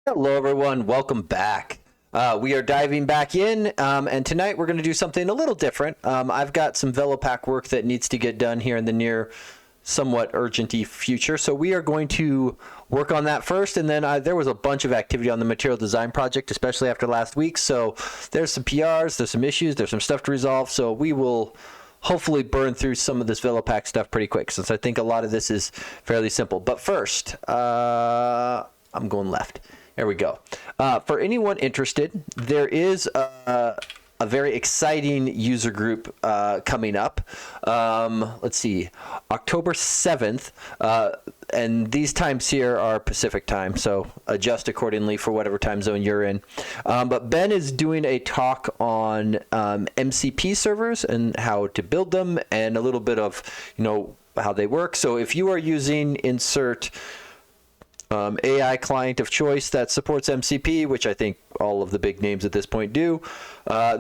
Hello, everyone. Welcome back. We are diving back in, and tonight we're going to do something a little different. I've got some Velopack work that needs to get done here in the near, somewhat urgent-y future. So we are going to work on that first, and then there was a bunch of activity on the material design project, especially after last week. So there's some PRs, there's some issues, there's some stuff to resolve. So we will hopefully burn through some of this Velopack stuff pretty quick, since I think a lot of this is fairly simple. But first, I'm going left. There we go. For anyone interested, there is a very exciting user group coming up. Let's see, October 7th, and these times here are Pacific time, so adjust accordingly for whatever time zone you're in. But Ben is doing a talk on MCP servers and how to build them, and a little bit of, how they work. So if you are using insert AI client of choice that supports MCP, which I think all of the big names at this point do,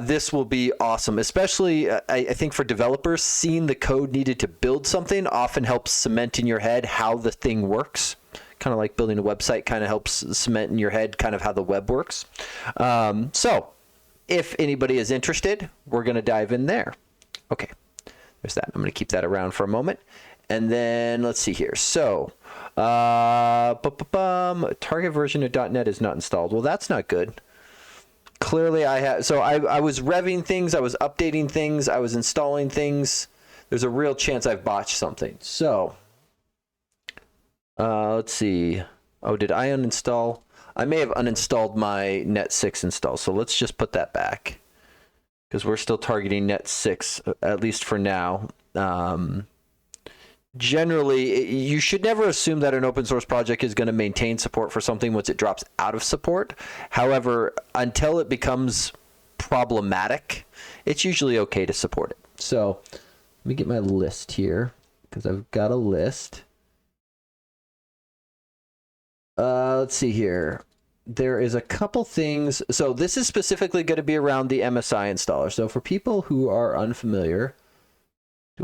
this will be awesome. Especially, I think for developers, seeing the code needed to build something often helps cement in your head how the thing works. Kind of like building a website kind of helps cement in your head kind of how the web works. So if anybody is interested, we're going to dive in there. Okay, there's that. I'm going to keep that around for a moment. And then let's see here. So target version of .NET is not installed. Well, that's not good. Clearly I had, so I was revving things, I was updating things, I was installing things. There's a real chance I've botched something. So let's see. Oh, did I uninstall? I may have uninstalled my Net 6 install. So let's just put that back, because we're still targeting Net 6, at least for now. Generally, you should never assume that an open source project is going to maintain support for something once it drops out of support. However, until it becomes problematic, it's usually okay to support it. So let me get my list here, because I've got a list. Let's see here. There is a couple things. So this is specifically going to be around the MSI installer. So for people who are unfamiliar,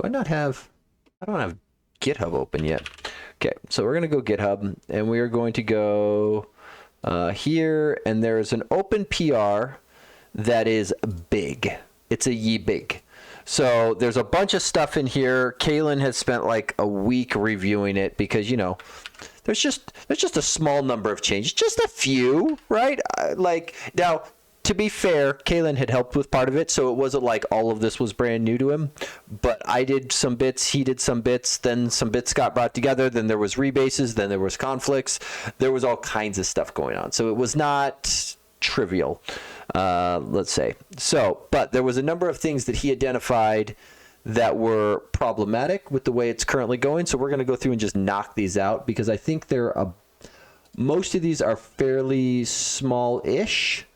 I don't have GitHub open yet. Okay, so we're going to go GitHub, and we are going to go here, and there's an open PR that is big. It's a ye big. So there's a bunch of stuff in here. Kaylin has spent like a week reviewing it, because there's just a small number of changes, just a few, right? Now, to be fair, Kaylin had helped with part of it, so it wasn't like all of this was brand new to him. But I did some bits, he did some bits, then some bits got brought together, then there was rebases, then there was conflicts. There was all kinds of stuff going on. So it was not trivial, let's say. So, but there was a number of things that he identified that were problematic with the way it's currently going. So we're going to go through and just knock these out, because I think most of these are fairly small-ish.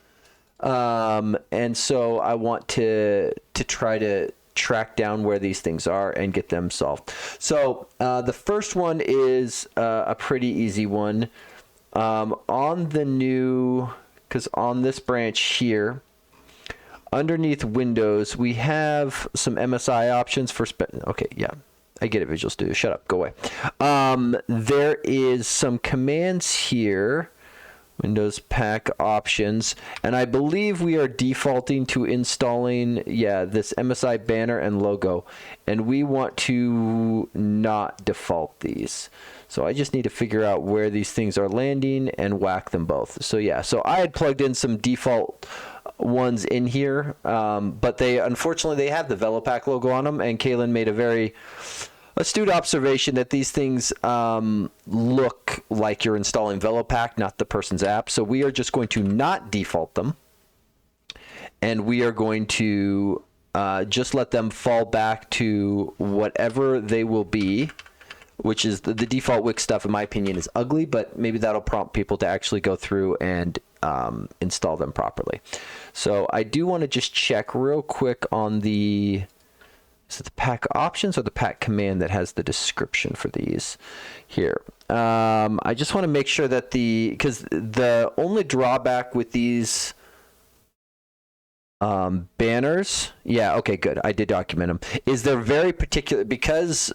And so I want to try to track down where these things are and get them solved. So the first one is a pretty easy one. On the new, because on this branch here, underneath Windows, we have some MSI options for okay, yeah. I get it, Visual Studio. Shut up. Go away. There is some commands here. Windows Pack options, and I believe we are defaulting to installing, this MSI banner and logo, and we want to not default these. So I just need to figure out where these things are landing and whack them both. So so I had plugged in some default ones in here, but unfortunately they have the Velopack logo on them, and Kaylin made a very astute observation that these things look like you're installing Velopack, not the person's app. So we are just going to not default them, and we are going to just let them fall back to whatever they will be, which is the default Wix stuff, in my opinion, is ugly, but maybe that'll prompt people to actually go through and install them properly. So I do want to just check real quick on the... Is it the pack options or the pack command that has the description for these here? I just want to make sure that because the only drawback with these banners, okay, good, I did document them, is they're very particular, because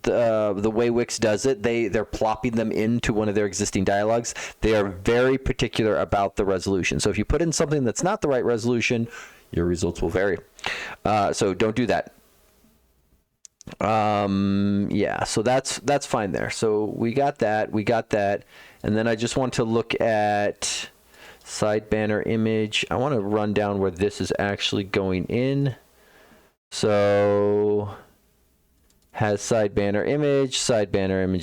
the way Wix does it, they're plopping them into one of their existing dialogues. They are very particular about the resolution. So if you put in something that's not the right resolution, your results will vary. So don't do that. Yeah, so that's fine there. So we got that, and then I just want to look at side banner image. I want to run down where this is actually going in. So has side banner image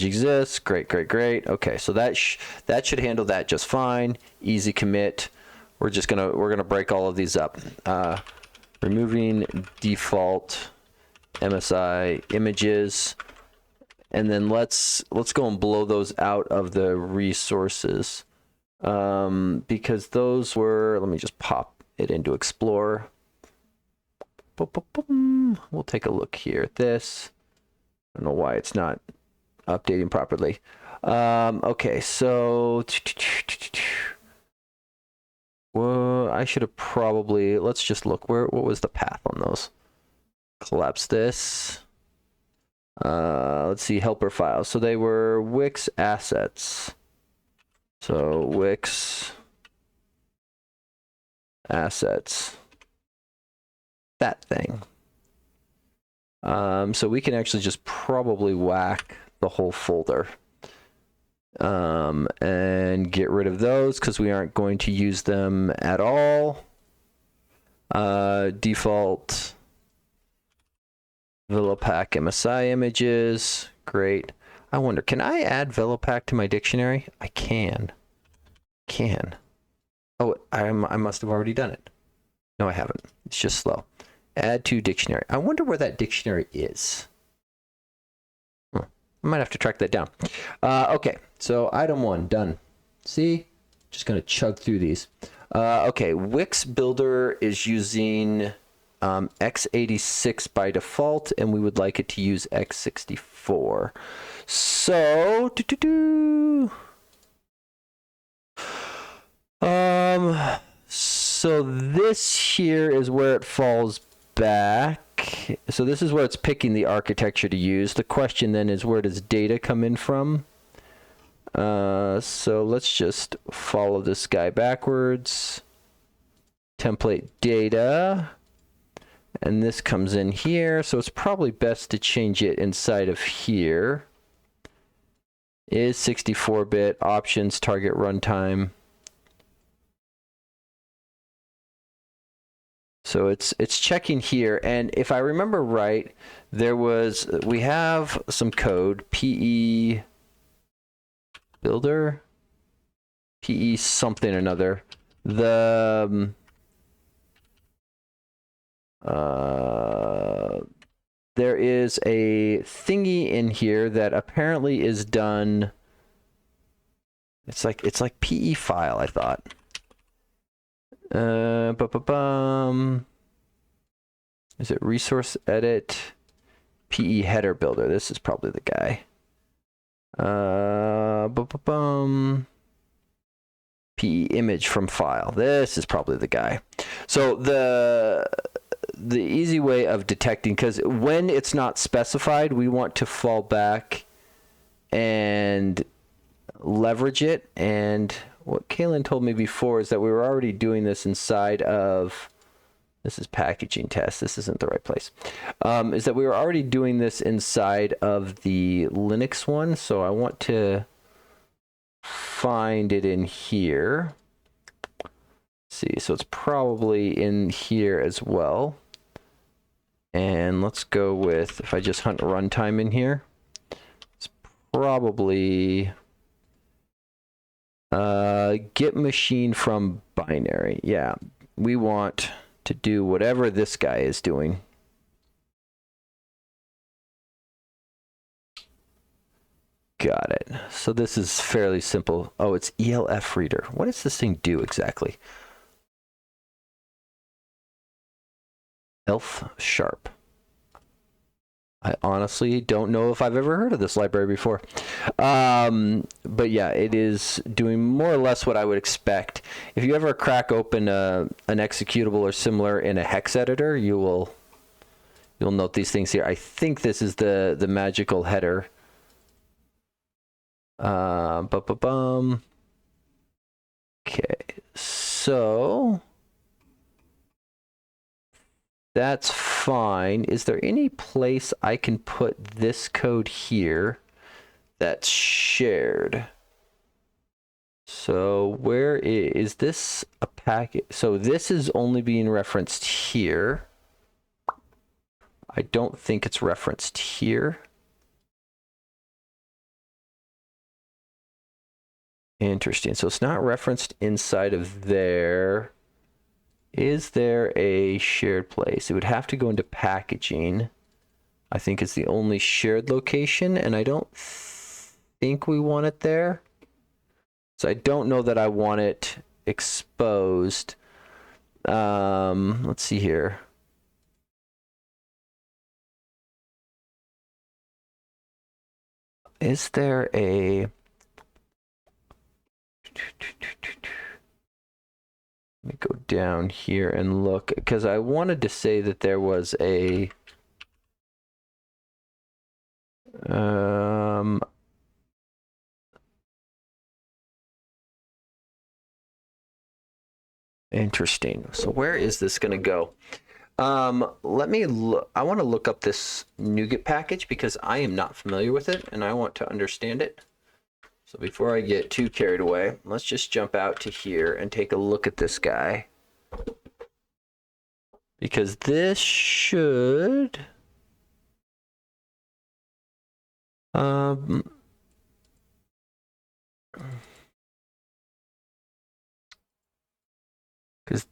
exists. Great. Okay, so that should handle that just fine. Easy commit. We're gonna break all of these up. Removing default MSI images, and then let's go and blow those out of the resources, because those were, let me just pop it into Explorer. We'll take a look here at this. I don't know why it's not updating properly. Okay, so well, I should have probably, let's just look what was the path on those. Collapse this. Let's see, helper files. So they were Wix assets. So Wix assets. That thing. So we can actually just probably whack the whole folder. And get rid of those because we aren't going to use them at all. Default Velopack MSI images. Great. I wonder, can I add Velopack to my dictionary? I can. Oh, I must have already done it. No, I haven't. It's just slow. Add to dictionary. I wonder where that dictionary is. I might have to track that down. Okay, so item 1, done. See? Just going to chug through these. Okay, Wix Builder is using x86 by default, and we would like it to use x64. So, so this here is where it falls back. So this is where it's picking the architecture to use. The question then is, where does data come in from? So let's just follow this guy backwards. Template data. And this comes in here. So it's probably best to change it inside of here. Is 64-bit options target runtime. So it's checking here, and if I remember right, we have some code, PE builder, PE something or another. There is a thingy in here that apparently is done. It's like PE file, I thought. Is it resource edit PE header builder? This is probably the guy. PE image from file. This is probably the guy. So the easy way of detecting, because when it's not specified, we want to fall back and leverage it. And what Kaylin told me before is that we were already doing this inside of, this is packaging test, this isn't the right place, is that we were already doing this inside of the Linux one. So I want to find it in here. Let's see, so it's probably in here as well. And let's go with, if I just hunt runtime in here, it's probably get machine from binary. Yeah, we want to do whatever this guy is doing. Got it. So this is fairly simple. Oh, it's ELF reader. What does this thing do exactly? Elf sharp. I honestly don't know if I've ever heard of this library before. But yeah, it is doing more or less what I would expect. If you ever crack open an executable or similar in a hex editor, you'll You'll note these things here. I think this is the magical header. Okay, so that's fine. Is there any place I can put this code here that's shared? So where is this a packet? So this is only being referenced here. I don't think it's referenced here. Interesting. So it's not referenced inside of there. Is there a shared place? It would have to go into packaging. I think it's the only shared location, and I don't think we want it there. So I don't know that I want it exposed. Let's see here. Is there a... Let me go down here and look, because I wanted to say that there was a... Interesting. So where is this going to go? Let me look. I want to look up this NuGet package because I am not familiar with it and I want to understand it. So before I get too carried away, let's just jump out to here and take a look at this guy. Because this should... Because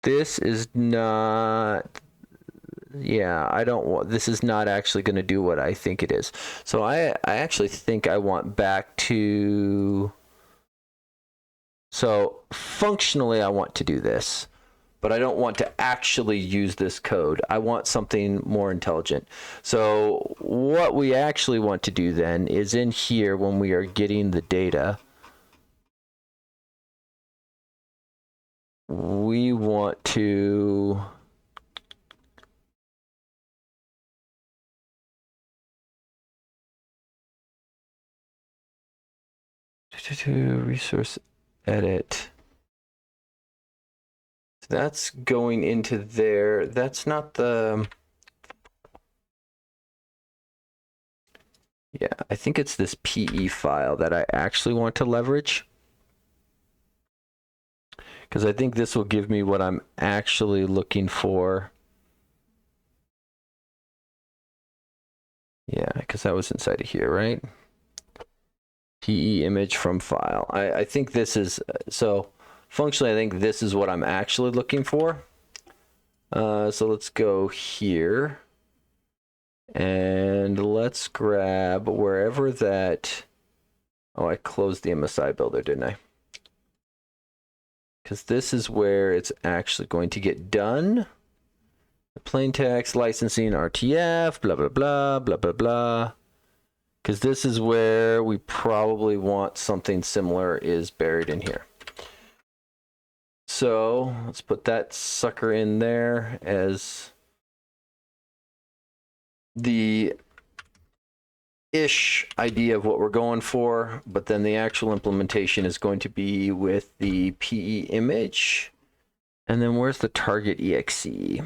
this is not... Yeah, I don't want... This is not actually going to do what I think it is. So I actually think I want back to... So functionally, I want to do this, but I don't want to actually use this code. I want something more intelligent. So what we actually want to do then is in here when we are getting the data, we want to... resource edit. So that's going into there. That's not the... Yeah, I think it's this PE file that I actually want to leverage. Because I think this will give me what I'm actually looking for. Yeah, because that was inside of here, right? PE image from file. I think this is, so functionally I think this is what I'm actually looking for. So let's go here and let's grab wherever that, oh, I closed the MSI builder, didn't I? Because this is where it's actually going to get done. Plain text, licensing, RTF, blah, blah, blah, blah, blah, blah. Because this is where we probably want something similar is buried in here. So let's put that sucker in there as the ish idea of what we're going for, but then the actual implementation is going to be with the PE image. And then where's the target exe?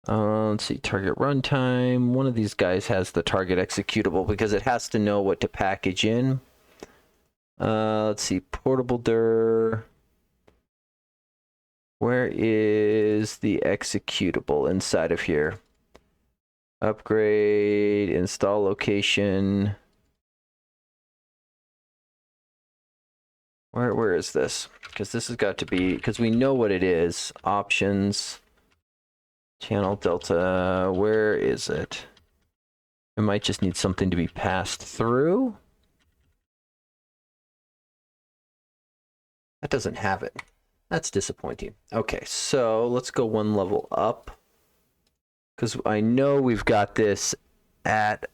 Let's see, target runtime. One of these guys has the target executable because it has to know what to package in. Let's see, portable dir. Where is the executable inside of here? Upgrade, install location. Where is this? Because this has got to be, because we know what it is. Options. Channel delta, where is it? It might just need something to be passed through. That doesn't have it. That's disappointing. Okay, so let's go one level up. Because I know we've got this at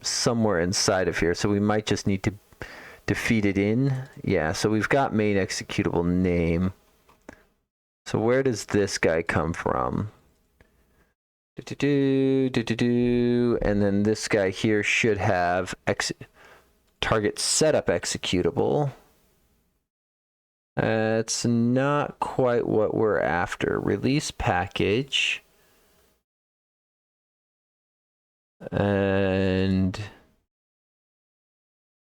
somewhere inside of here, so we might just need to feed it in. Yeah, so we've got main executable name. So where does this guy come from? And then this guy here should have target setup executable. It's not quite what we're after. Release package. And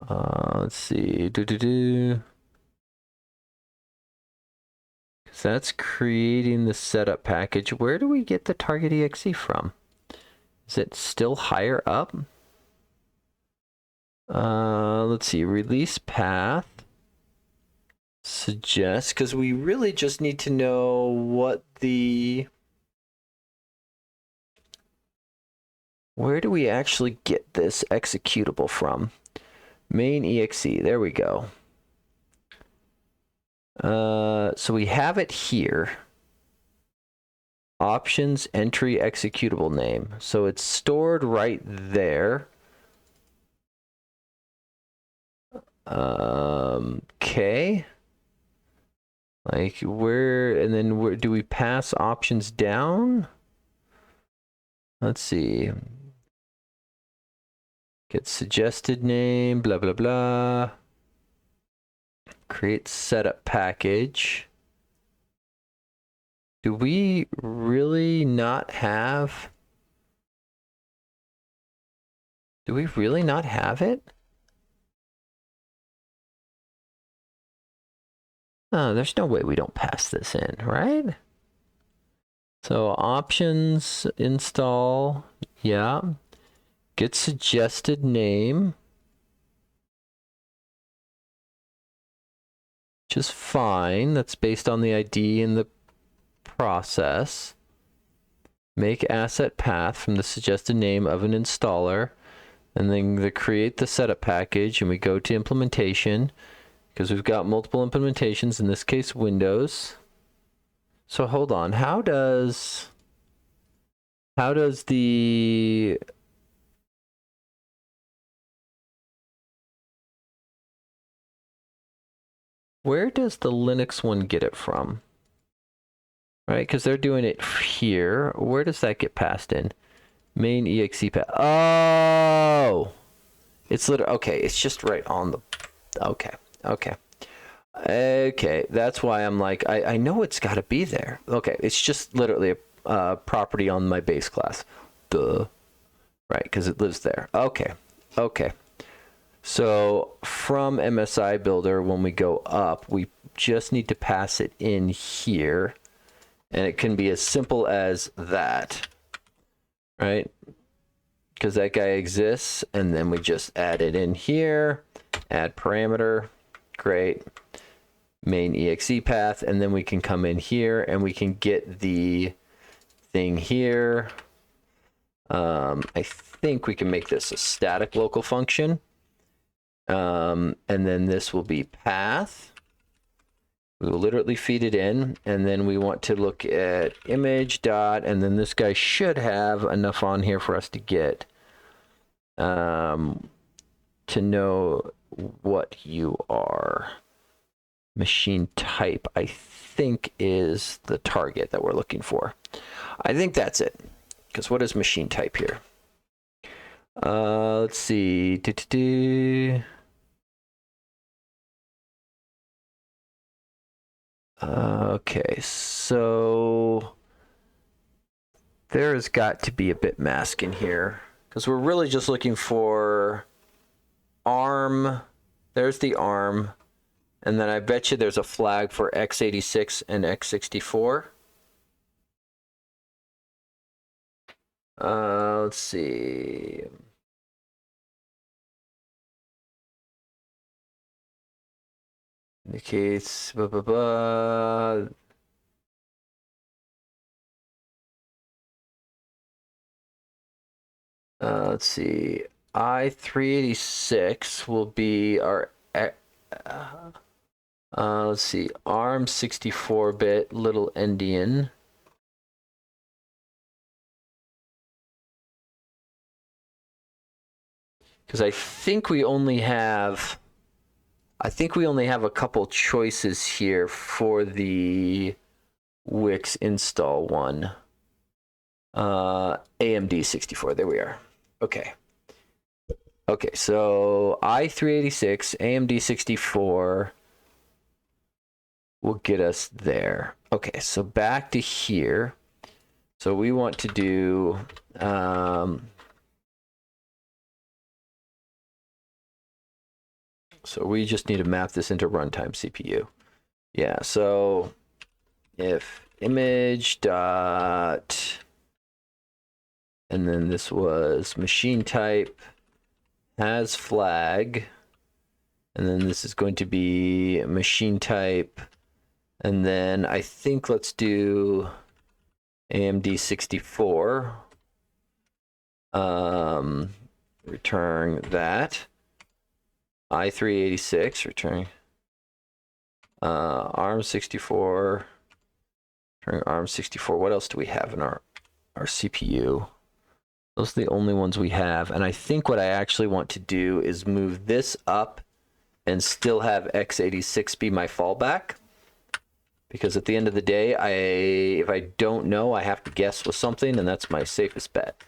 let's see. So that's creating the setup package. Where do we get the target exe from? Is it still higher up? Let's see. Release path. Suggest, because we really just need to know what the... Where do we actually get this executable from? Main exe. There we go. So we have it here. Options, entry, executable name. So it's stored right there. Okay. Like where, and then where do we pass options down? Let's see. Get suggested name, blah, blah, blah. Create setup package. Do we really not have? Do we really not have it? Oh, there's no way we don't pass this in, right? So options, install, yeah. Get suggested name. Which is fine. That's based on the ID in the process. Make asset path from the suggested name of an installer. And then create the setup package, and we go to implementation. Because we've got multiple implementations, in this case Windows. So hold on, how does the where does the Linux one get it from? Right, because they're doing it here. Where does that get passed in? Main exe path. Oh, it's literally okay. It's just right on the. Okay, that's why I'm like, I know it's got to be there. Okay, it's just literally a property on my base class. Duh. Right, because it lives there. Okay. So from MSI Builder, when we go up, we just need to pass it in here. And it can be as simple as that. Right? Because that guy exists, and then we just add it in here. Add parameter. Great. Main exe path, and then we can come in here and we can get the thing here. I think we can make this a static local function. And then this will be path. We will literally feed it in, and then we want to look at image dot, and then this guy should have enough on here for us to get to know what you are. Machine type, I think, is the target that we're looking for. I think that's it. Because what is machine type here? Let's see. Okay, so there's got to be a bit mask in here. Because we're really just looking for ARM. There's the ARM. And then I bet you there's a flag for x86 and x64. Let's see. Indicates blah blah blah. Let's see. i386 will be our. Let's see. ARM 64-bit little endian. Because I think we only have a couple choices here for the Wix install one. AMD 64. There we are. Okay. Okay, so i386, AMD 64 will get us there. Okay, so back to here. So we want to do so we just need to map this into runtime CPU. Yeah, so if image dot, and then this was machine type has flag, and then this is going to be machine type, and then I think let's do AMD 64. Return that. i386 return ARM 64. Return ARM 64. What else do we have in our CPU? Those are the only ones we have. And I think what I actually want to do is move this up and still have x86 be my fallback. Because at the end of the day, if I don't know, I have to guess with something, and that's my safest bet.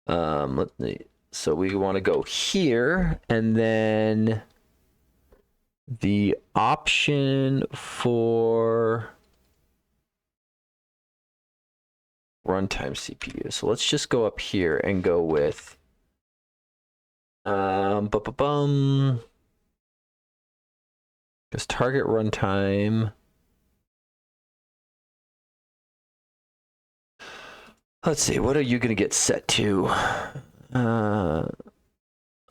So we want to go here, and then the option for runtime CPU. So let's just go up here and go with because target runtime. Let's see, what are you going to get set to?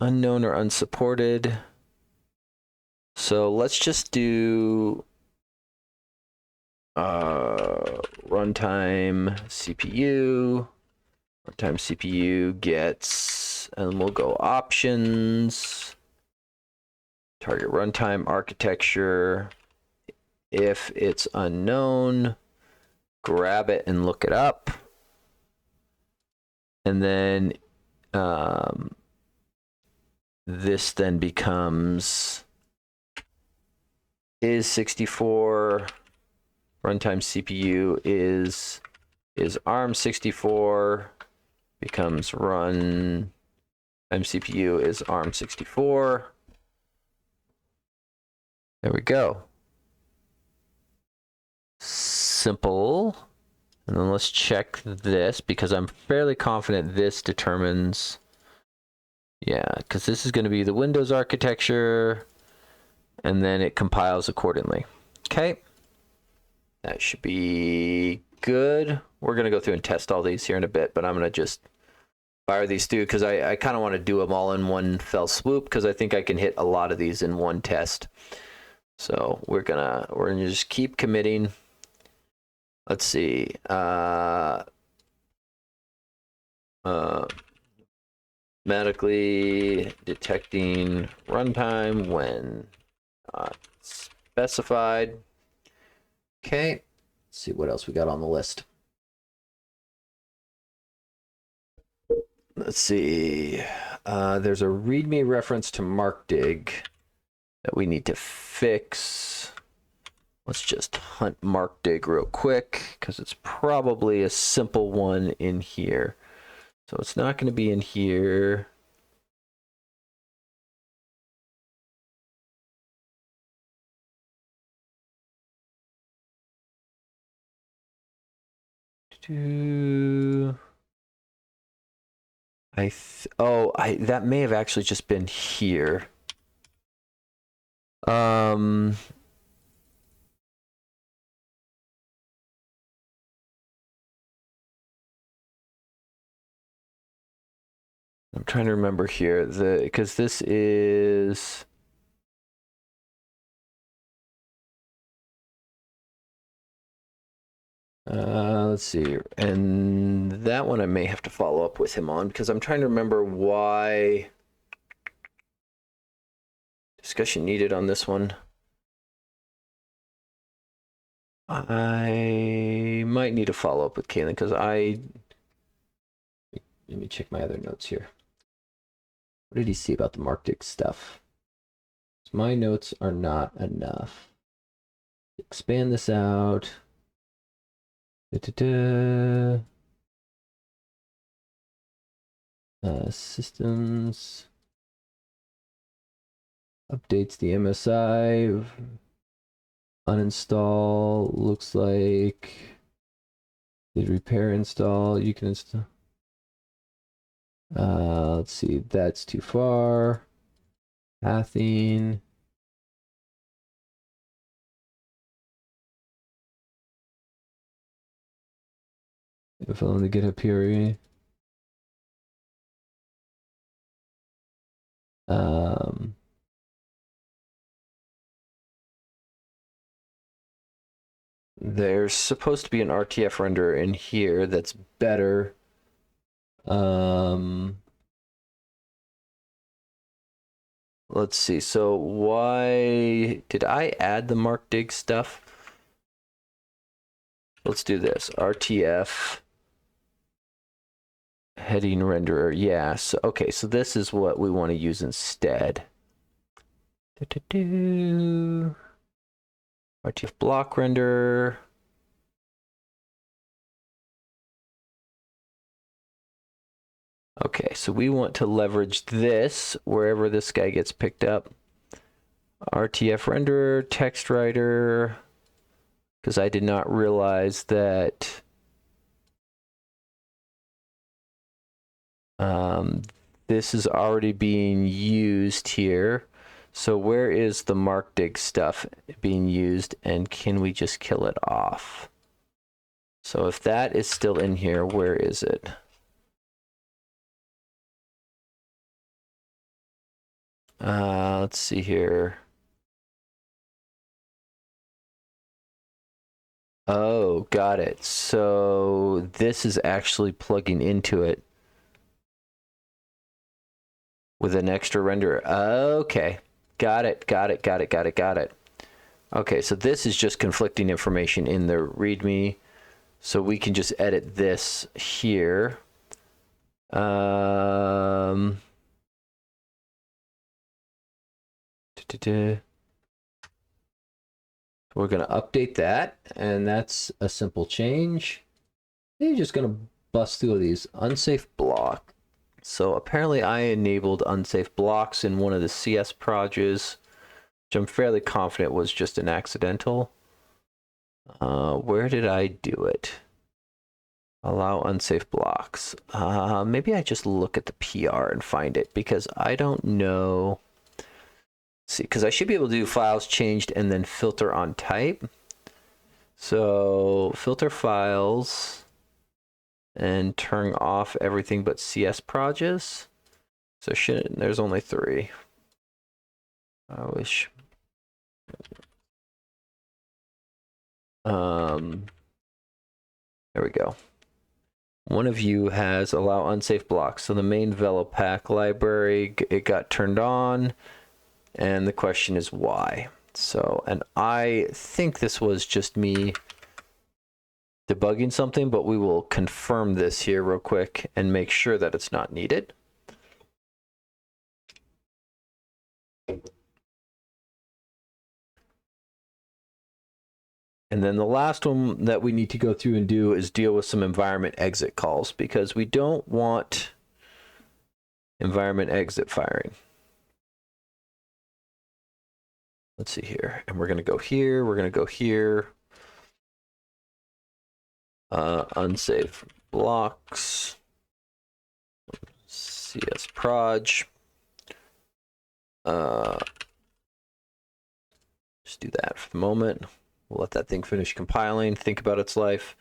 Unknown or unsupported. So let's just do runtime CPU. Runtime CPU gets, and we'll go options. Target runtime architecture. If it's unknown, grab it and look it up. And then this then becomes is 64 runtime CPU is ARM 64 becomes run CPU is ARM 64. There we go. Simple. And then let's check this because I'm fairly confident this determines. Yeah, because this is going to be the Windows architecture, and then it compiles accordingly. Okay. That should be good. We're going to go through and test all these here in a bit, but I'm going to just fire these through because I kind of want to do them all in one fell swoop because I think I can hit a lot of these in one test. So we're gonna just keep committing. Let's see. Automatically detecting runtime when not specified. Okay. Let's see what else we got on the list. Let's see. There's a README reference to MarkDig that we need to fix. Let's just hunt MarkDig real quick because it's probably a simple one in here. So it's not going to be in here. That may have actually just been here. I'm trying to remember here because this is let's see, and that one I may have to follow up with him on because I'm trying to remember why discussion needed on this one. I might need to follow up with Caitlin because let me check my other notes here. What did he see about the MarkDig stuff? My notes are not enough. Expand this out. Systems updates the MSI. Uninstall looks like did repair install. You can install. Let's see, that's too far. Pathing. If I want to get up here. There's supposed to be an RTF renderer in here that's better. Let's see. So why did I add the Mark Dig stuff? Let's do this. RTF heading renderer. Yeah. So, okay. So this is what we want to use instead. RTF block renderer. Okay, so we want to leverage this wherever this guy gets picked up. RTF renderer, text writer, because I did not realize that this is already being used here. So where is the Mark Dig stuff being used, and can we just kill it off? So if that is still in here, where is it? Let's see here. Oh, got it. So this is actually plugging into it with an extra renderer. Okay. Got it. Okay, so this is just conflicting information in the README. So we can just edit this here. We're going to update that, and that's a simple change. You're just going to bust through these. Unsafe block. So apparently I enabled unsafe blocks in one of the CS projects, which I'm fairly confident was just an accidental. Where did I do it? Allow unsafe blocks. Maybe I just look at the PR and find it, because I don't know. See, because I should be able to do files changed and then filter on type. So filter files and turn off everything but CS projects. So there's only 3. I wish. There we go. One of you has allow unsafe blocks. So the main Velopack library, it got turned on. And the question is why. So, and I think this was just me debugging something, but we will confirm this here real quick and make sure that it's not needed. And then the last one that we need to go through and do is deal with some environment exit calls, because we don't want environment exit firing. Let's see here. And we're going to go here. We're going to go here. Unsafe blocks. CS proj. Just do that for the moment. We'll let that thing finish compiling. Think about its life.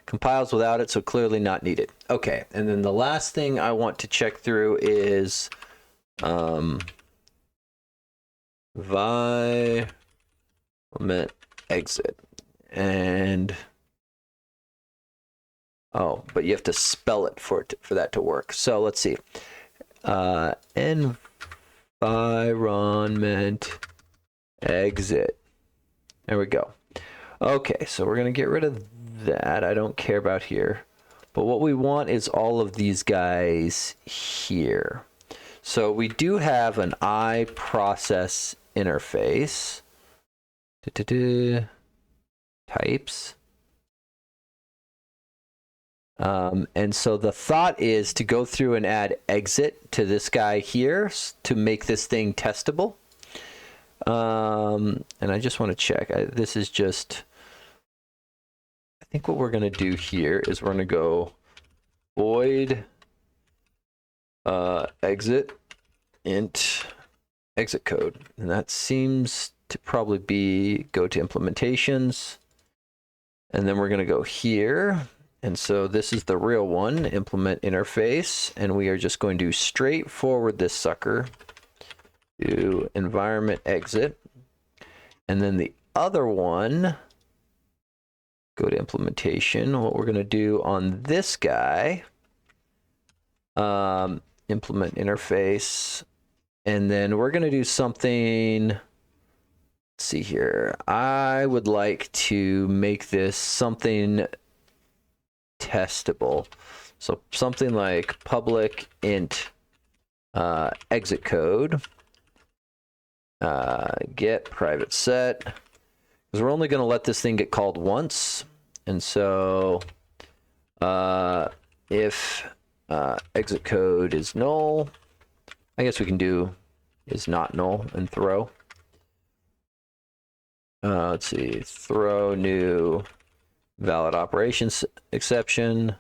Compiles without it, so clearly not needed. Okay, and then the last thing I want to check through is environment exit. And oh, but you have to spell it for that to work. So let's see. Environment exit. There we go. Okay, so we're going to get rid of that. I don't care about here. But what we want is all of these guys here. So we do have an iProcess interface. Types. And so the thought is to go through and add exit to this guy here to make this thing testable. And I just want to check. This is just, I think what we're going to do here is we're going to go void exit int exit code. And that seems to probably be go to implementations. And then we're going to go here. And so this is the real one, implement interface. And we are just going to straightforward this sucker to environment exit. And then the other one, go to implementation. What we're going to do on this guy, implement interface. And then we're going to do something. Let's see here. I would like to make this something testable. So something like public int exit code get private set, because we're only going to let this thing get called once. And so if exit code is null, I guess we can do is not null and throw. Let's see, throw new valid operations exception.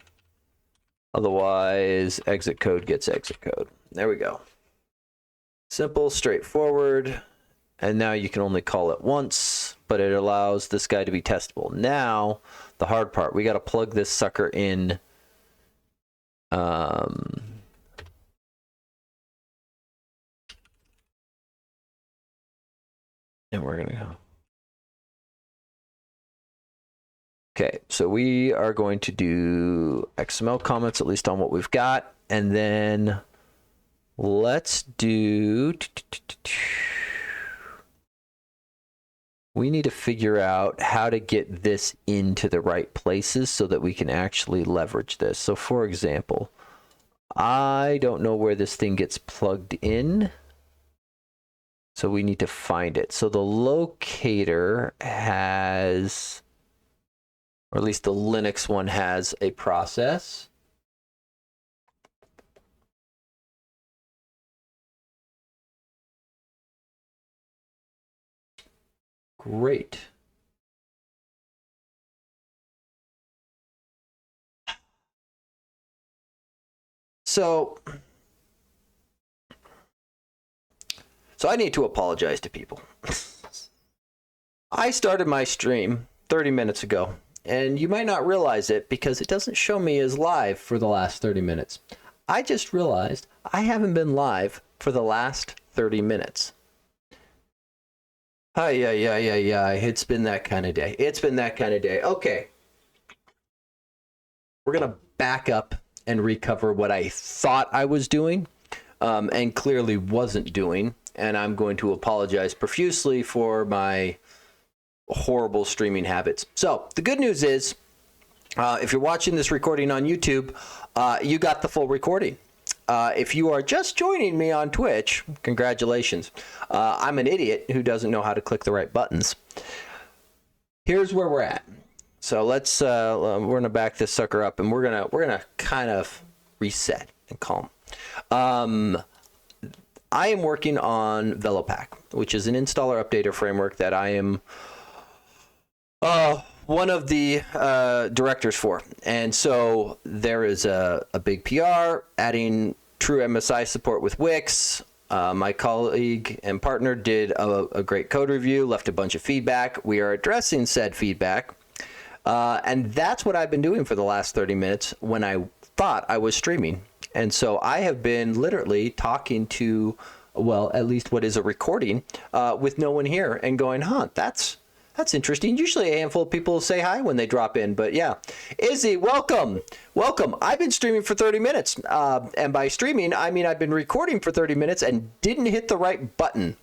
Otherwise, exit code gets exit code. There we go. Simple, straightforward. And now you can only call it once, but it allows this guy to be testable. Now, the hard part, we got to plug this sucker in. And we're going to go. Okay, so we are going to do XML comments, at least on what we've got. And then let's do... We need to figure out how to get this into the right places so that we can actually leverage this. So for example, I don't know where this thing gets plugged in. So we need to find it. So the locator has... or at least the Linux one has a process. Great. So I need to apologize to people. I started my stream 30 minutes ago. And you might not realize it because it doesn't show me as live for the last 30 minutes. I just realized I haven't been live for the last 30 minutes. Yeah. It's been that kind of day. It's been that kind of day. Okay. We're going to back up and recover what I thought I was doing and clearly wasn't doing. And I'm going to apologize profusely for my horrible streaming habits. So the good news is, if you're watching this recording on YouTube, you got the full recording. If you are just joining me on Twitch, congratulations. I'm an idiot who doesn't know how to click the right buttons. Here's where we're at. So let's we're gonna back this sucker up, and we're gonna kind of reset and calm. I am working on Velopack, which is an installer updater framework that I am one of the directors for. And so there is a big PR adding true MSI support with Wix. My colleague and partner did a great code review, left a bunch of feedback. We are addressing said feedback. And that's what I've been doing for the last 30 minutes when I thought I was streaming. And so I have been literally talking to, well, at least what is a recording with no one here and going, huh, that's interesting. Usually a handful of people say hi when they drop in, but yeah. Izzy, welcome. Welcome. I've been streaming for 30 minutes. And by streaming, I mean I've been recording for 30 minutes and didn't hit the right button.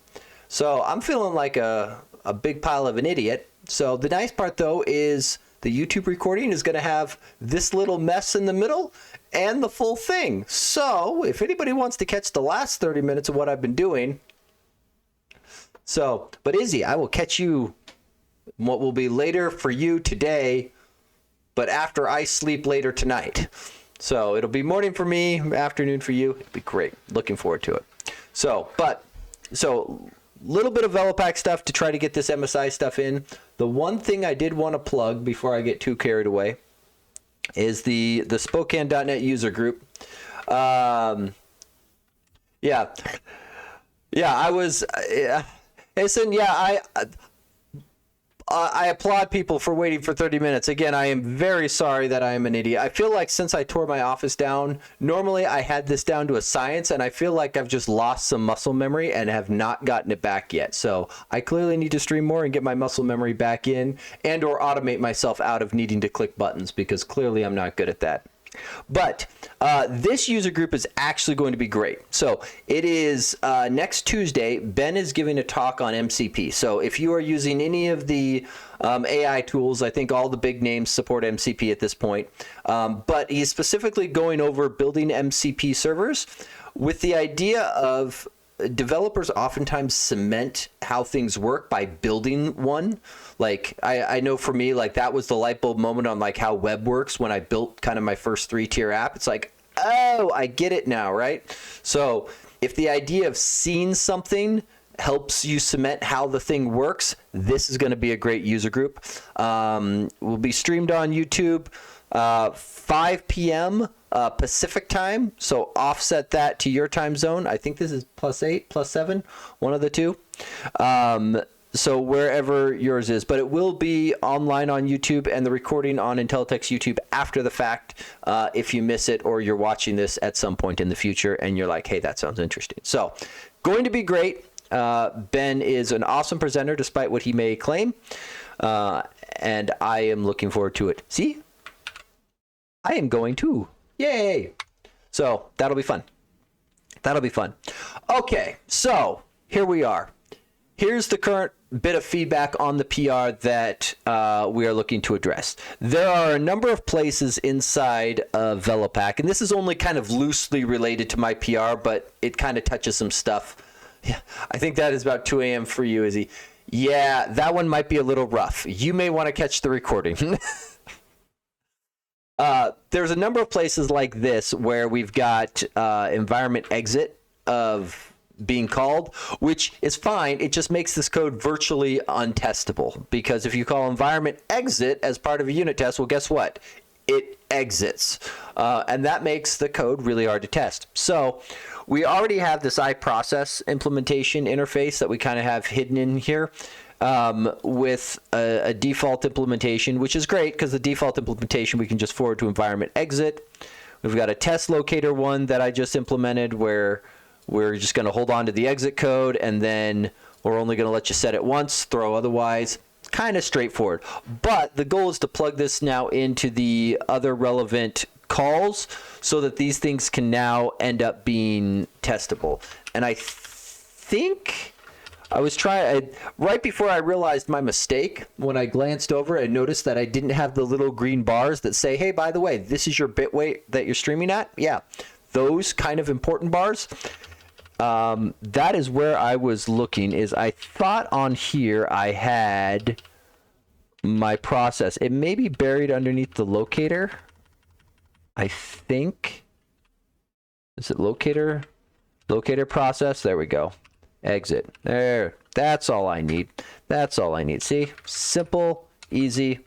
So I'm feeling like a big pile of an idiot. So the nice part, though, is the YouTube recording is going to have this little mess in the middle and the full thing. So if anybody wants to catch the last 30 minutes of what I've been doing. So, but Izzy, I will catch you what will be later for you today, but after I sleep later tonight. So it'll be morning for me, afternoon for you. It'll be great. Looking forward to it. So little bit of Velopack stuff to try to get this MSI stuff in. The one thing I did want to plug before I get too carried away is the Spokane.net user group. I was, listen, I applaud people for waiting for 30 minutes. Again, I am very sorry that I am an idiot. I feel like since I tore my office down, normally I had this down to a science, and I feel like I've just lost some muscle memory and have not gotten it back yet. So I clearly need to stream more and get my muscle memory back in, and or automate myself out of needing to click buttons, because clearly I'm not good at that. But this user group is actually going to be great. So it is next Tuesday. Ben is giving a talk on MCP. So if you are using any of the AI tools, I think all the big names support MCP at this point. But he's specifically going over building MCP servers with the idea of developers oftentimes cement how things work by building one. Like I know for me, like that was the light bulb moment on like how web works when I built kind of my first 3-tier app. It's like, oh, I get it now, right? So if the idea of seeing something helps you cement how the thing works, this is going to be a great user group. Will be streamed on YouTube 5 p.m. Pacific time, so offset that to your time zone. I think this is +8, +7, one of the two. So wherever yours is, but it will be online on YouTube and the recording on Intellitek's YouTube after the fact, if you miss it or you're watching this at some point in the future and you're like, hey, that sounds interesting. So going to be great. Ben is an awesome presenter despite what he may claim, and I am looking forward to it. See, I am going too. Yay! So that'll be fun. That'll be fun. Okay, so here we are. Here's the current bit of feedback on the PR that we are looking to address. There are a number of places inside of Velopack, and this is only kind of loosely related to my PR, but it kind of touches some stuff. Yeah, I think that is about 2 a.m. for you, Izzy. Yeah, that one might be a little rough. You may want to catch the recording. There's a number of places like this where we've got environment exit of being called, which is fine. It just makes this code virtually untestable, because if you call environment exit as part of a unit test, well, guess what? It exits. And that makes the code really hard to test. So we already have this iProcess implementation interface that we kind of have hidden in here. With a default implementation, which is great because the default implementation we can just forward to environment exit. We've got a test locator one that I just implemented where we're just going to hold on to the exit code, and then we're only going to let you set it once, throw otherwise. Kind of straightforward. But the goal is to plug this now into the other relevant calls so that these things can now end up being testable. And I think I was trying, right before I realized my mistake, when I glanced over and noticed that I didn't have the little green bars that say, hey, by the way, this is your bit weight that you're streaming at. Yeah, those kind of important bars. That is where I was looking. Is I thought on here I had my process. It may be buried underneath the locator. I think. Is it locator? Locator process. There we go. Exit. There. That's all I need. That's all I need. See? Simple, easy.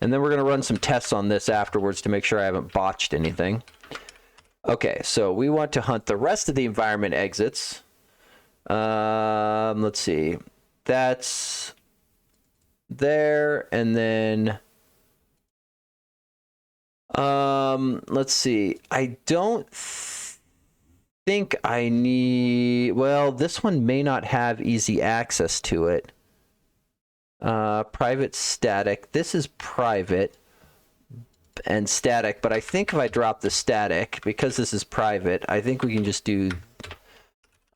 And then we're going to run some tests on this afterwards to make sure I haven't botched anything. Okay, so we want to hunt the rest of the environment exits. Let's see. That's there, and then let's see. I don't think I need, well, this one may not have easy access to it. Private static. This is private and static, but I think if I drop the static, because this is private, I think we can just do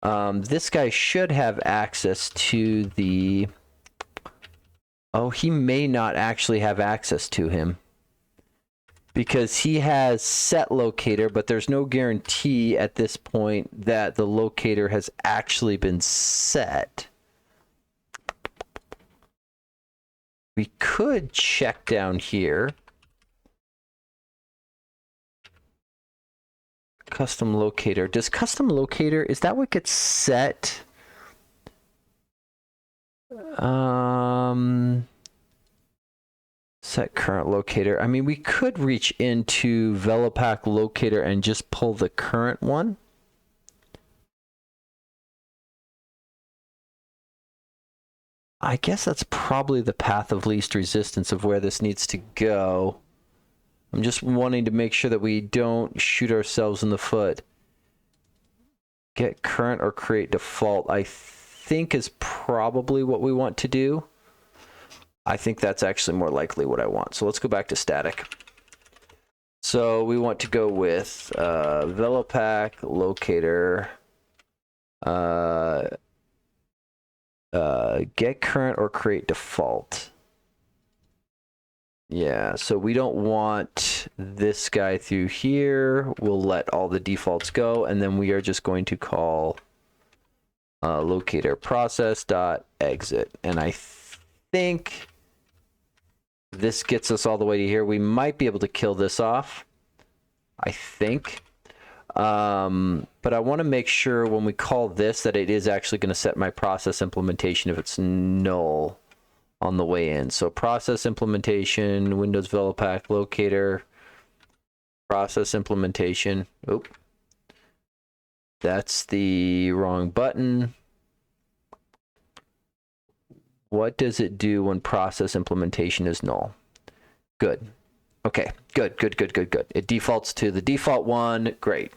this guy should have access to the, oh, he may not actually have access to him because he has set locator, but there's no guarantee at this point that the locator has actually been set. We could check down here. Custom locator. Does custom locator, is that what gets set? Set current locator. I mean, we could reach into Velopack locator and just pull the current one. I guess that's probably the path of least resistance of where this needs to go. I'm just wanting to make sure that we don't shoot ourselves in the foot. Get current or create default, I think is probably what we want to do. I think that's actually more likely what I want. So let's go back to static. So we want to go with Velopack locator. Get current or create default. Yeah, so we don't want this guy through here. We'll let all the defaults go, and then we are just going to call locator process.exit. And I think this gets us all the way to here. We might be able to kill this off, I think. But I want to make sure when we call this that it is actually going to set my process implementation if it's null on the way in. So process implementation, Windows Velopack locator, process implementation. Oop. That's the wrong button. What does it do when process implementation is null? Good. Okay, good. It defaults to the default one. Great.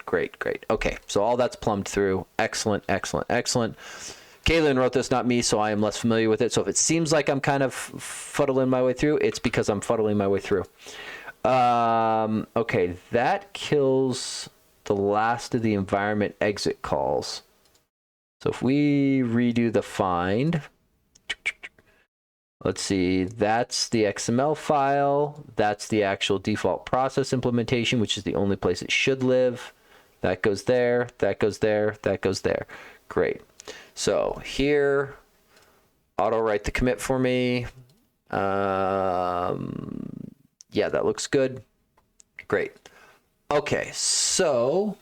Okay, so all that's plumbed through. Excellent. Kaylin wrote this, not me, so I am less familiar with it. So if it seems like I'm kind of fuddling my way through, it's because I'm fuddling my way through. Okay, that kills the last of the environment exit calls. So if we redo the find, let's see, that's the XML file. That's the actual default process implementation, which is the only place it should live. That goes there, that goes there, that goes there. Great. So here, auto write the commit for me. Yeah, that looks good. Great. Okay, so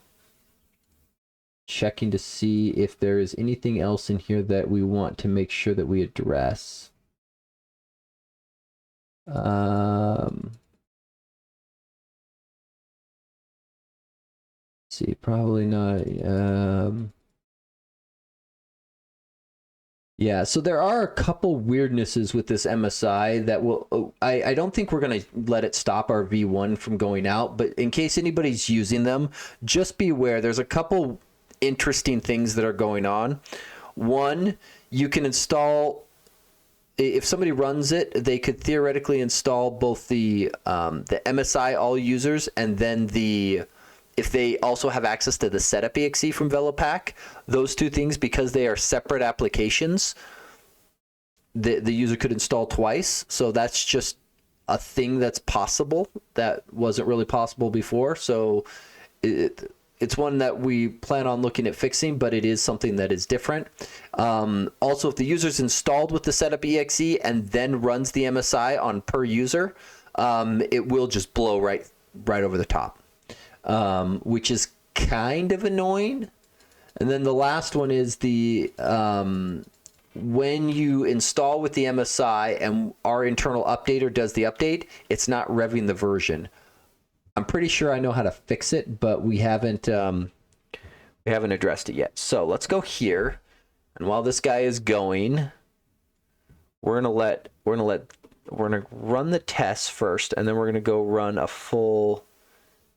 checking to see if there is anything else in here that we want to make sure that we address. See, probably not. Yeah, so there are a couple weirdnesses with this MSI that will, I don't think we're going to let it stop our V1 from going out, but in case anybody's using them, just be aware there's a couple interesting things that are going on. One, you can install, if somebody runs it, they could theoretically install both the MSI all users and then if they also have access to the setup exe from Velopack, those two things, because they are separate applications, the user could install twice. So that's just a thing that's possible that wasn't really possible before. So it's one that we plan on looking at fixing, but it is something that is different. Also, if the user's installed with the setup exe and then runs the MSI on per user, it will just blow right over the top. Which is kind of annoying. And then the last one is the when you install with the MSI and our internal updater does the update, it's not revving the version. I'm pretty sure I know how to fix it, but we haven't addressed it yet. So let's go here, and while this guy is going, we're gonna run the tests first, and then we're gonna go run a full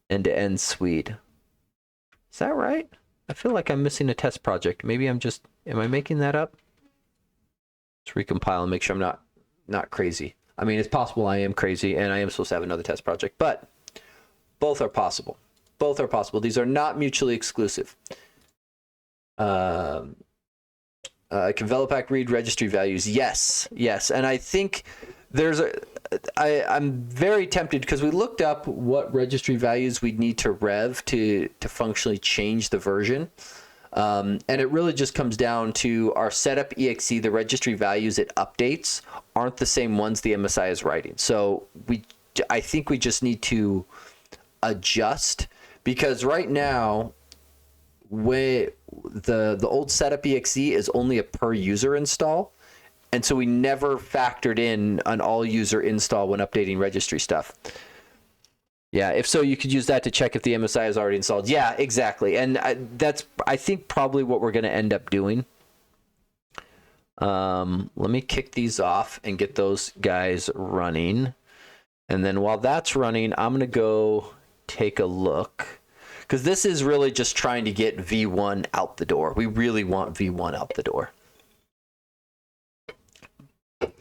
end-to-end suite. Is that right? I feel like I'm missing a test project. Maybe am I making that up? Let's recompile and make sure I'm not crazy. I mean, it's possible I am crazy and I am supposed to have another test project, but both are possible. Both are possible. These are not mutually exclusive. Can Velopack read registry values? Yes. And I think I'm very tempted because we looked up what registry values we'd need to rev to functionally change the version. And it really just comes down to our setup exe, the registry values it updates aren't the same ones the MSI is writing. So I think we just need to adjust, because right now, the old setup exe is only a per user install, and so we never factored in an all user install when updating registry stuff. Yeah, if so, you could use that to check if the MSI is already installed. Yeah, exactly, and that's, I think, probably what we're going to end up doing. Let me kick these off and get those guys running, and then while that's running, I'm going to go take a look, because this is really just trying to get V1 out the door. We really want V1 out the door,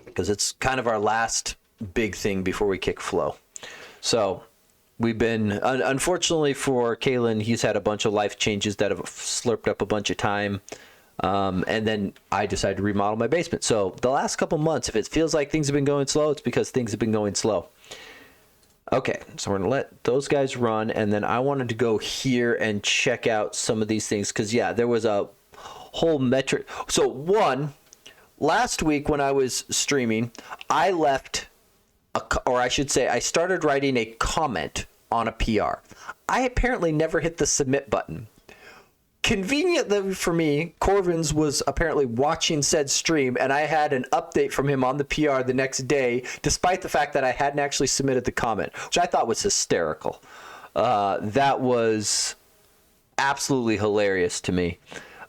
because it's kind of our last big thing before we kick flow. So we've been, unfortunately for Kalen, he's had a bunch of life changes that have slurped up a bunch of time. And then I decided to remodel my basement. So the last couple months, if it feels like things have been going slow, it's because things have been going slow. Okay, so we're going to let those guys run. And then I wanted to go here and check out some of these things. Because, yeah, there was a whole metric. So, one, last week when I was streaming, I left, or I should say, I started writing a comment on a PR. I apparently never hit the submit button. Conveniently for me, Corvins was apparently watching said stream, and I had an update from him on the PR the next day, despite the fact that I hadn't actually submitted the comment, which I thought was hysterical. That was absolutely hilarious to me.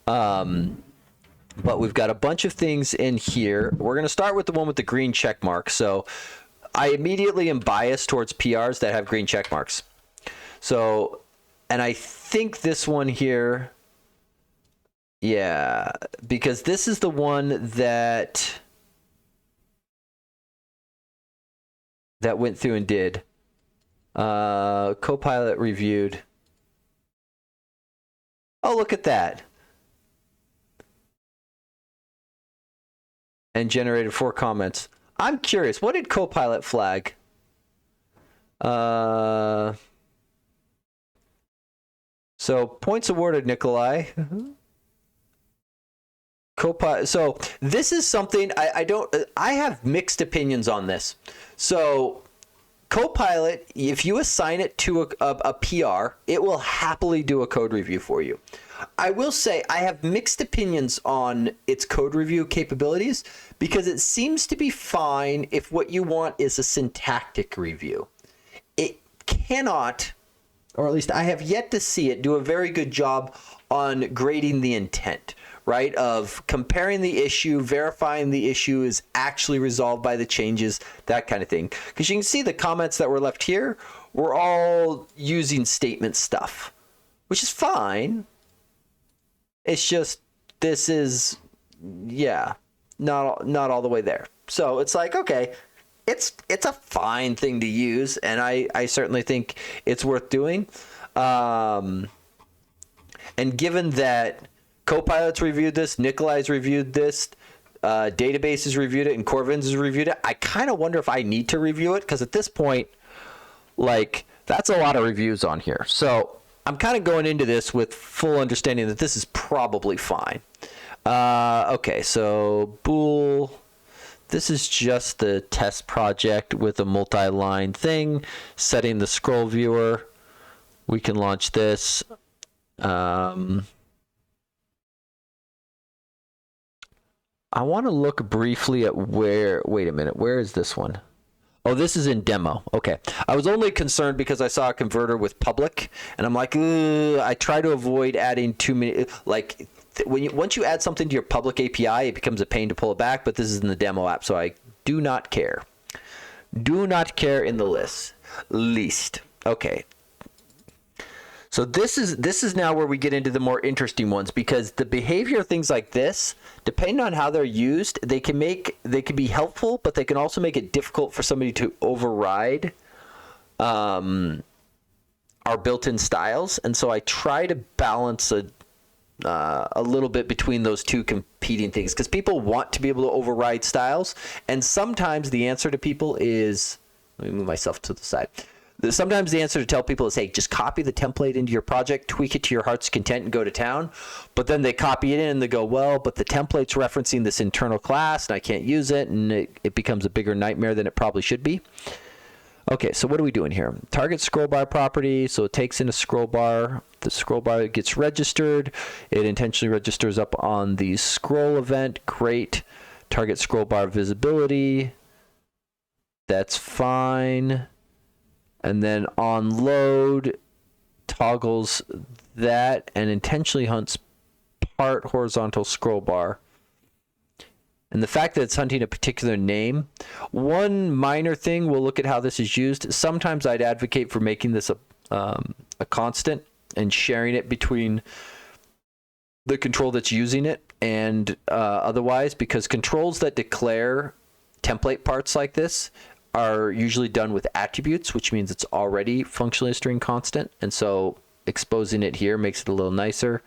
But we've got a bunch of things in here. We're going to start with the one with the green check mark. So I immediately am biased towards PRs that have green check marks. So, and I think this one here, yeah, because this is the one that went through and did. Copilot reviewed. Oh, look at that. And generated 4 comments. I'm curious, what did Copilot flag? So points awarded, Nikolai. Copilot. So this is something I have mixed opinions on this. So Copilot, if you assign it to a PR, it will happily do a code review for you. I will say I have mixed opinions on its code review capabilities, because it seems to be fine if what you want is a syntactic review. It cannot, or at least I have yet to see it do a very good job on grading the intent, right? Of comparing the issue, verifying the issue is actually resolved by the changes, that kind of thing. Because you can see the comments that were left here were all using statement stuff, which is fine. It's just, this is, yeah, not all the way there. So it's like, okay, it's a fine thing to use, and I certainly think it's worth doing. And given that Copilot's reviewed this, Nikolai's reviewed this, Database has reviewed it, and Corvins has reviewed it, I kind of wonder if I need to review it, because at this point, like, that's a lot of reviews on here. So I'm kind of going into this with full understanding that this is probably fine. Okay, so Bool, this is just the test project with a multi-line thing, setting the scroll viewer. We can launch this. I want to look briefly at where, wait a minute, where is this one? Oh, this is in demo. Okay. I was only concerned because I saw a converter with public, and I'm like, I try to avoid adding too many, like, once you add something to your public API, it becomes a pain to pull it back, but this is in the demo app, so I do not care. Do not care in the least. Okay. So this is now where we get into the more interesting ones, because the behavior of things like this, depending on how they're used, they can be helpful, but they can also make it difficult for somebody to override our built-in styles. And so I try to balance a little bit between those two competing things, because people want to be able to override styles, and sometimes the answer to people is, let me move myself to the side. Sometimes the answer to tell people is, hey, just copy the template into your project, tweak it to your heart's content, and go to town. But then they copy it in and they go, well, but the template's referencing this internal class and I can't use it, and it becomes a bigger nightmare than it probably should be. Okay, so what are we doing here? Target scroll bar property. So it takes in a scroll bar. The scroll bar gets registered. It intentionally registers up on the scroll event. Great. Target scroll bar visibility. That's fine. And then on load, toggles that and intentionally hunts part horizontal scroll bar. And the fact that it's hunting a particular name, one minor thing, we'll look at how this is used. Sometimes I'd advocate for making this a constant and sharing it between the control that's using it and otherwise, because controls that declare template parts like this are usually done with attributes, which means it's already functionally a string constant. And so exposing it here makes it a little nicer.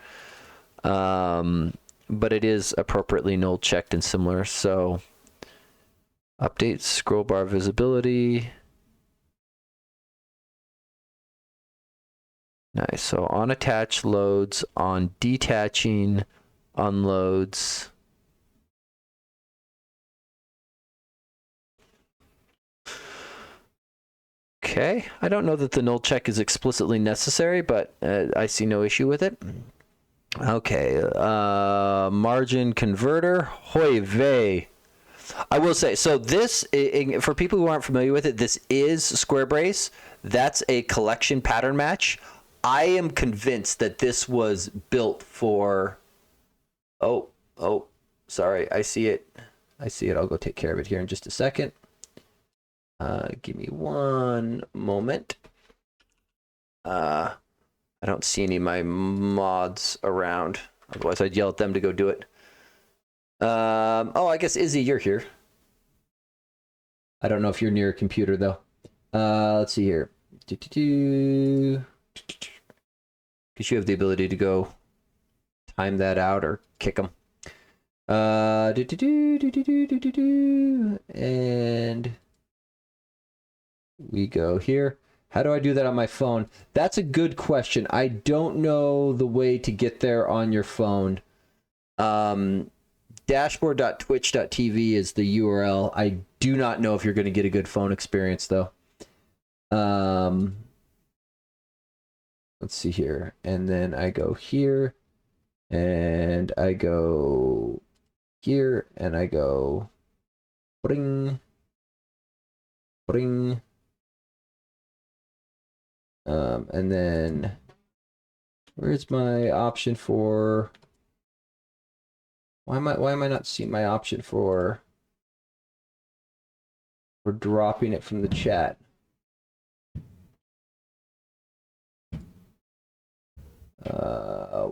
But it is appropriately null checked and similar. So update scroll bar visibility. Nice. So on attach loads, on detaching unloads. Okay. I don't know that the null check is explicitly necessary, but I see no issue with it. Okay, margin converter, hoy vey. I will say, so this, for people who aren't familiar with it, this is square brace. That's a collection pattern match. I am convinced that this was built for, oh, sorry, I see it. I'll go take care of it here in just a second. Give me one moment. I don't see any of my mods around. Otherwise, I'd yell at them to go do it. Oh, I guess, Izzy, you're here. I don't know if you're near a computer, though. Let's see here. Because you have the ability to go time that out or kick them. And we go here. How do I do that on my phone? That's a good question. I don't know the way to get there on your phone. Dashboard.twitch.tv is the URL. I do not know if you're going to get a good phone experience, though. Let's see here. And then I go here. And I go here. And I go... Bring. And then where's my option for, why am I not seeing my option for dropping it from the chat?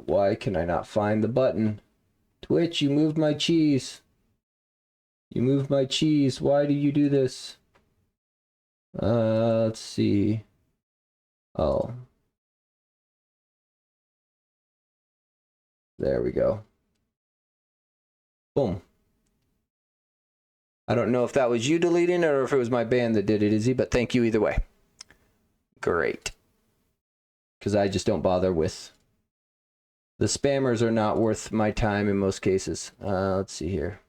Why can I not find the button? Twitch, you moved my cheese. You moved my cheese. Why do you do this? Let's see. Oh. There we go. Boom. I don't know if that was you deleting it or if it was my band that did it, Izzy, but thank you either way. Great. Because I just don't bother with... The spammers are not worth my time in most cases. Let's see here.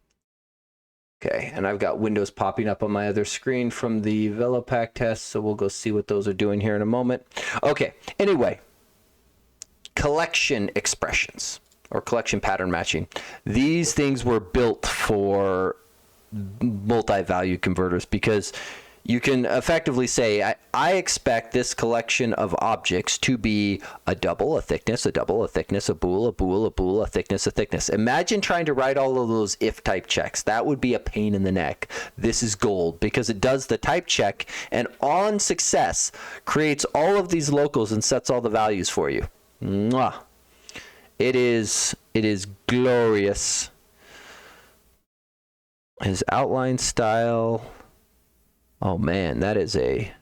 Okay, and I've got windows popping up on my other screen from the Velopack test, so we'll go see what those are doing here in a moment. Okay, anyway, collection expressions or collection pattern matching. These things were built for multi-value converters because you can effectively say, I expect this collection of objects to be a double, a thickness, a double, a thickness, a bool, a bool, a bool, a thickness, a thickness. Imagine trying to write all of those if type checks. That would be a pain in the neck. This is gold because it does the type check and on success creates all of these locals and sets all the values for you. Mwah. It is glorious. His outline style... Oh man, that is a...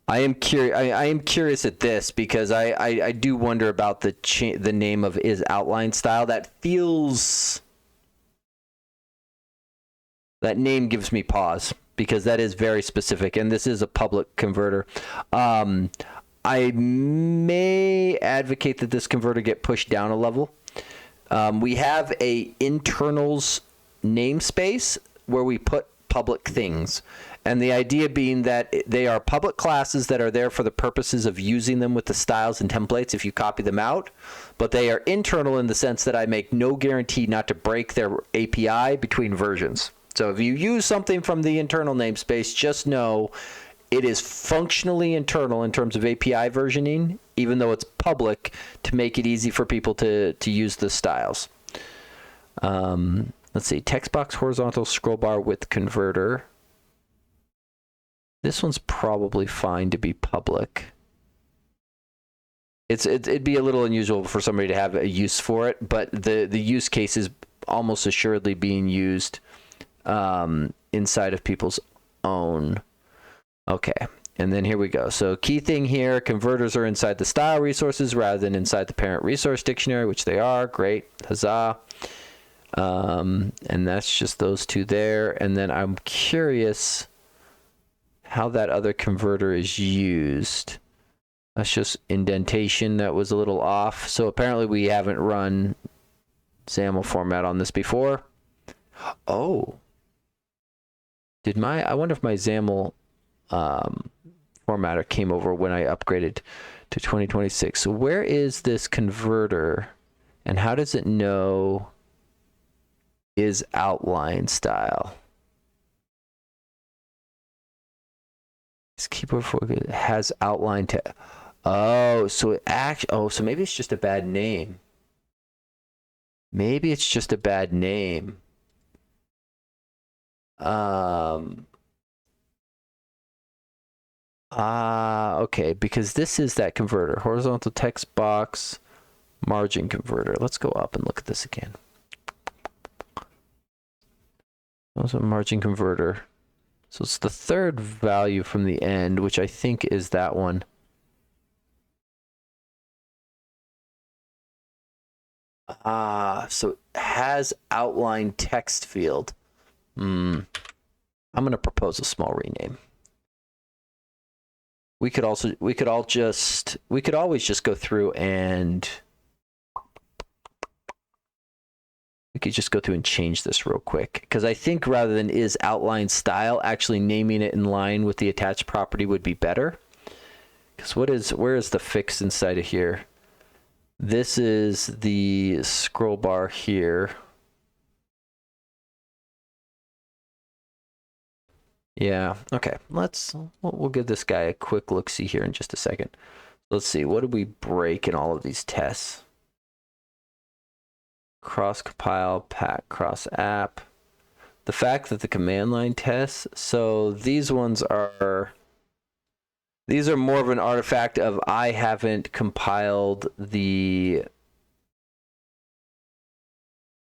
I am curious at this because I do wonder about the name of his outline style. That feels... That name gives me pause because that is very specific, and this is a public converter. I may advocate that this converter get pushed down a level. We have a internals namespace where we put public things. And the idea being that they are public classes that are there for the purposes of using them with the styles and templates if you copy them out. But they are internal in the sense that I make no guarantee not to break their API between versions. So if you use something from the internal namespace, just know it is functionally internal in terms of API versioning, even though it's public, to make it easy for people to use the styles. Let's see, text box horizontal scroll bar width converter. This one's probably fine to be public. It'd be a little unusual for somebody to have a use for it, but the use case is almost assuredly being used inside of people's own. Okay, and then here we go. So key thing here, converters are inside the style resources rather than inside the parent resource dictionary, which they are. Great, huzzah. And that's just those two there. And then I'm curious how that other converter is used. That's just indentation that was a little off. So apparently we haven't run XAML format on this before. Oh. I wonder if my XAML formatter came over when I upgraded to 2026. So where is this converter and how does it know is outline style? This keyboard focus has outline to. Oh, so it so maybe it's just a bad name. Maybe it's just a bad name. Okay, because this is that converter, horizontal text box margin converter. Let's go up and look at this again. Also margin converter. So it's the third value from the end, which I think is that one. So it has outline text field. I'm going to propose a small rename. We could always just go through and change this real quick, because I think rather than is outline style, actually naming it in line with the attached property would be better. Because where is the fix inside of here? This is the scroll bar here. Yeah, okay. We'll give this guy a quick look-see here in just a second. Let's see, what did we break in all of these tests? Cross compile, pack, cross app. The fact that the command line tests, so these ones are more of an artifact of I haven't compiled the.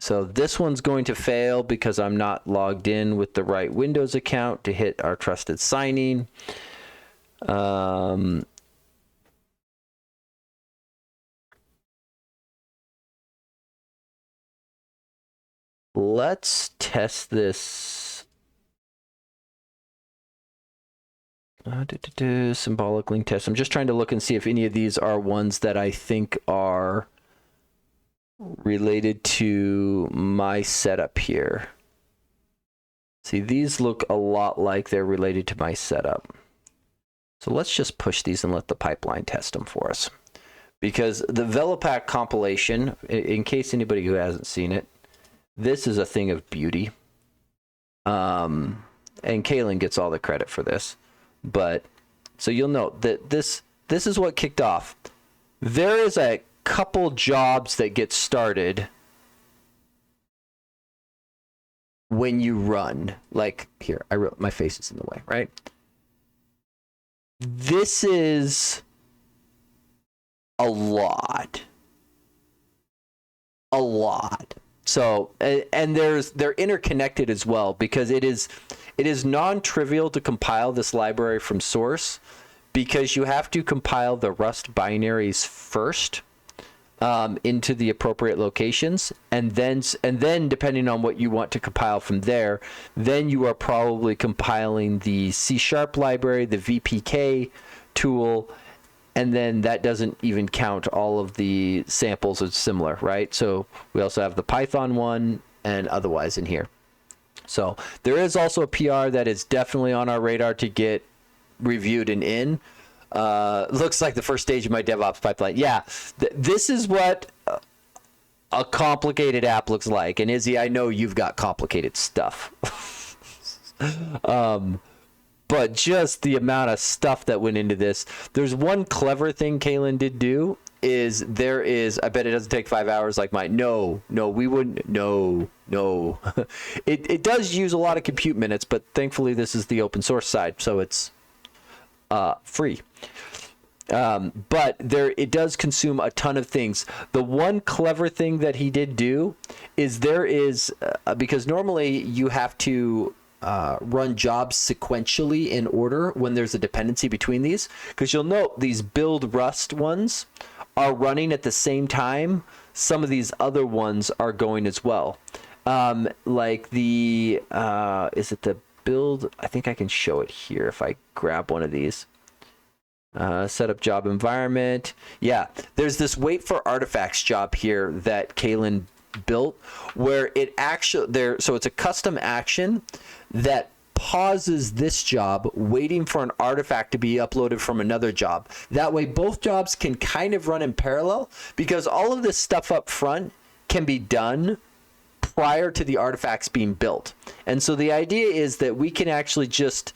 So this one's going to fail because I'm not logged in with the right Windows account to hit our trusted signing. Let's test this. Symbolic link test. I'm just trying to look and see if any of these are ones that I think are related to my setup here. See, these look a lot like they're related to my setup. So let's just push these and let the pipeline test them for us. Because the Velopack compilation, in case anybody who hasn't seen it, this is a thing of beauty. And Kaylin gets all the credit for this. But so you'll note that this is what kicked off. There is a couple jobs that get started when you run. Like here, I wrote my face is in the way, right? This is a lot. So, and they're interconnected as well, because it is non-trivial to compile this library from source, because you have to compile the Rust binaries first into the appropriate locations, and then depending on what you want to compile from there, then you are probably compiling the C# library, the VPK tool, and then that doesn't even count all of the samples as similar, right? So we also have the Python one and otherwise in here. So there is also a PR that is definitely on our radar to get reviewed and in. Looks like the first stage of my DevOps pipeline. Yeah, this is what a complicated app looks like. And Izzy, I know you've got complicated stuff. But just the amount of stuff that went into this. There's one clever thing Kalen did do is I bet it doesn't take 5 hours like mine. No, we wouldn't. No. It does use a lot of compute minutes, but thankfully this is the open source side, so it's free. But it does consume a ton of things. The one clever thing that he did do is because normally you have to run jobs sequentially in order when there's a dependency between these, because you'll note these build Rust ones are running at the same time. Some of these other ones are going as well. Like is it the build? I think I can show it here if I grab one of these. Set up job environment. Yeah, there's this wait for artifacts job here that Kalen built where so it's a custom action that pauses this job waiting for an artifact to be uploaded from another job. That way both jobs can kind of run in parallel, because all of this stuff up front can be done prior to the artifacts being built. And so the idea is that we can actually just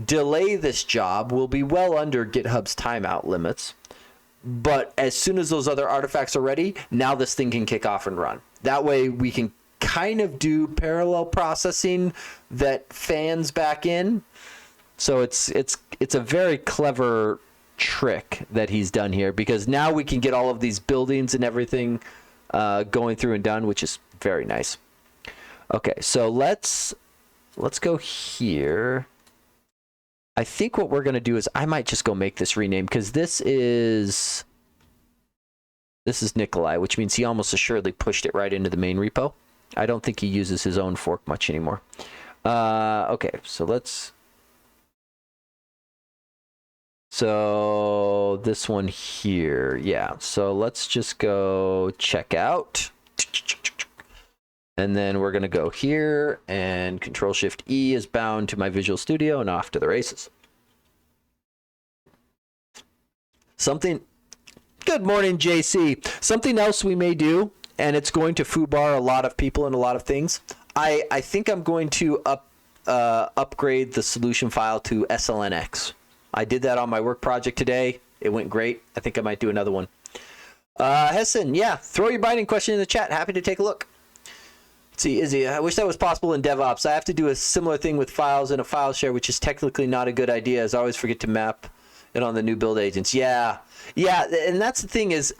delay this job. We'll be well under GitHub's timeout limits, but as soon as those other artifacts are ready, now this thing can kick off and run. That way we can kind of do parallel processing that fans back in. So it's a very clever trick that he's done here, because now we can get all of these buildings and everything going through and done, which is very nice. Okay, so let's go here. I think what we're going to do is I might just go make this rename, because this is Nikolai, which means he almost assuredly pushed it right into the main repo. I don't think he uses his own fork much anymore. Okay, so so this one here, yeah. So let's just go check out. And then we're going to go here, and Control-Shift-E is bound to my Visual Studio, and off to the races. Good morning, JC. Something else we may do, and it's going to foobar a lot of people and a lot of things. I think I'm going to upgrade the solution file to SLNX. I did that on my work project today. It went great. I think I might do another one. Hessen, yeah, throw your binding question in the chat. Happy to take a look. Let's see, Izzy, I wish that was possible in DevOps. I have to do a similar thing with files in a file share, which is technically not a good idea, as I always forget to map it on the new build agents. Yeah, and that's the thing is,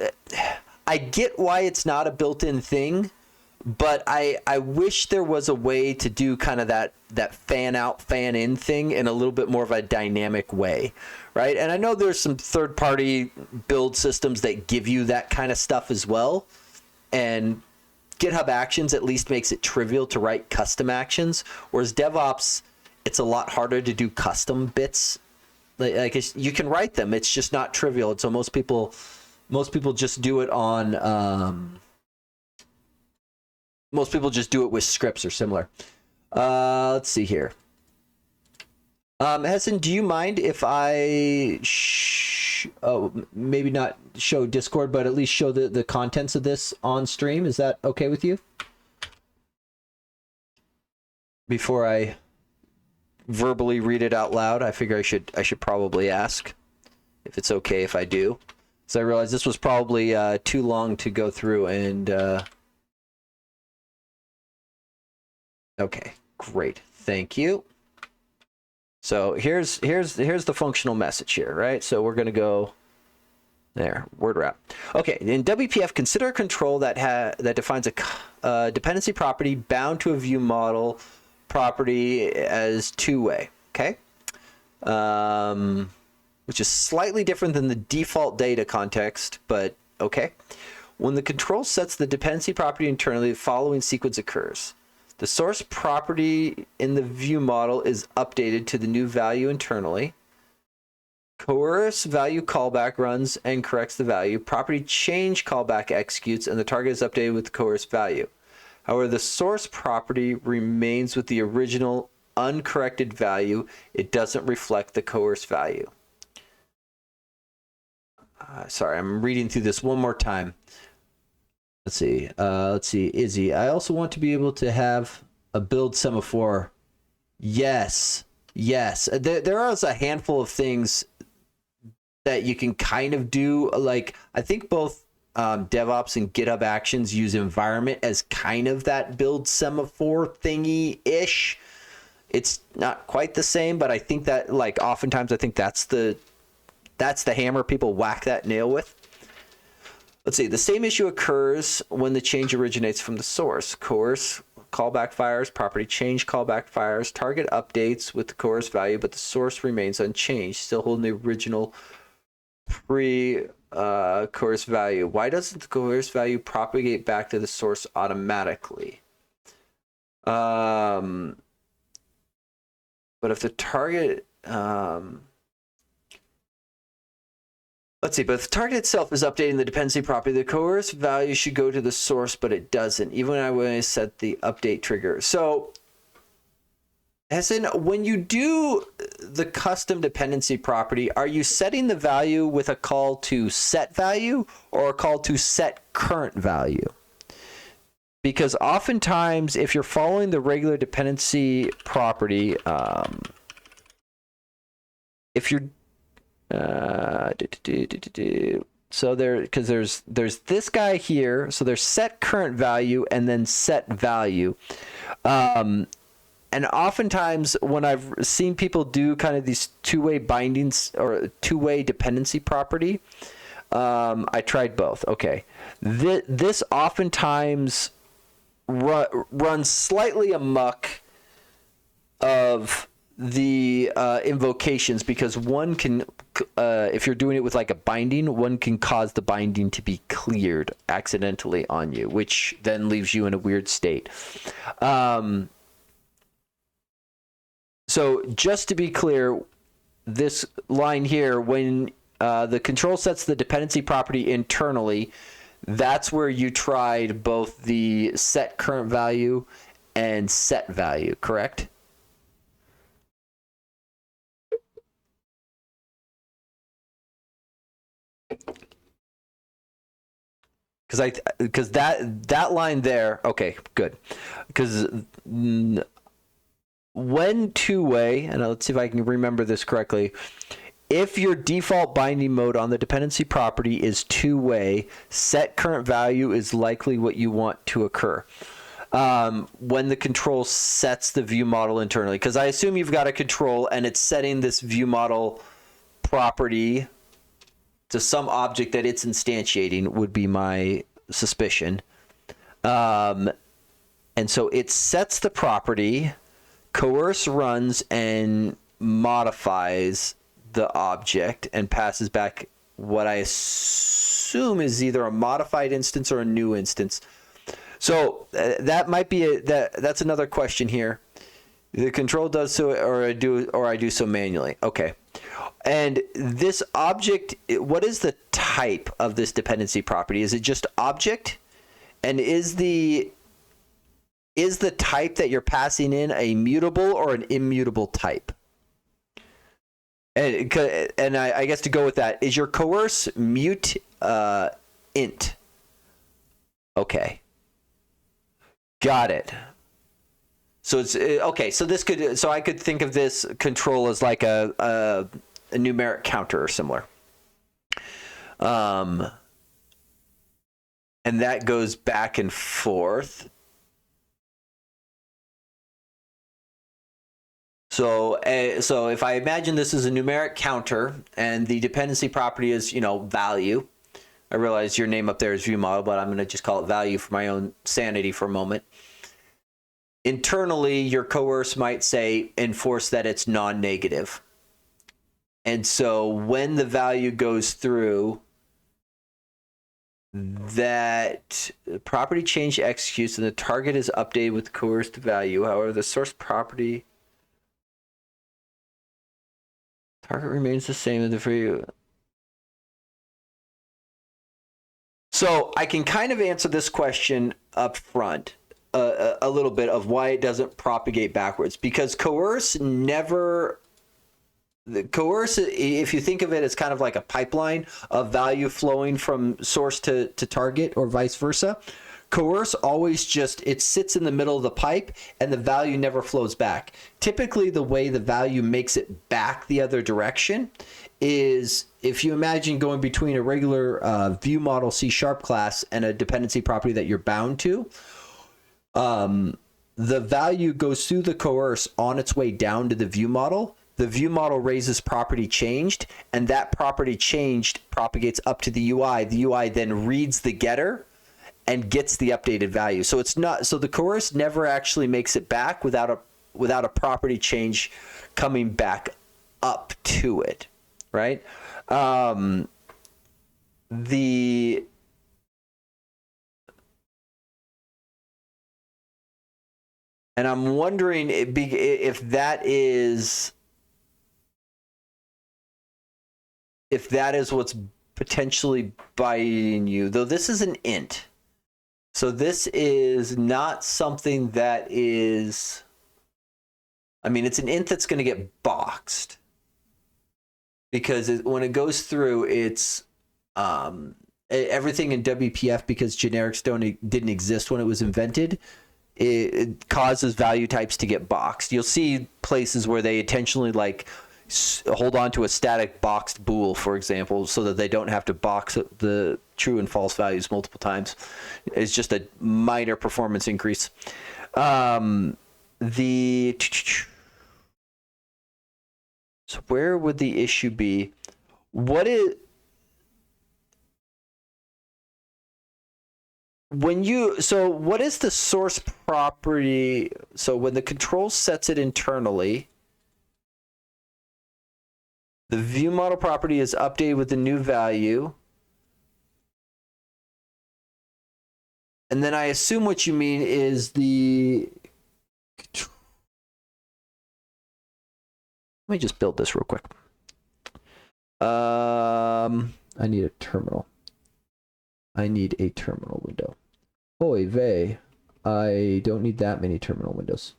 I get why it's not a built-in thing, but I wish there was a way to do kind of that fan-out, fan-in thing in a little bit more of a dynamic way, right? And I know there's some third-party build systems that give you that kind of stuff as well, and GitHub Actions at least makes it trivial to write custom actions, whereas DevOps, it's a lot harder to do custom bits. Like you can write them, it's just not trivial. And so most people just do it on most people just do it with scripts or similar. Let's see here. Hessen, do you mind if I maybe not show Discord, but at least show the contents of this on stream? Is that okay with you? Before I verbally read it out loud, I figure I should probably ask if it's okay if I do. So I realized this was probably too long to go through, and okay, great, thank you. So here's the functional message here, right? So we're going to go there, word wrap. Okay, in WPF, consider a control that defines a dependency property bound to a view model property as two-way, okay? Which is slightly different than the default data context, but okay. When the control sets the dependency property internally, the following sequence occurs. The source property in the view model is updated to the new value internally. Coerce value callback runs and corrects the value. Property change callback executes, and the target is updated with the coerce value. However, the source property remains with the original uncorrected value. It doesn't reflect the coerced value. Sorry, I'm reading through this one more time. Let's see. Izzy. I also want to be able to have a build semaphore. Yes. There is a handful of things that you can kind of do. Like, I think both DevOps and GitHub Actions use environment as kind of that build semaphore thingy-ish. It's not quite the same, but I think that, like, oftentimes I think that's the hammer people whack that nail with. Let's see. The same issue occurs when the change originates from the source. Coerce callback fires, property change callback fires, target updates with the coerce value, but the source remains unchanged, still holding the original pre-coerce value. Why doesn't the coerce value propagate back to the source automatically? But if the target... Let's see, but if the target itself is updating the dependency property, the coerce value should go to the source, but it doesn't, even when I set the update trigger. So, as in, when you do the custom dependency property, are you setting the value with a call to set value or a call to set current value? Because oftentimes, if you're following the regular dependency property, if you're so because there's this guy here, so there's set current value and then set value, and oftentimes when I've seen people do kind of these two-way bindings or two-way dependency property, I tried both. Okay, this oftentimes runs slightly amok of the invocations, because one can, if you're doing it with like a binding, one can cause the binding to be cleared accidentally on you, which then leaves you in a weird state. So just to be clear, this line here, when the control sets the dependency property internally, that's where you tried both the set current value and set value, correct? Because that line there, okay, good. Because when two-way, and let's see if I can remember this correctly, if your default binding mode on the dependency property is two-way, set current value is likely what you want to occur when the control sets the view model internally. Because I assume you've got a control and it's setting this view model property to some object that it's instantiating, would be my suspicion. And so it sets the property, coerce runs and modifies the object and passes back what I assume is either a modified instance or a new instance. So that might be that's another question here. The control does so, or I do so manually. Okay. And this object, what is the type of this dependency property? Is it just object? And is the type that you're passing in a mutable or an immutable type? And I guess to go with that, is your coerce mute int? Okay. Got it. So it's okay. So I could think of this control as like a numeric counter or similar. And that goes back and forth. So if I imagine this is a numeric counter and the dependency property is, value. I realize your name up there is viewModel, but I'm going to just call it value for my own sanity for a moment. Internally, your coerce might say enforce that it's non-negative. And so when the value goes through, that property change executes and the target is updated with coerced value. However, the source property target remains the same as the free. So I can kind of answer this question up front. a little bit of why it doesn't propagate backwards, because coerce never. The coerce, if you think of it as kind of like a pipeline of value flowing from source to target or vice versa, coerce always just, it sits in the middle of the pipe and the value never flows back. Typically, the way the value makes it back the other direction is if you imagine going between a regular view model C# class and a dependency property that you're bound to, the value goes through the coerce on its way down to the view model. The view model raises property changed, and that property changed propagates up to the UI. The UI then reads the getter and gets the updated value. So it's not, so the coerce never actually makes it back without a property change coming back up to it, right? And I'm wondering if that is what's potentially biting you, though this is an int. So this is not something that is, I mean, it's an int that's going to get boxed because when it goes through, it's everything in WPF, because generics didn't exist when it was invented. It causes value types to get boxed. You'll see places where they intentionally like hold on to a static boxed bool, for example, so that they don't have to box the true and false values multiple times. It's just a minor performance increase. So where would the issue be? What is the source property? So when the control sets it internally, the view model property is updated with the new value. And then I assume what you mean is the... Let me just build this real quick. I need a terminal. I need a terminal window. Oy vey. I don't need that many terminal windows.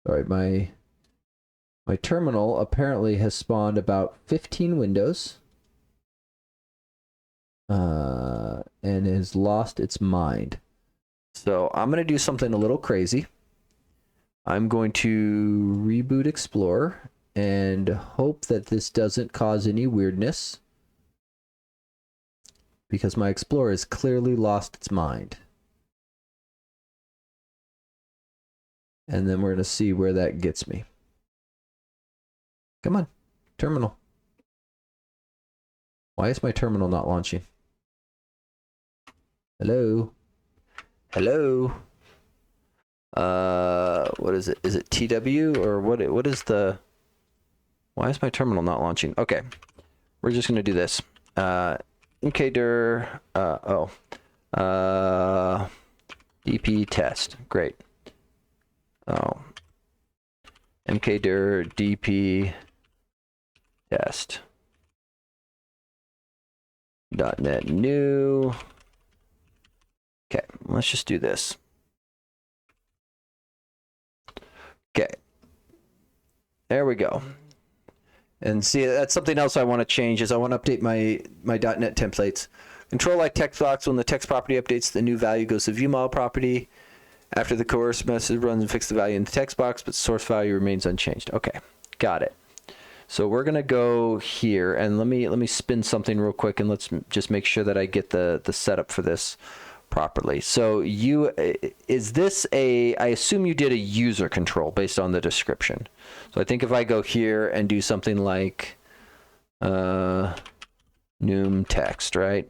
All right, my terminal apparently has spawned about 15 windows and has lost its mind. So I'm going to do something a little crazy. I'm going to reboot Explorer and hope that this doesn't cause any weirdness, because my Explorer has clearly lost its mind. And then we're going to see where that gets me. Come on, terminal. Why is my terminal not launching? Hello? Hello? What is it? Is it TW or what is the... Why is my terminal not launching? Okay, we're just going to do this. mkdir, dp test. Great. Oh, mkdir dp test .NET new. Okay, let's just do this. Okay, there we go. And see, that's something else I want to change, is I want to update my .NET templates. Control like text box, when the text property updates, the new value goes to view model property. After the coerce message runs and fix the value in the text box, but source value remains unchanged. Okay, got it. So we're gonna go here, and let me spin something real quick, and let's just make sure that I get the setup for this properly. So is this I assume you did a user control based on the description. So I think if I go here and do something like num text, right?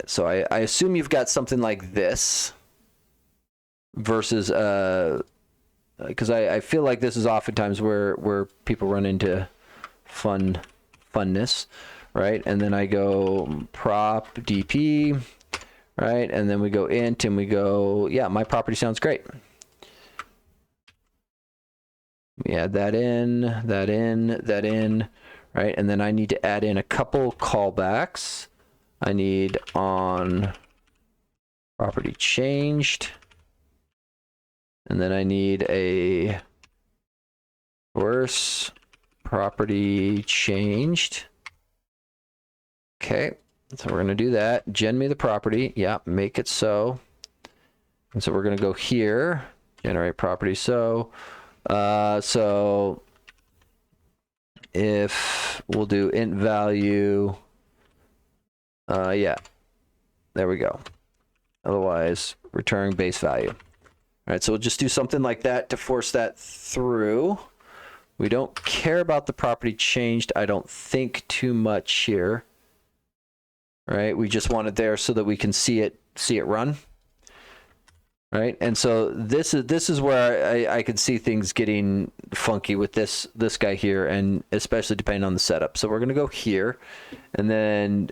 So I assume you've got something like this versus because I feel like this is oftentimes where people run into funness, right? And then I go prop dp, right? And then we go int and we go, yeah, my property sounds great. We add that in, right? And then I need to add in a couple callbacks. I need on property changed. And then I need a source property changed. Okay, so we're going to do that. Gen me the property. Yeah, make it so. And so we're going to go here, generate property. So if we'll do int value, yeah, there we go. Otherwise, return base value. All right, so we'll just do something like that to force that through. We don't care about the property changed, I don't think, too much here. All right, we just want it there so that we can see it run. Right, and so this is where I could see things getting funky with this guy here, and especially depending on the setup. So we're gonna go here, and then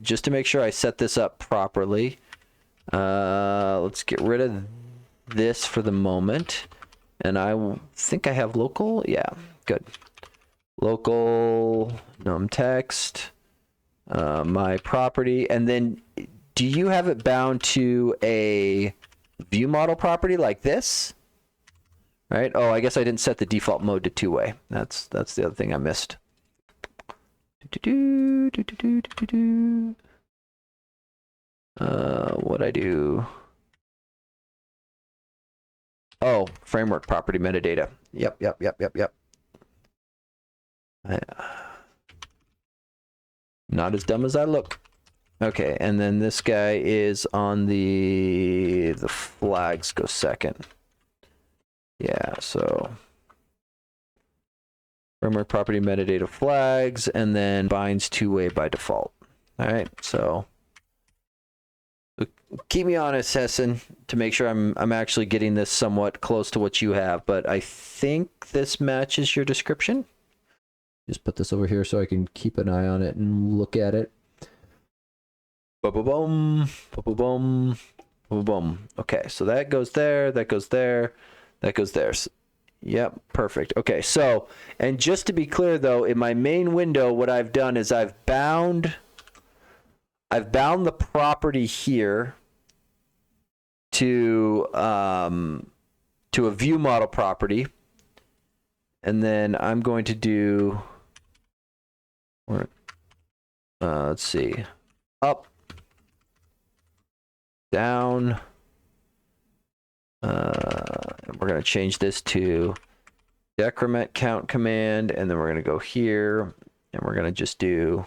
just to make sure I set this up properly, let's get rid of this for the moment, and I think I have local. Yeah, good. Local num text, my property, and then. Do you have it bound to a view model property like this? Right? Oh, I guess I didn't set the default mode to two-way. That's the other thing I missed. What'd I do? Oh, framework property metadata. Yep. Not as dumb as I look. Okay, and then this guy is on the flags go second. Yeah, so framework property metadata flags, and then binds two-way by default. All right, so keep me honest, Hessen, to make sure I'm actually getting this somewhat close to what you have, but I think this matches your description. Just put this over here so I can keep an eye on it and look at it. Boom. Okay, so that goes there, that goes there, that goes there. Yep, perfect. Okay, so, and just to be clear though, in my main window, what I've done is I've bound the property here to a view model property, and then I'm going to do, let's see, up, down, and we're going to change this to decrement count command, and then we're going to go here, and we're going to just do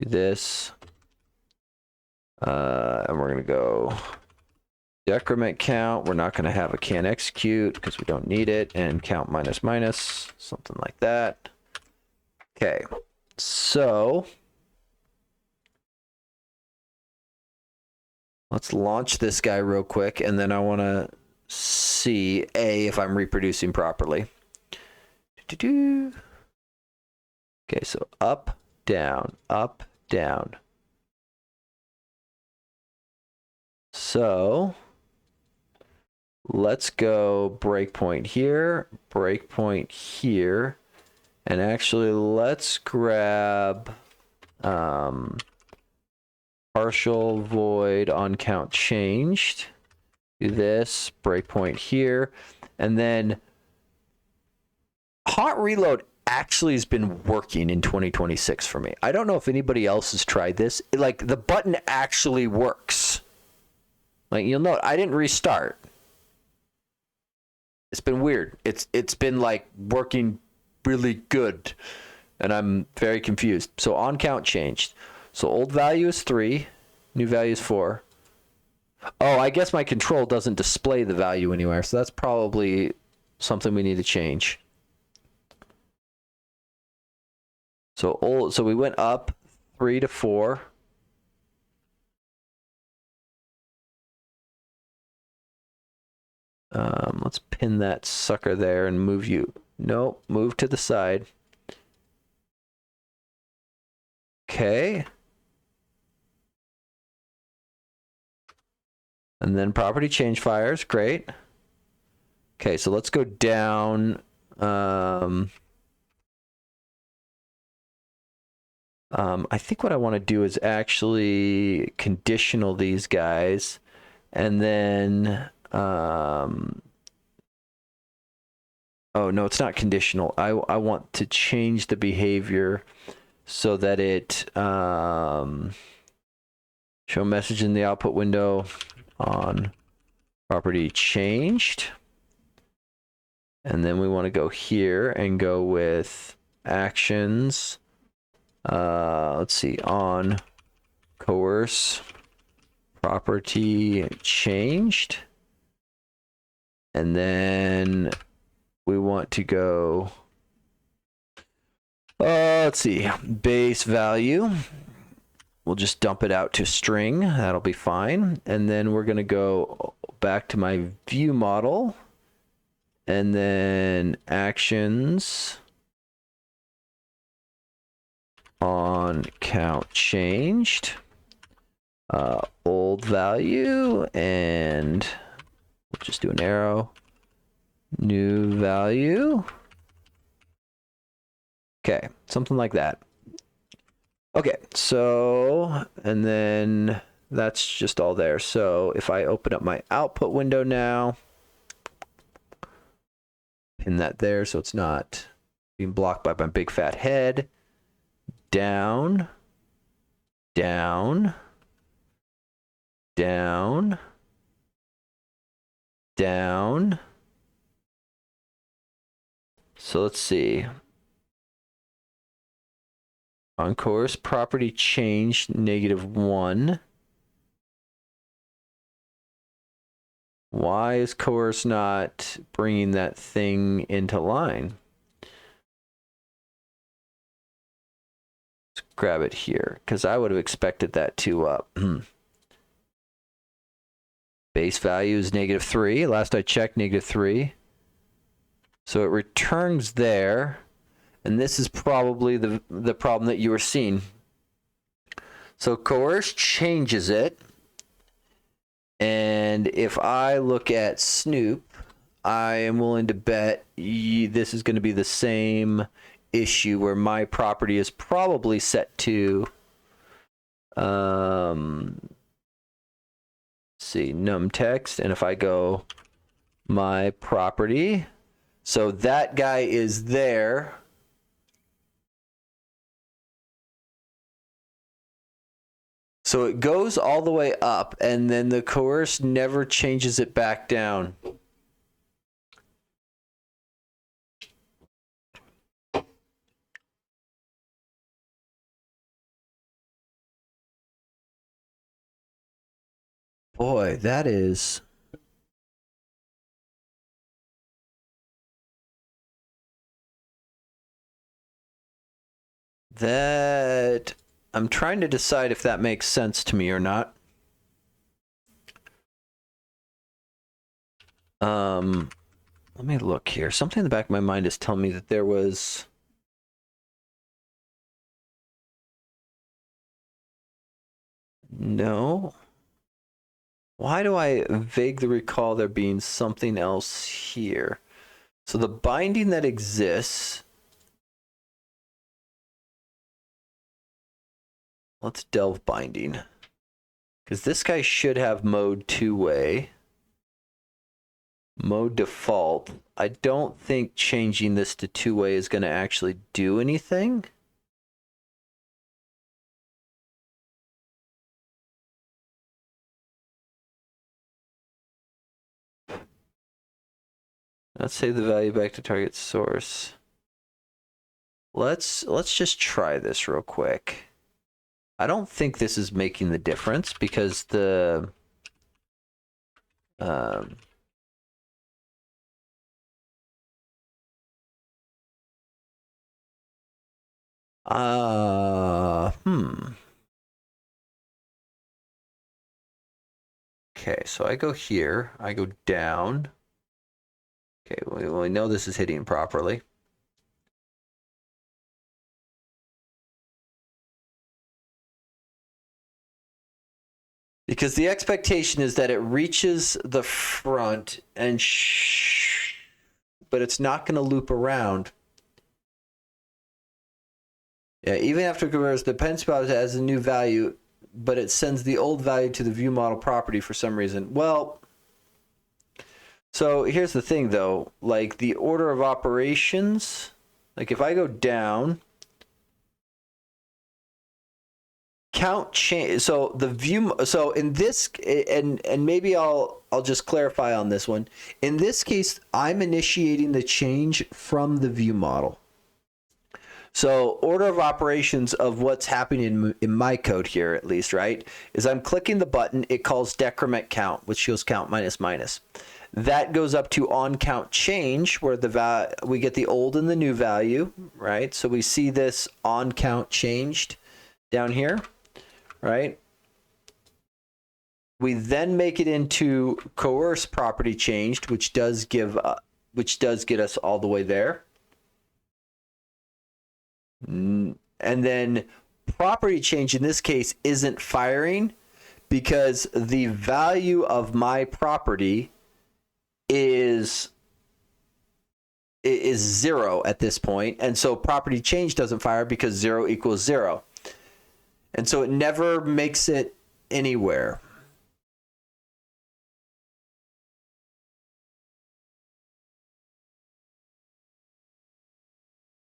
this, and we're going to go decrement count. We're not going to have a can execute because we don't need it, and count minus minus, something like that. Okay, so let's launch this guy real quick, and then I want to see if I'm reproducing properly. Okay, so up, down, up, down. So let's go breakpoint here, and actually let's grab partial void on count changed. Do this, breakpoint here, and then hot reload actually has been working in 2026 for me. I don't know if anybody else has tried this. Like, the button actually works. Like, you'll note I didn't restart. It's been weird. It's been like working really good, and I'm very confused. So on count changed. So old value is 3, new value is 4. Oh, I guess my control doesn't display the value anywhere, so that's probably something we need to change. So we went up 3 to 4. Let's pin that sucker there and move you. Nope, move to the side. Okay. And then property change fires, great. Okay, so let's go down. I think what I want to do is actually conditional these guys, and then oh no, it's not conditional. I want to change the behavior so that it show message in the output window on property changed. And then we want to go here and go with actions. Let's see, on coerce property changed. And then we want to go, let's see, base value. We'll just dump it out to string. That'll be fine. And then we're going to go back to my view model. And then actions on count changed. Old value. And we'll just do an arrow. New value. Okay, something like that. Okay, so, and then that's just all there. So if I open up my output window now, pin that there so it's not being blocked by my big fat head. Down, down, down, down. So let's see. On course, property changed -1. Why is course not bringing that thing into line? Let's grab it here, because I would have expected that to base value is -3. Last I checked, -3. So it returns there. And this is probably the problem that you were seeing. So coerce changes it. And if I look at Snoop, I am willing to bet this is going to be the same issue where my property is probably set to see, num text. And if I go my property, so that guy is there. So it goes all the way up, and then the coerce never changes it back down. Boy, that is... That... I'm trying to decide if that makes sense to me or not. Let me look here. Something in the back of my mind is telling me that there was... No. Why do I vaguely recall there being something else here? So the binding that exists... Let's delve binding. Because this guy should have mode two-way. Mode default. I don't think changing this to two-way is going to actually do anything. Let's save the value back to target source. Let's just try this real quick. I don't think this is making the difference because the Okay, so I go here, I go down. Okay, well, we know this is hitting properly. Because the expectation is that it reaches the front and but it's not going to loop around. Yeah, even after it converts, the pen spout has a new value, but it sends the old value to the view model property for some reason. Well, so here's the thing though, like the order of operations, like if I go down, count change, so the view, so in this, and maybe I'll just clarify on this one. In this case, I'm initiating the change from the view model. So order of operations of what's happening in my code here, at least, right, is I'm clicking the button, it calls decrement count, which shows count minus minus. That goes up to on count change, where the we get the old and the new value, right? So we see this on count changed down here, right? We then make it into coerce property changed, which does get us all the way there. And then property change in this case isn't firing because the value of my property is 0 at this point, and so property change doesn't fire because 0 equals 0, and so it never makes it anywhere.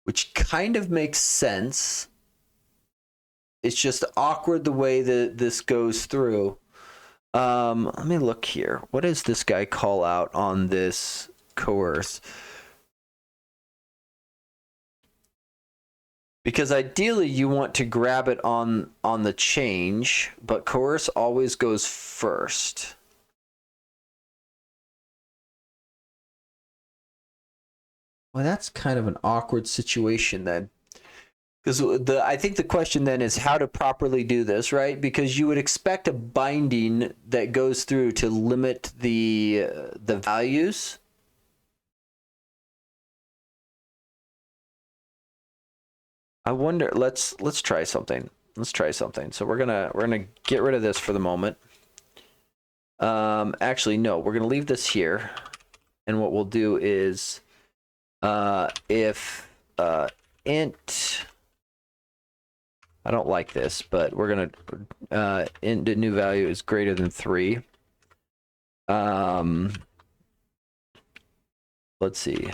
Which kind of makes sense. It's just awkward the way that this goes through. Let me look here. What does this guy call out on this coerce? Because ideally you want to grab it on the change, but coerce always goes first. Well, that's kind of an awkward situation then. Because I think the question then is how to properly do this, right? Because you would expect a binding that goes through to limit the values. I wonder. Let's try something. Let's try something. So we're gonna get rid of this for the moment. Actually, no, we're gonna leave this here, and what we'll do is, if int. I don't like this, but we're gonna int the new value is greater than 3. Let's see.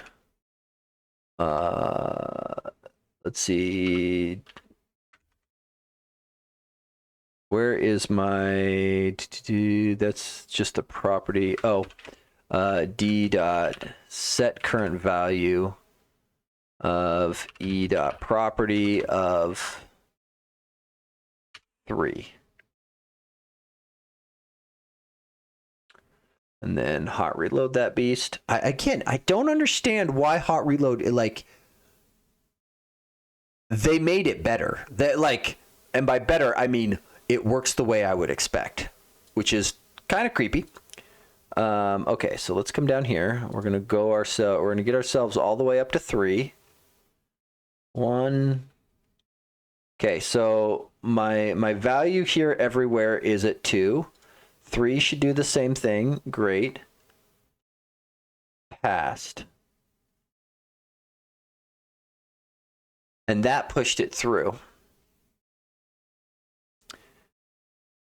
Let's see. Where is my? That's just a property. Oh, d dot set current value of e dot property of 3. And then hot reload that beast. I don't understand why hot reload, like, they made it better. That, like, and by better I mean it works the way I would expect, which is kind of creepy. Okay, so let's come down here. We're gonna get ourselves all the way up to 3. 1. Okay, so my value here everywhere is at 2. 3 should do the same thing. Great. Passed. And that pushed it through.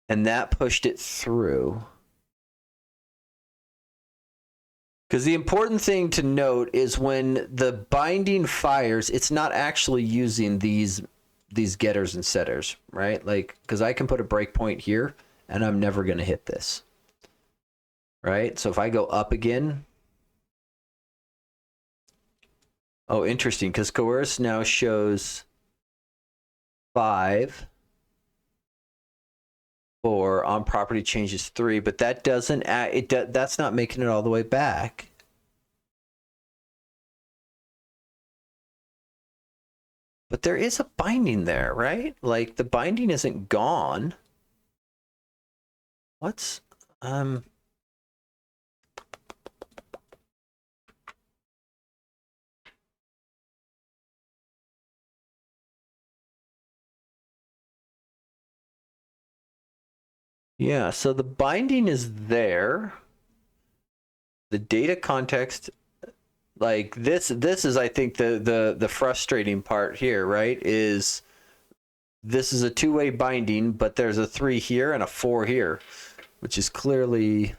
And that pushed it through. Because the important thing to note is when the binding fires, it's not actually using these getters and setters, right? Like, because I can put a breakpoint here and I'm never going to hit this, right? So if I go up again, oh, interesting, because coerce now shows 5, 4, on property changes 3, but that doesn't add, that's not making it all the way back. But there is a binding there, right? Like, the binding isn't gone. What's yeah, so the binding is there. The data context Like this is, I think, the frustrating part here, right? Is this is a two-way binding, but there's a 3 here and a 4 here, which is clearly...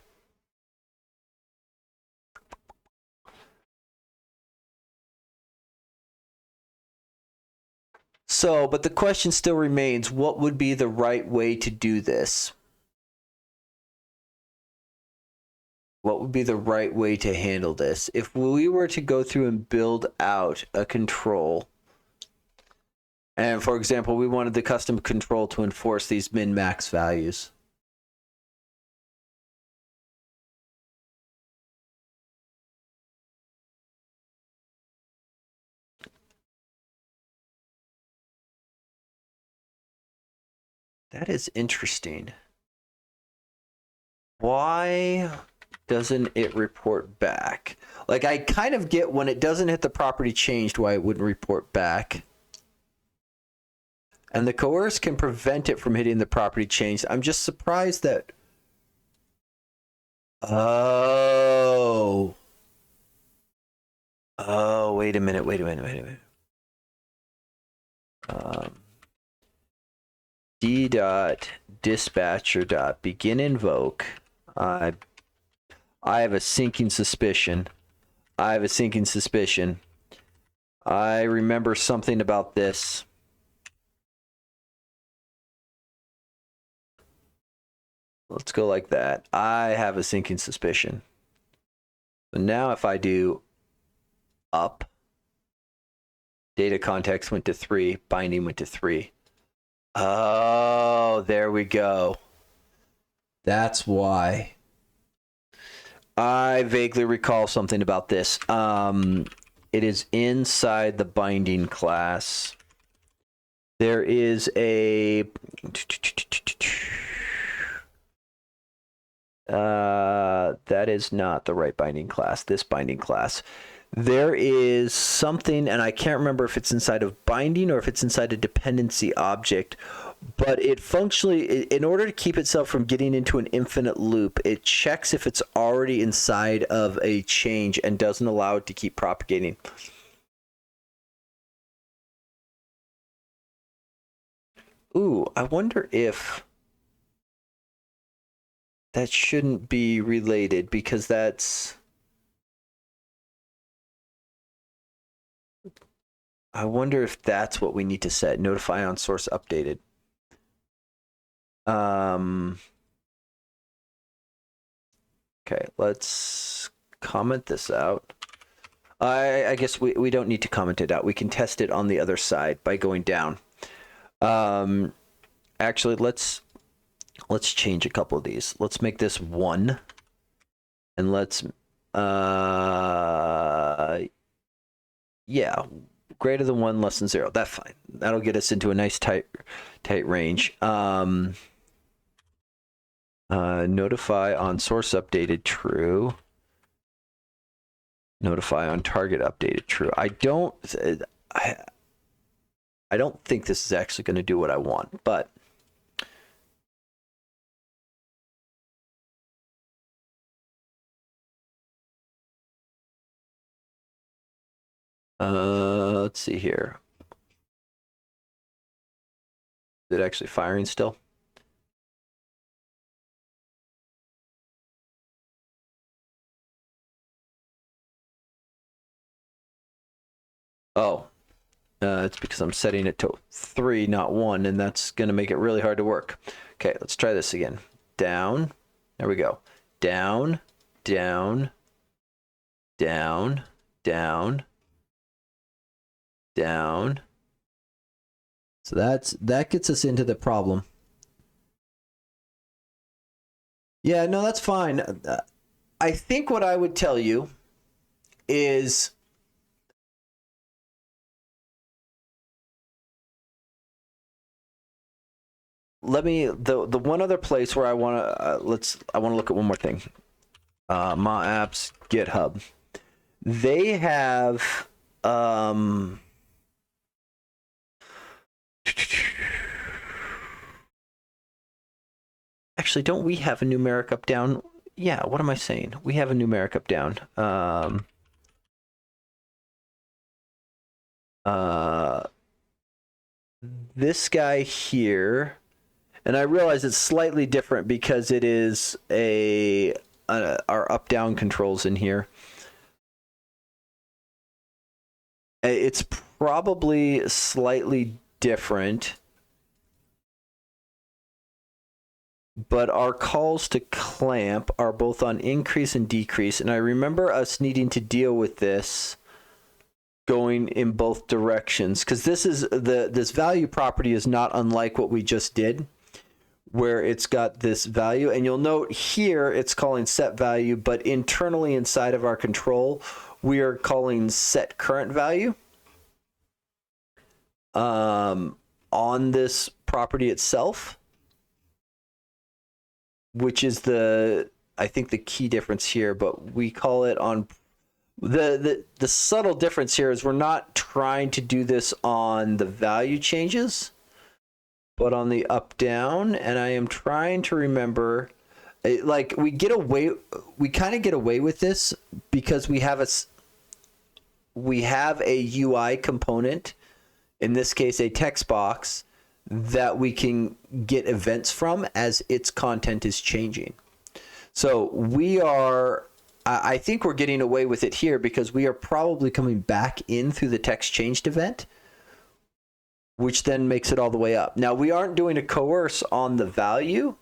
So, but the question still remains, what would be the right way to do this? What would be the right way to handle this? If we were to go through and build out a control, and for example, we wanted the custom control to enforce these min-max values. That is interesting. Why doesn't it report back? Like, I kind of get when it doesn't hit the property changed why it wouldn't report back. And the coerce can prevent it from hitting the property changed. I'm just surprised that... Oh, wait a minute. D.dispatcher.begin invoke. I have a sinking suspicion. I remember something about this. Let's go like that. I have a sinking suspicion. So now if I do up, data context went to 3, binding went to 3. Oh, there we go. That's why. I vaguely recall something about this. It is inside the binding class. There is a... that is not the right binding class. This binding class. There is something, and I can't remember if it's inside of binding or if it's inside a dependency object, but it functionally, in order to keep itself from getting into an infinite loop, it checks if it's already inside of a change and doesn't allow it to keep propagating. Ooh, I wonder if that shouldn't be related, because that's... I wonder if that's what we need to set. Notify on source updated. Okay, let's comment this out. I guess we don't need to comment it out. We can test it on the other side by going down. Actually, let's change a couple of these. Let's make this 1. And let's yeah, greater than 1, less than 0. That's fine. That'll get us into a nice tight range. Notify on source updated true. Notify on target updated true. I don't think this is actually going to do what I want, but let's see here. Is it actually firing still? Oh, it's because I'm setting it to 3, not 1, and that's going to make it really hard to work. Okay, let's try this again. Down. There we go. Down, down, down, down, down. So that gets us into the problem. Yeah, no, that's fine. I think what I would tell you is the one other place where I want to I want to look at one more thing. Ma apps GitHub. They have actually, don't we have a numeric up down? Yeah, what am I saying? We have a numeric up down. This guy here, and I realize it's slightly different because it is our up-down controls in here. It's probably slightly different, but our calls to clamp are both on increase and decrease, and I remember us needing to deal with this going in both directions, because this value property is not unlike what we just did, where it's got this value, and you'll note here it's calling set value, but internally inside of our control we are calling set current value on this property itself, which is I think the key difference here, but we call it on the subtle difference here is we're not trying to do this on the value changes, but on the up down. And I am trying to remember, like we kind of get away with this because we have a UI component, in this case a text box, that we can get events from as its content is changing. So I think we're getting away with it here because we are probably coming back in through the text changed event, which then makes it all the way up. Now we aren't doing a coerce on the value.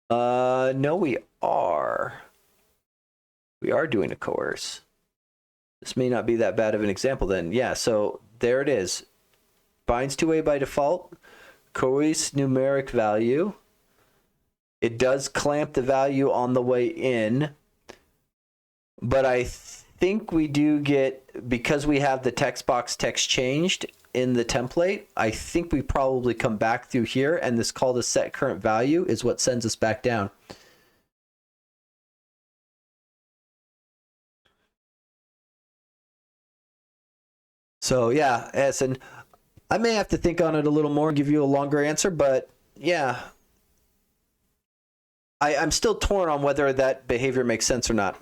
No, we are. We are doing a coerce. This may not be that bad of an example then. Yeah, so there it is. Binds to a by default, coerce numeric value. It does clamp the value on the way in, but I think we do get, because we have the text box text changed in the template, I think we probably come back through here, and this call to set current value is what sends us back down. So yeah, Essen, I may have to think on it a little more and give you a longer answer, but yeah, I'm still torn on whether that behavior makes sense or not.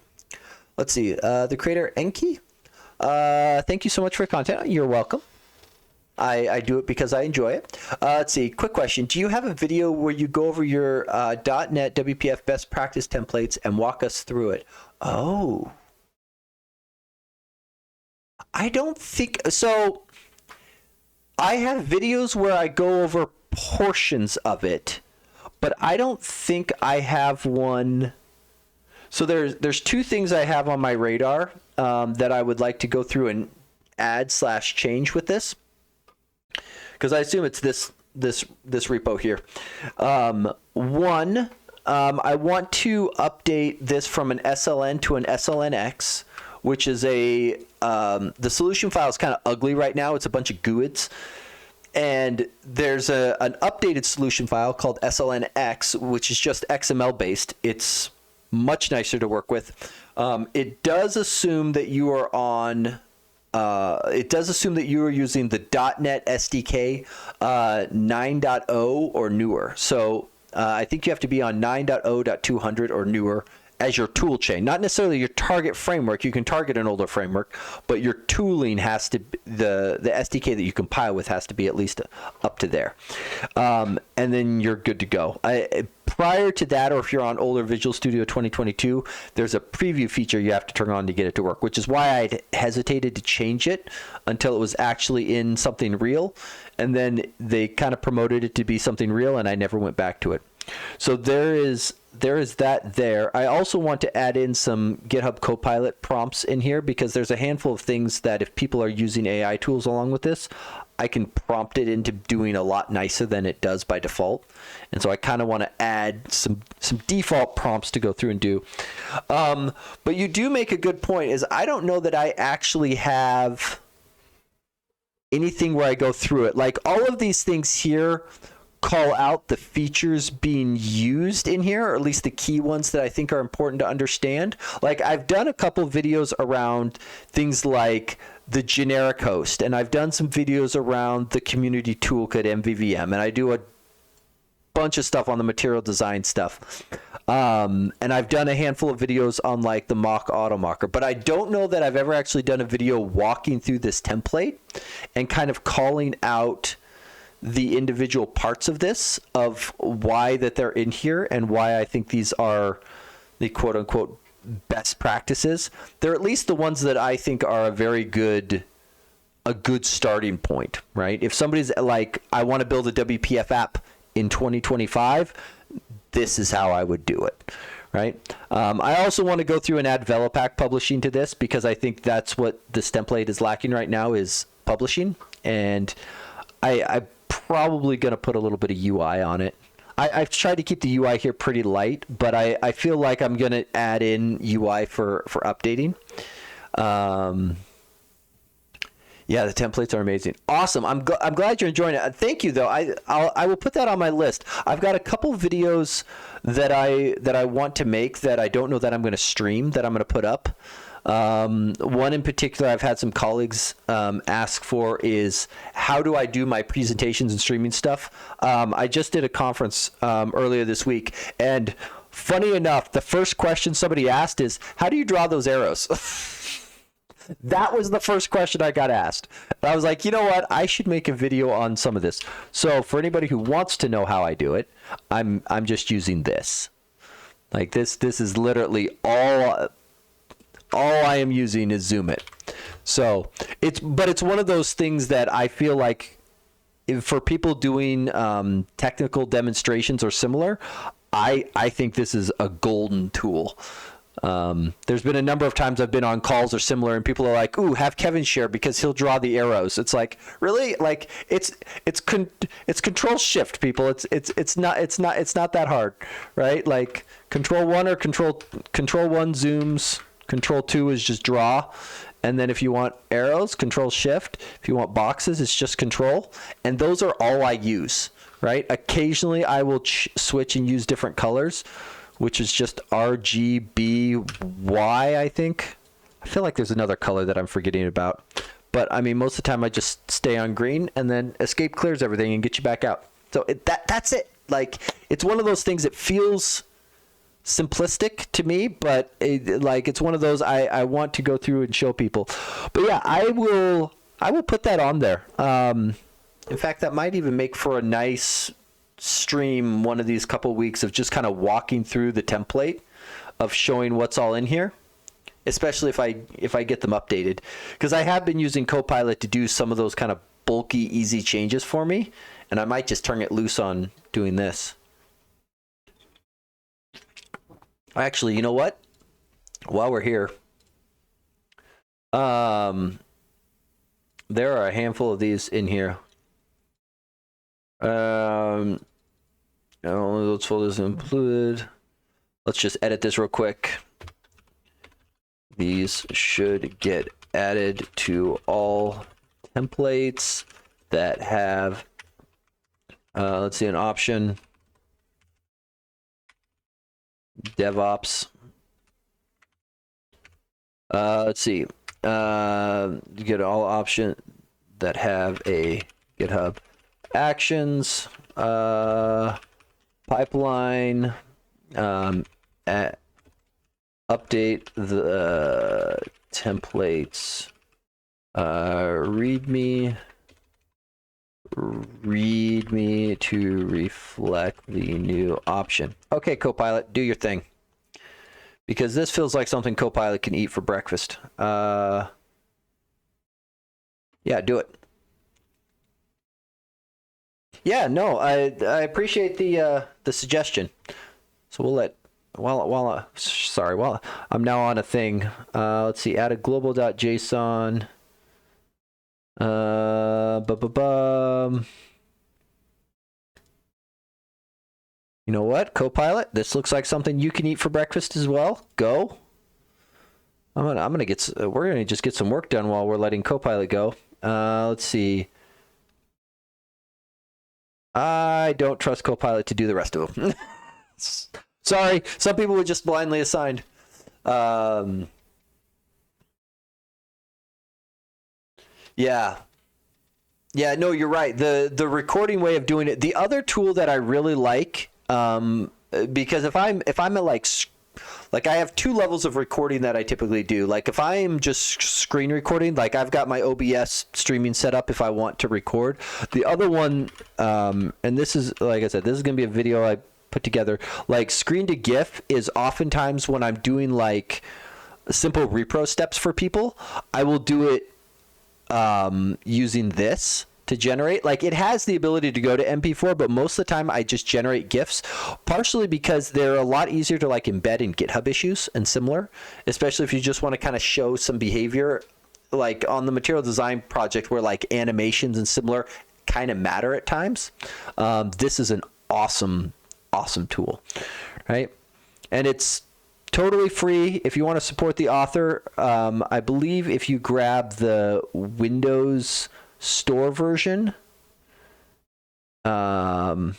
Let's see. The creator, Enki, thank you so much for your content. You're welcome. I do it because I enjoy it. Let's see. Quick question. Do you have a video where you go over your .NET WPF best practice templates and walk us through it? Oh. I don't think so. I have videos where I go over portions of it, but I don't think I have one. So there's two things I have on my radar that I would like to go through and add / change with this, because I assume it's this repo here. One, I want to update this from an SLN to an SLNX, which is the solution file is kind of ugly right now. It's a bunch of GUIDs. And there's an updated solution file called SLNX, which is just XML based. It's much nicer to work with. It does assume that you are on. It does assume that you are using the .NET SDK 9.0 or newer. So I think you have to be on 9.0.200 or newer as your tool chain, not necessarily your target framework. You can target an older framework, but your tooling has to, the SDK that you compile with has to be at least up to there. And then you're good to go. Prior to that, or if you're on older Visual Studio 2022, there's a preview feature you have to turn on to get it to work, which is why I hesitated to change it until it was actually in something real. And then they kind of promoted it to be something real, and I never went back to it. So there is that there. I also want to add in some GitHub Copilot prompts in here, because there's a handful of things that if people are using AI tools along with this, I can prompt it into doing a lot nicer than it does by default. And so I kind of want to add some default prompts to go through and do. But you do make a good point, is I don't know that I actually have anything where I go through it. Like all of these things here call out the features being used in here, or at least the key ones that I think are important to understand. Like I've done a couple videos around things like the generic host, and I've done some videos around the community toolkit MVVM, and I do bunch of stuff on the material design stuff. And I've done a handful of videos on like the mock auto mocker, but I don't know that I've ever actually done a video walking through this template and kind of calling out the individual parts of this, of why that they're in here and why I think these are the quote unquote best practices. They're at least the ones that I think are a good starting point, right? If somebody's like, I want to build a WPF app in 2025, this is how I would do it, right? I also want to go through and add Velopack publishing to this, because I think that's what this template is lacking right now, is publishing. And I'm probably going to put a little bit of UI on it. I've tried to keep the UI here pretty light, but I feel like I'm going to add in UI for updating. Yeah, the templates are amazing. Awesome. I'm glad you're enjoying it. Thank you, though. I will put that on my list. I've got a couple videos that I want to make that I don't know that I'm going to stream, that I'm going to put up. One in particular I've had some colleagues ask for is, how do I do my presentations and streaming stuff? I just did a conference earlier this week, and funny enough, the first question somebody asked is, how do you draw those arrows? That was the first question I got asked. And I was like, you know what? I should make a video on some of this. So for anybody who wants to know how I do it, I'm just using this. Like this is literally all I am using is Zoom It. So it's one of those things that I feel like for people doing technical demonstrations or similar, I think this is a golden tool. There's been a number of times I've been on calls or similar, and people are like, "Ooh, have Kevin share because he'll draw the arrows." It's like, really? Like it's Control Shift, people. It's not that hard, right? Like Control 1 or Control 1 zooms. Control 2 is just draw, and then if you want arrows, Control Shift. If you want boxes, it's just Control, and those are all I use, right? Occasionally, I will switch and use different colors, which is just RGBY, I think. I feel like there's another color that I'm forgetting about. But, I mean, most of the time I just stay on green, and then Escape clears everything and get you back out. So that's it. Like, it's one of those things that feels simplistic to me, but it's one of those I want to go through and show people. But, yeah, I will put that on there. In fact, that might even make for a nice stream one of these couple weeks of just kind of walking through the template of showing what's all in here, especially if I get them updated, because I have been using Copilot to do some of those kind of bulky, easy changes for me, and I might just turn it loose on doing this. Actually, you know what? While we're here, there are a handful of these in here. Only those folders included. Let's just edit this real quick. These should get added to all templates that have, let's see, an option. DevOps. Let's see. Get all option that have a GitHub Actions, pipeline, update the templates, readme to reflect the new option. Okay, Copilot, do your thing, because this feels like something Copilot can eat for breakfast. Yeah, do it. Yeah, no, I appreciate the suggestion. So we'll let while I'm now on a thing. Let's see, add a global.json. You know what, Copilot? This looks like something you can eat for breakfast as well. Go. We're gonna just get some work done while we're letting Copilot go. Let's see. I don't trust Copilot to do the rest of them. Sorry, some people would just blindly assign. Yeah. Yeah, no, you're right. The recording way of doing it. The other tool that I really like, because if I'm at like I have two levels of recording that I typically do. Like if I'm just screen recording, like I've got my OBS streaming set up if I want to record. The other one, and this is, like I said, this is going to be a video I put together. Like screen to GIF is oftentimes when I'm doing like simple repro steps for people, I will do it using this to generate. Like it has the ability to go to MP4, but most of the time I just generate GIFs, partially because they're a lot easier to like embed in GitHub issues and similar, especially if you just want to kind of show some behavior, like on the material design project where like animations and similar kind of matter at times. This is an awesome tool, right? And it's totally free if you want to support the author. I believe if you grab the Windows Store version, yeah.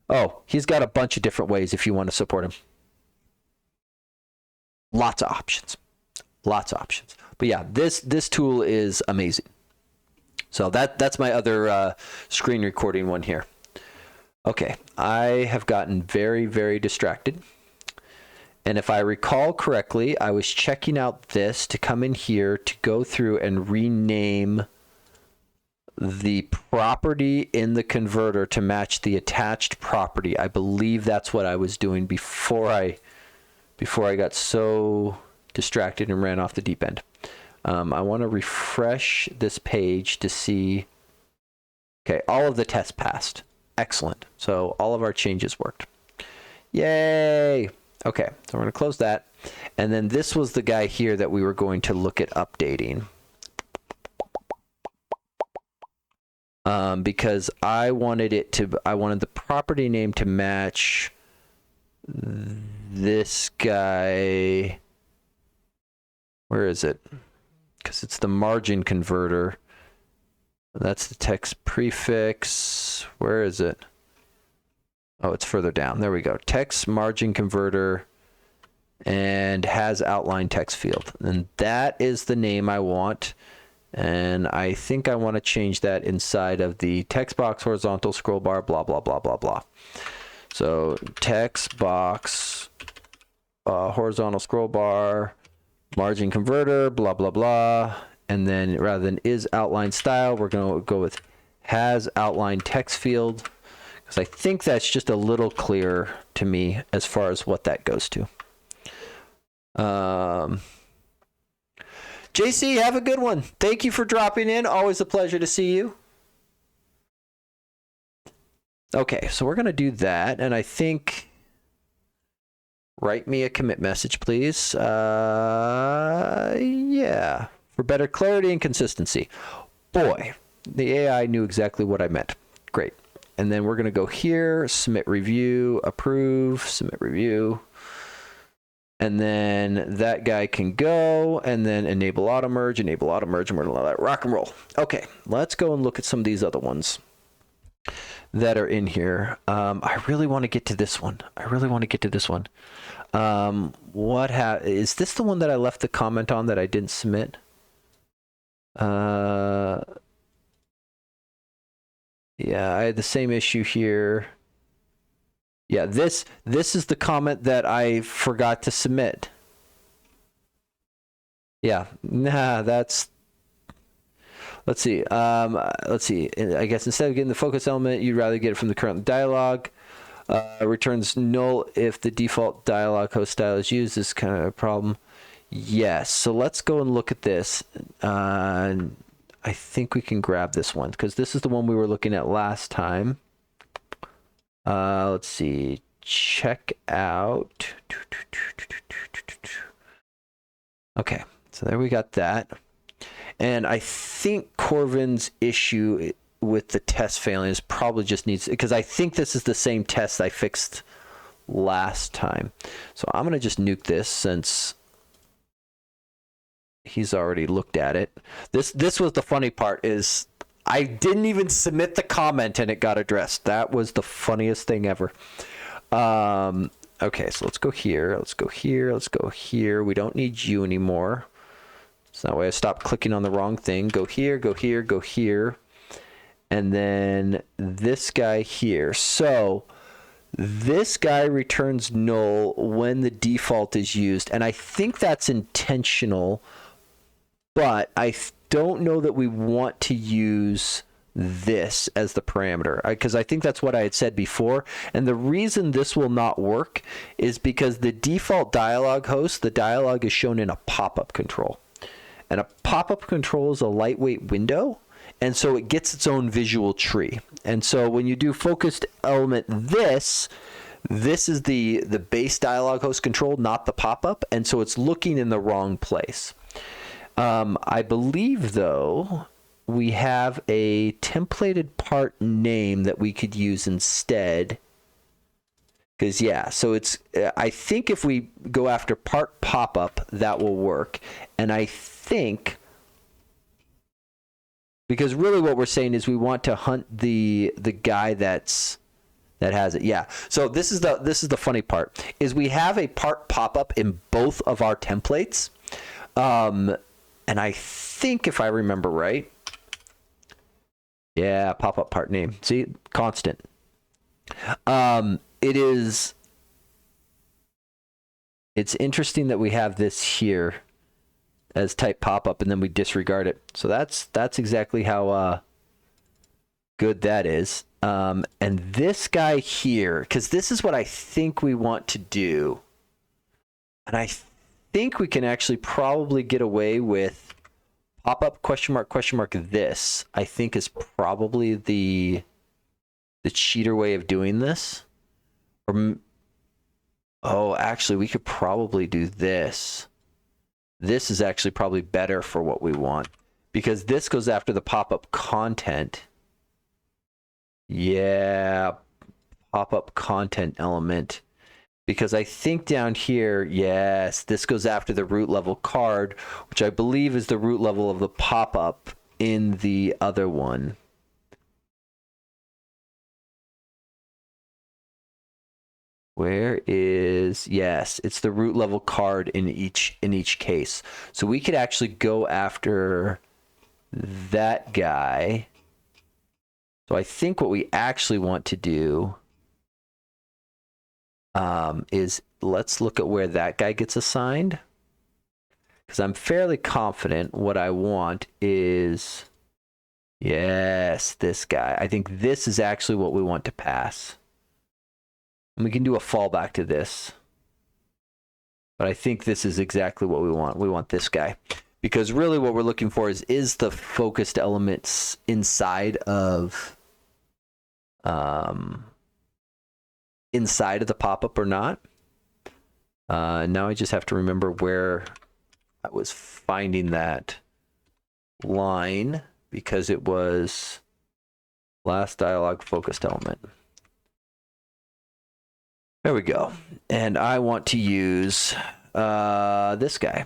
Oh, he's got a bunch of different ways if you want to support him. Lots of options. But yeah, this tool is amazing. So that's my other screen recording one here. Okay, I have gotten very, very distracted. And if I recall correctly, I was checking out this to come in here to go through and rename the property in the converter to match the attached property. I believe that's what I was doing before I got so distracted and ran off the deep end. I want to refresh this page to see. Okay, all of the tests passed. Excellent. So all of our changes worked. Yay! Okay, so we're going to close that. And then this was the guy here that we were going to look at updating. Because I wanted the property name to match this guy. Where is it? Because it's the margin converter. That's the text prefix. Where is it? Oh, it's further down. There we go. Text margin converter and has outline text field. And that is the name I want. And I think I want to change that inside of the text box, horizontal scroll bar, blah, blah, blah, blah, blah. So text box, horizontal scroll bar, margin converter, blah, blah, blah. And then rather than is outline style, we're going to go with has outline text field, because I think that's just a little clearer to me as far as what that goes to. JC, have a good one. Thank you for dropping in. Always a pleasure to see you. Okay, so we're going to do that. And I think, write me a commit message, please. Yeah, for better clarity and consistency. Boy, the AI knew exactly what I meant. Great. And then we're going to go here, submit review, approve, submit review. And then that guy can go, and then enable auto merge, and we're going to let that rock and roll. Okay, let's go and look at some of these other ones that are in here. I really want to get to this one. Is this the one that I left the comment on that I didn't submit? Yeah, I had the same issue here. Yeah, this is the comment that I forgot to submit. Yeah, that's. Let's see. I guess instead of getting the focus element, you'd rather get it from the current dialog. Returns null if the default dialog host style is used. This is kind of a problem. Yes. So let's go and look at this. I think we can grab this one because this is the one we were looking at last time. Let's see. Check out. Okay, so there we got that. And I think Corvin's issue with the test failing is probably just needs, because I think this is the same test I fixed last time. So I'm going to just nuke this since he's already looked at it. This was the funny part, is I didn't even submit the comment and it got addressed. That was the funniest thing ever. Okay, so let's go here. Let's go here. We don't need you anymore. So that way I stop clicking on the wrong thing. Go here, go here, go here. And then this guy here. So this guy returns null when the default is used. And I think that's intentional, but I don't know that we want to use this as the parameter, because I think that's what I had said before. And the reason this will not work is because the default dialog host, the dialog is shown in a pop-up control. And a pop-up control is a lightweight window, and so it gets its own visual tree. And so when you do focused element this is the base dialog host control, not the pop-up, and so it's looking in the wrong place. I believe, though, we have a templated part name that we could use instead. Because, yeah, so it's, I think if we go after part pop-up, that will work. And I think, because really what we're saying is we want to hunt the guy that has it. Yeah. So this is the funny part, is we have a part pop-up in both of our templates. And I think if I remember right, yeah, pop-up part name. See, constant. It's interesting that we have this here as type pop-up and then we disregard it. So that's exactly how good that is. And this guy here, because this is what I think we want to do. And I think we can actually probably get away with pop-up question mark this, I think is probably the cheater way of doing this. Or, oh, actually, we could probably do this. This is actually probably better for what we want, because this goes after the pop-up content. Yeah, pop-up content element. Because I think down here, yes, this goes after the root level card, which I believe is the root level of the pop-up in the other one. Where is, yes, it's the root level card in each case. So we could actually go after that guy. So I think what we actually want to do is let's look at where that guy gets assigned, because I'm fairly confident what I want is, yes, this guy. I think this is actually what we want to pass. And we can do a fallback to this, but I think this is exactly what we want. We want this guy, because really what we're looking for is the focused elements inside of the pop-up or not. Now I just have to remember where I was finding that line, because it was last dialog focused element. There we go. And I want to use this guy.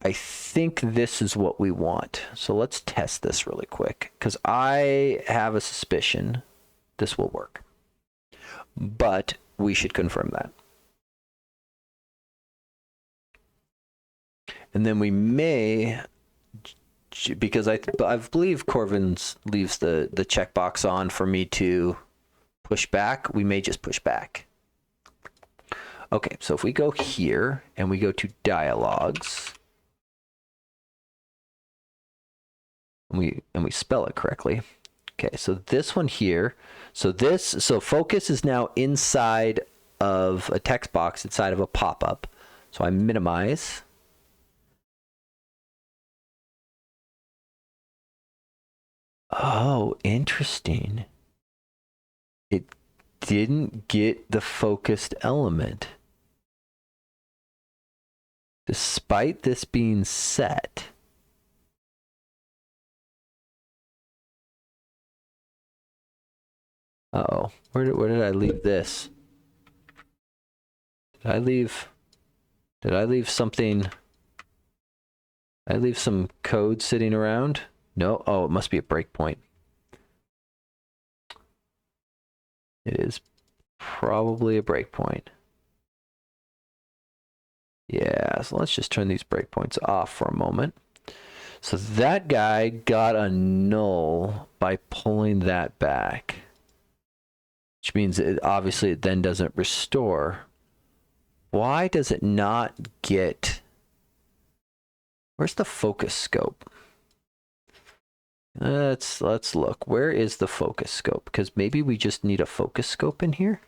I think this is what we want. So let's test this really quick, because I have a suspicion this will work. But we should confirm that. And then we may, because I believe Corvin's leaves the checkbox on for me to push back, we may just push back. Okay, so if we go here and we go to dialogues, and we spell it correctly. Okay, so this one here, so focus is now inside of a text box inside of a pop-up. So I minimize. Oh, interesting. It didn't get the focused element, despite this being set. Uh-oh, where did I leave this? Did I leave something? Did I leave some code sitting around? No. Oh, it must be a breakpoint. It is probably a breakpoint. Yeah, so let's just turn these breakpoints off for a moment. So that guy got a null by pulling that back, which means obviously it then doesn't restore. Why does it not get... Where's the focus scope? Let's look. Where is the focus scope? Because maybe we just need a focus scope in here.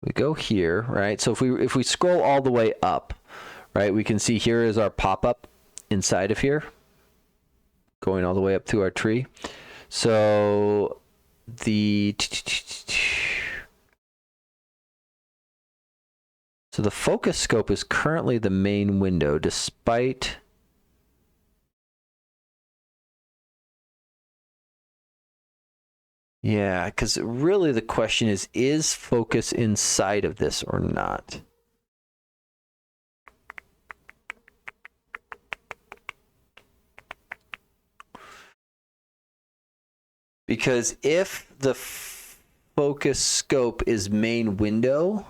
We go here, right? So if we scroll all the way up, right, we can see here is our pop-up inside of here, going all the way up through our tree. So the focus scope is currently the main window, despite... Yeah, because really the question is focus inside of this or not? Because if the focus scope is main window,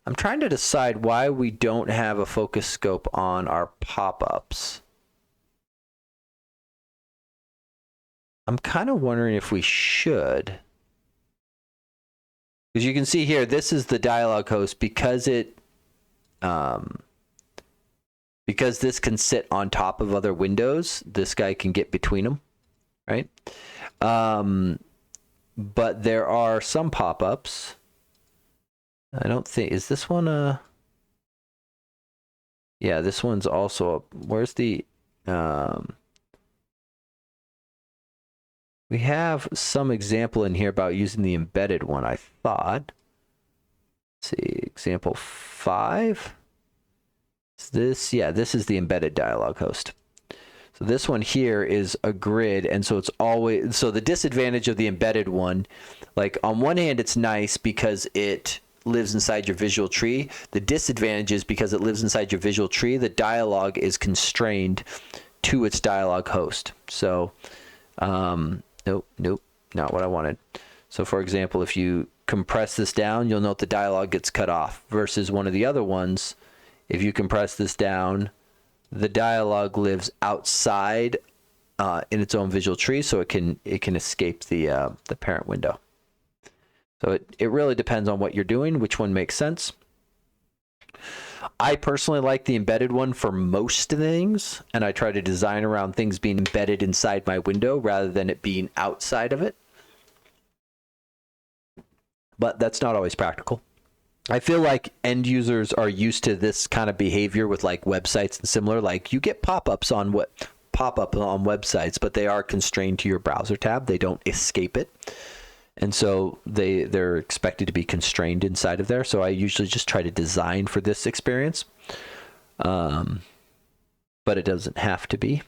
I'm trying to decide why we don't have a focus scope on our pop-ups. I'm kind of wondering if we should. Because you can see here, this is the dialog host because it, because this can sit on top of other windows, this guy can get between them, right? But there are some pop-ups. I don't think, is this one a... Yeah, this one's also a... Where's the... We have some example in here about using the embedded one, I thought. Let's see, example 5. Is this, yeah, this is the embedded dialog host. So this one here is a grid, and so it's always, so the disadvantage of the embedded one, like on one hand it's nice because it lives inside your visual tree. The disadvantage is because it lives inside your visual tree, the dialog is constrained to its dialog host. So, nope, not what I wanted. So for example, if you compress this down, you'll note the dialog gets cut off, versus one of the other ones, if you compress this down, the dialog lives outside in its own visual tree, so it can escape the parent window. So it really depends on what you're doing, which one makes sense. I personally like the embedded one for most things, and I try to design around things being embedded inside my window rather than it being outside of it. But that's not always practical. I feel like end users are used to this kind of behavior with like websites and similar. Like you get pop-ups on websites, but they are constrained to your browser tab. They don't escape it. And so they're expected to be constrained inside of there. So I usually just try to design for this experience. But it doesn't have to be.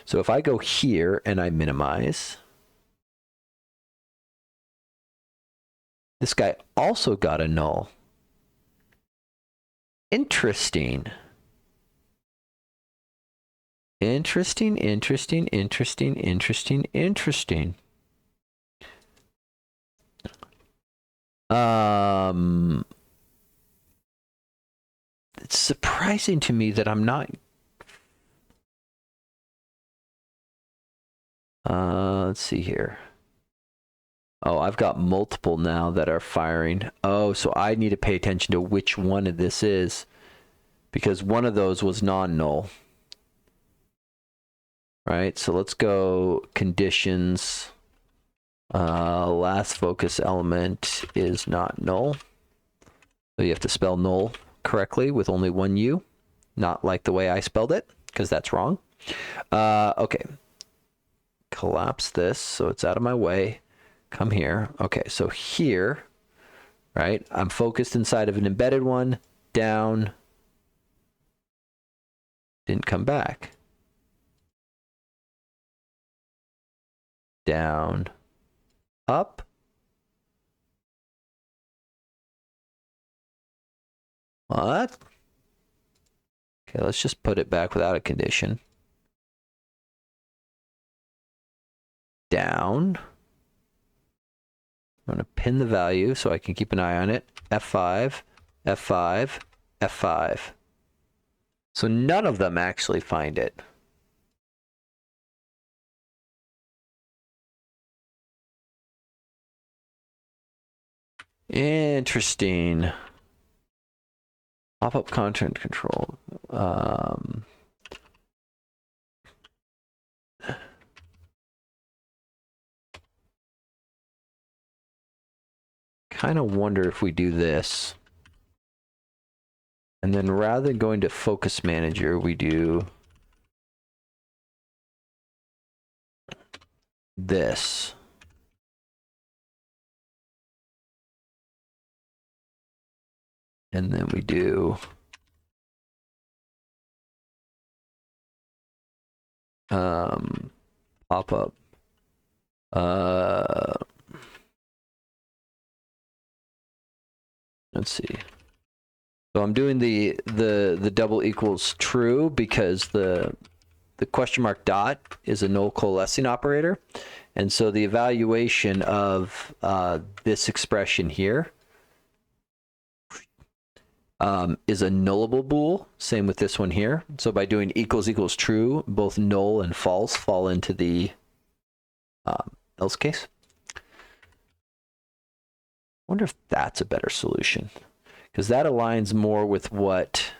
So if I go here and I minimize, this guy also got a null. Interesting. Interesting. It's surprising to me that I'm not... let's see here. Oh, I've got multiple now that are firing. Oh, so I need to pay attention to which one of this is, because one of those was non-null. Right, so let's go conditions. Last focus element is not null. So you have to spell null correctly with only one U, not like the way I spelled it, because that's wrong. Okay. Collapse this so it's out of my way. Come here. Okay, so here, right, I'm focused inside of an embedded one, down, didn't come back. Down, up. What? Okay, let's just put it back without a condition. Down. I'm going to pin the value so I can keep an eye on it. F5, F5, F5. So none of them actually find it. Interesting. Pop-up content control. Kind of wonder if we do this. And then rather than going to Focus Manager, we do this. And then we do pop-up. Let's see. So I'm doing the double equals true because the question mark dot is a null coalescing operator. And so the evaluation of this expression here is a nullable bool. Same with this one here. So by doing equals equals true, both null and false fall into the else case. I wonder if that's a better solution, because that aligns more with what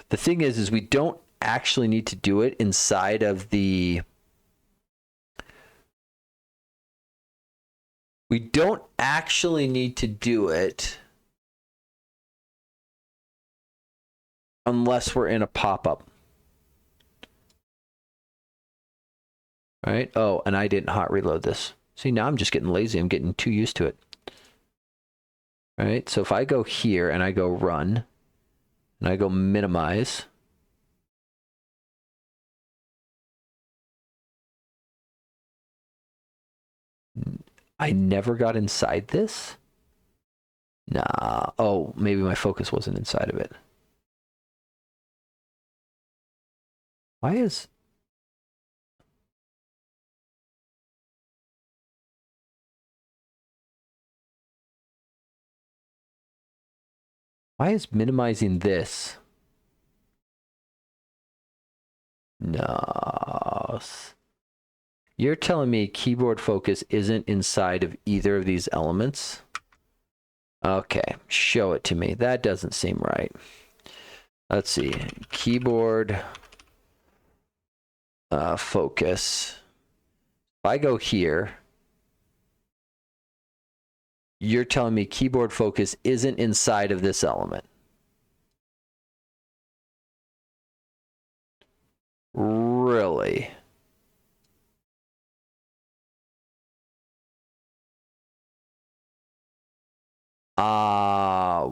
the thing is we don't actually need to do it inside of the unless we're in a pop-up. Right? Oh, and I didn't hot reload this. See, now I'm just getting lazy. I'm getting too used to it. Right? So if I go here and I go run and I go minimize, I never got inside this? Nah. Oh, maybe my focus wasn't inside of it. Why is minimizing this? No. You're telling me keyboard focus isn't inside of either of these elements? Okay, show it to me. That doesn't seem right. Let's see. Keyboard focus. If I go here, you're telling me keyboard focus isn't inside of this element. Really?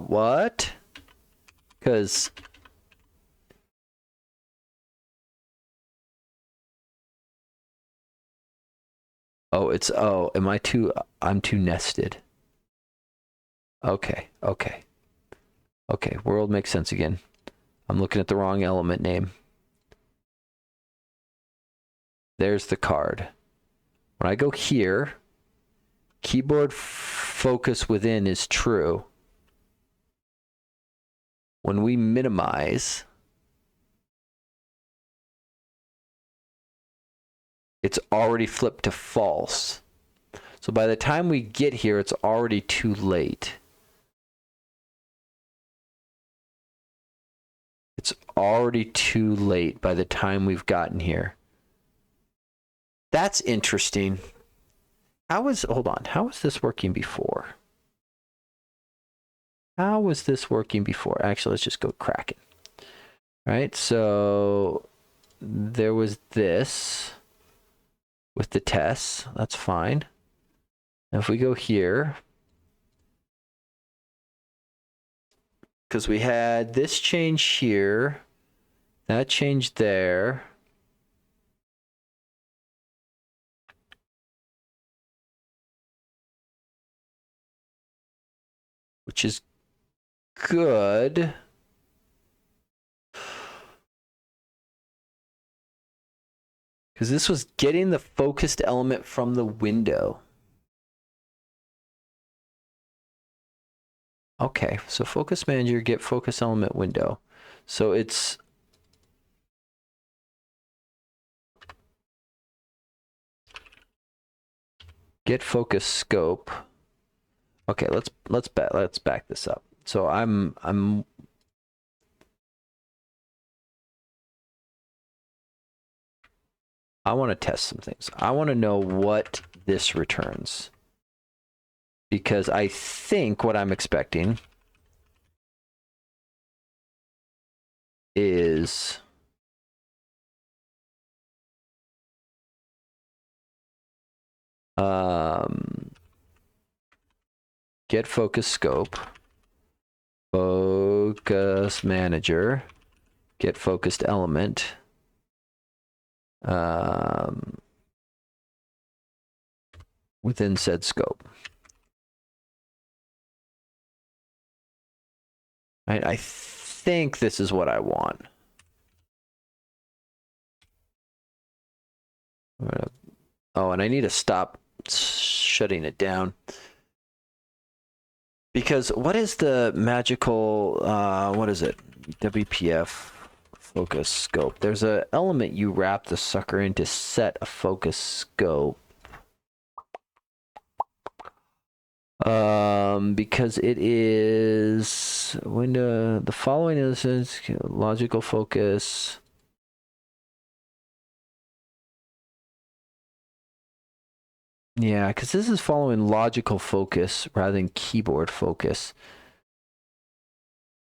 What? Because I'm too nested. Okay. World makes sense again. I'm looking at the wrong element name. There's the card. When I go here, keyboard focus within is true. When we minimize, it's already flipped to false. So by the time we get here, it's already too late. It's already too late by the time we've gotten here. That's interesting. Hold on, how was this working before? How was this working before? Actually, let's just go crack it. Right, so there was this with the tests. That's fine. Now if we go here, because we had this change here, that change there. Which is good. Because this was getting the focused element from the window. Okay, so focus manager, get focus element window. So it's get focus scope. Okay, let's back this up. So I want to test some things. I want to know what this returns, because I think what I'm expecting is get focus scope, focus manager, get focused element, within said scope. I think this is what I want. Oh, and I need to stop shutting it down. Because what is the magical, what is it? WPF focus scope. There's a element you wrap the sucker in to set a focus scope. Because it is window, the following is logical focus. Yeah, because this is following logical focus rather than keyboard focus.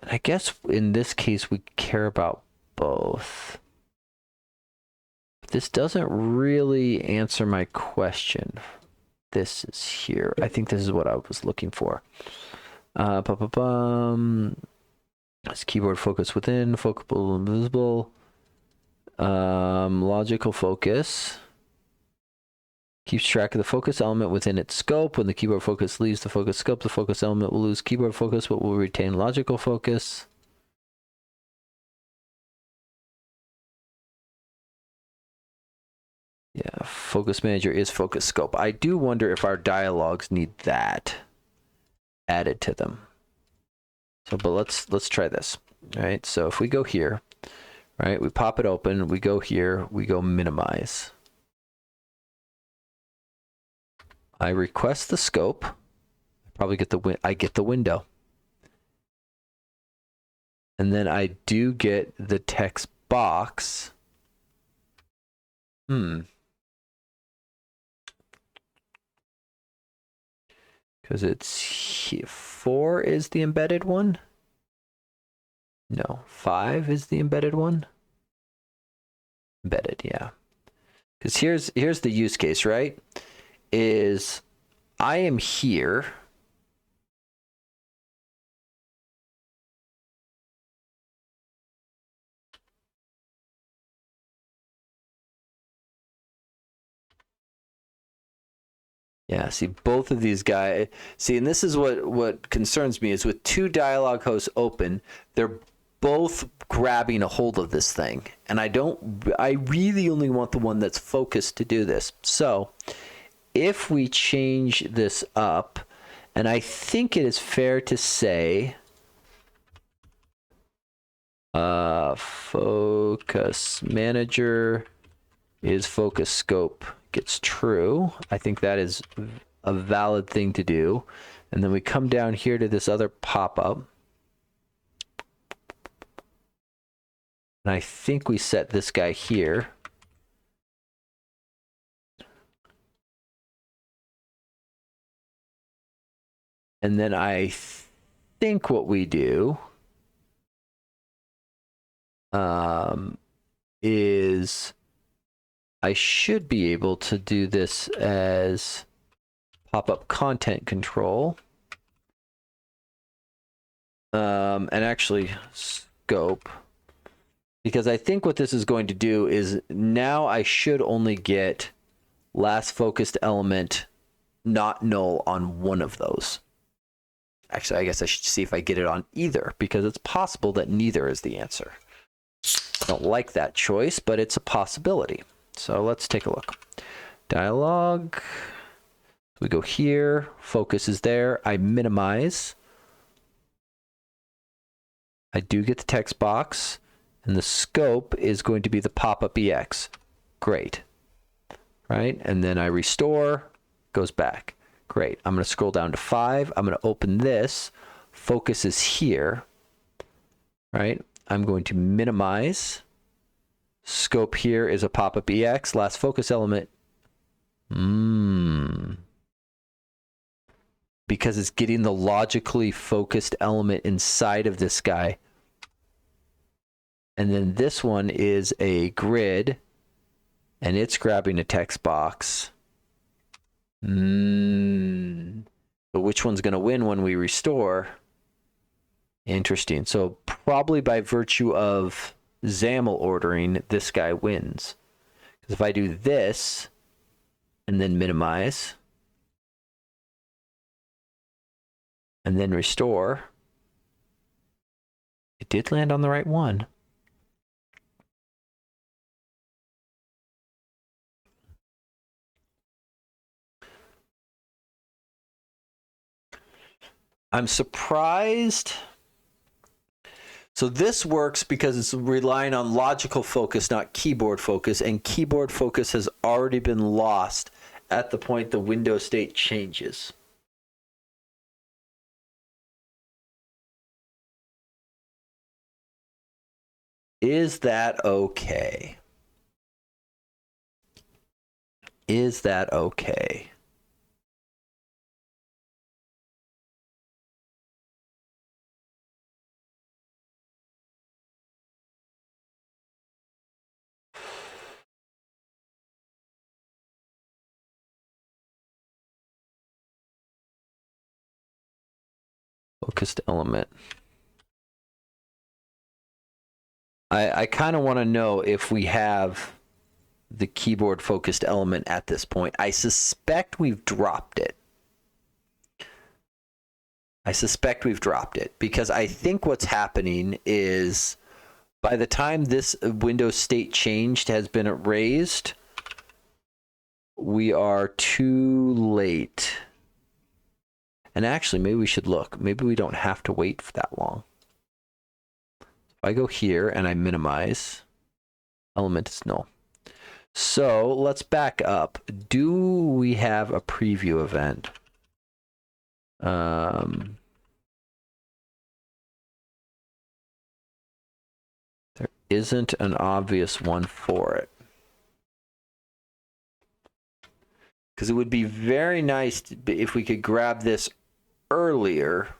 And I guess in this case, we care about both. But this doesn't really answer my question. This is here. I think this is what I was looking for. It's keyboard focus within, focusable and visible. Logical focus keeps track of the focus element within its scope. When the keyboard focus leaves the focus scope, the focus element will lose keyboard focus, but will retain logical focus. Yeah, focus manager is focus scope. I do wonder if our dialogues need that added to them. So, but let's try this. All right, so if we go here, right, we pop it open, we go here, we go minimize. I request the scope. Probably get the window. And then I do get the text box. Because it's 4 is the embedded one. No, 5 is the embedded one. Embedded, yeah. Because here's the use case, right? Is I am here. Yeah, see, both of these guys, see, and this is what concerns me, is with 2 dialog hosts open, they're both grabbing a hold of this thing. And I really only want the one that's focused to do this. So if we change this up, and I think it is fair to say, focus manager is focus scope gets true. I think that is a valid thing to do. And then we come down here to this other pop-up. And I think we set this guy here. And then I think what we do is I should be able to do this as pop-up content control. And actually scope. Because I think what this is going to do is now I should only get last focused element not null on one of those. Actually, I guess I should see if I get it on either, because it's possible that neither is the answer. I don't like that choice, but it's a possibility. So let's take a look. Dialog. We go here. Focus is there. I minimize. I do get the text box, and the scope is going to be the pop-up EX. Great. Right? And then I restore, goes back. Great. I'm going to scroll down to 5. I'm going to open this. Focus is here. Right? I'm going to minimize. Scope here is a pop-up EX. Last focus element. Because it's getting the logically focused element inside of this guy. And then this one is a grid, and it's grabbing a text box. But which one's going to win when we restore? Interesting. So probably by virtue of XAML ordering, this guy wins. Because if I do this and then minimize and then restore, it did land on the right one. I'm surprised. So this works because it's relying on logical focus, not keyboard focus, and keyboard focus has already been lost at the point the window state changes. Is that okay? Is that okay? Focused element. I kind of want to know if we have the keyboard focused element at this point. I suspect we've dropped it. Because I think what's happening is by the time this window state changed has been erased, we are too late. And actually, maybe we should look. Maybe we don't have to wait for that long. If I go here and I minimize, element is null. So let's back up. Do we have a preview event? There isn't an obvious one for it. Because it would be very nice if we could grab this earlier.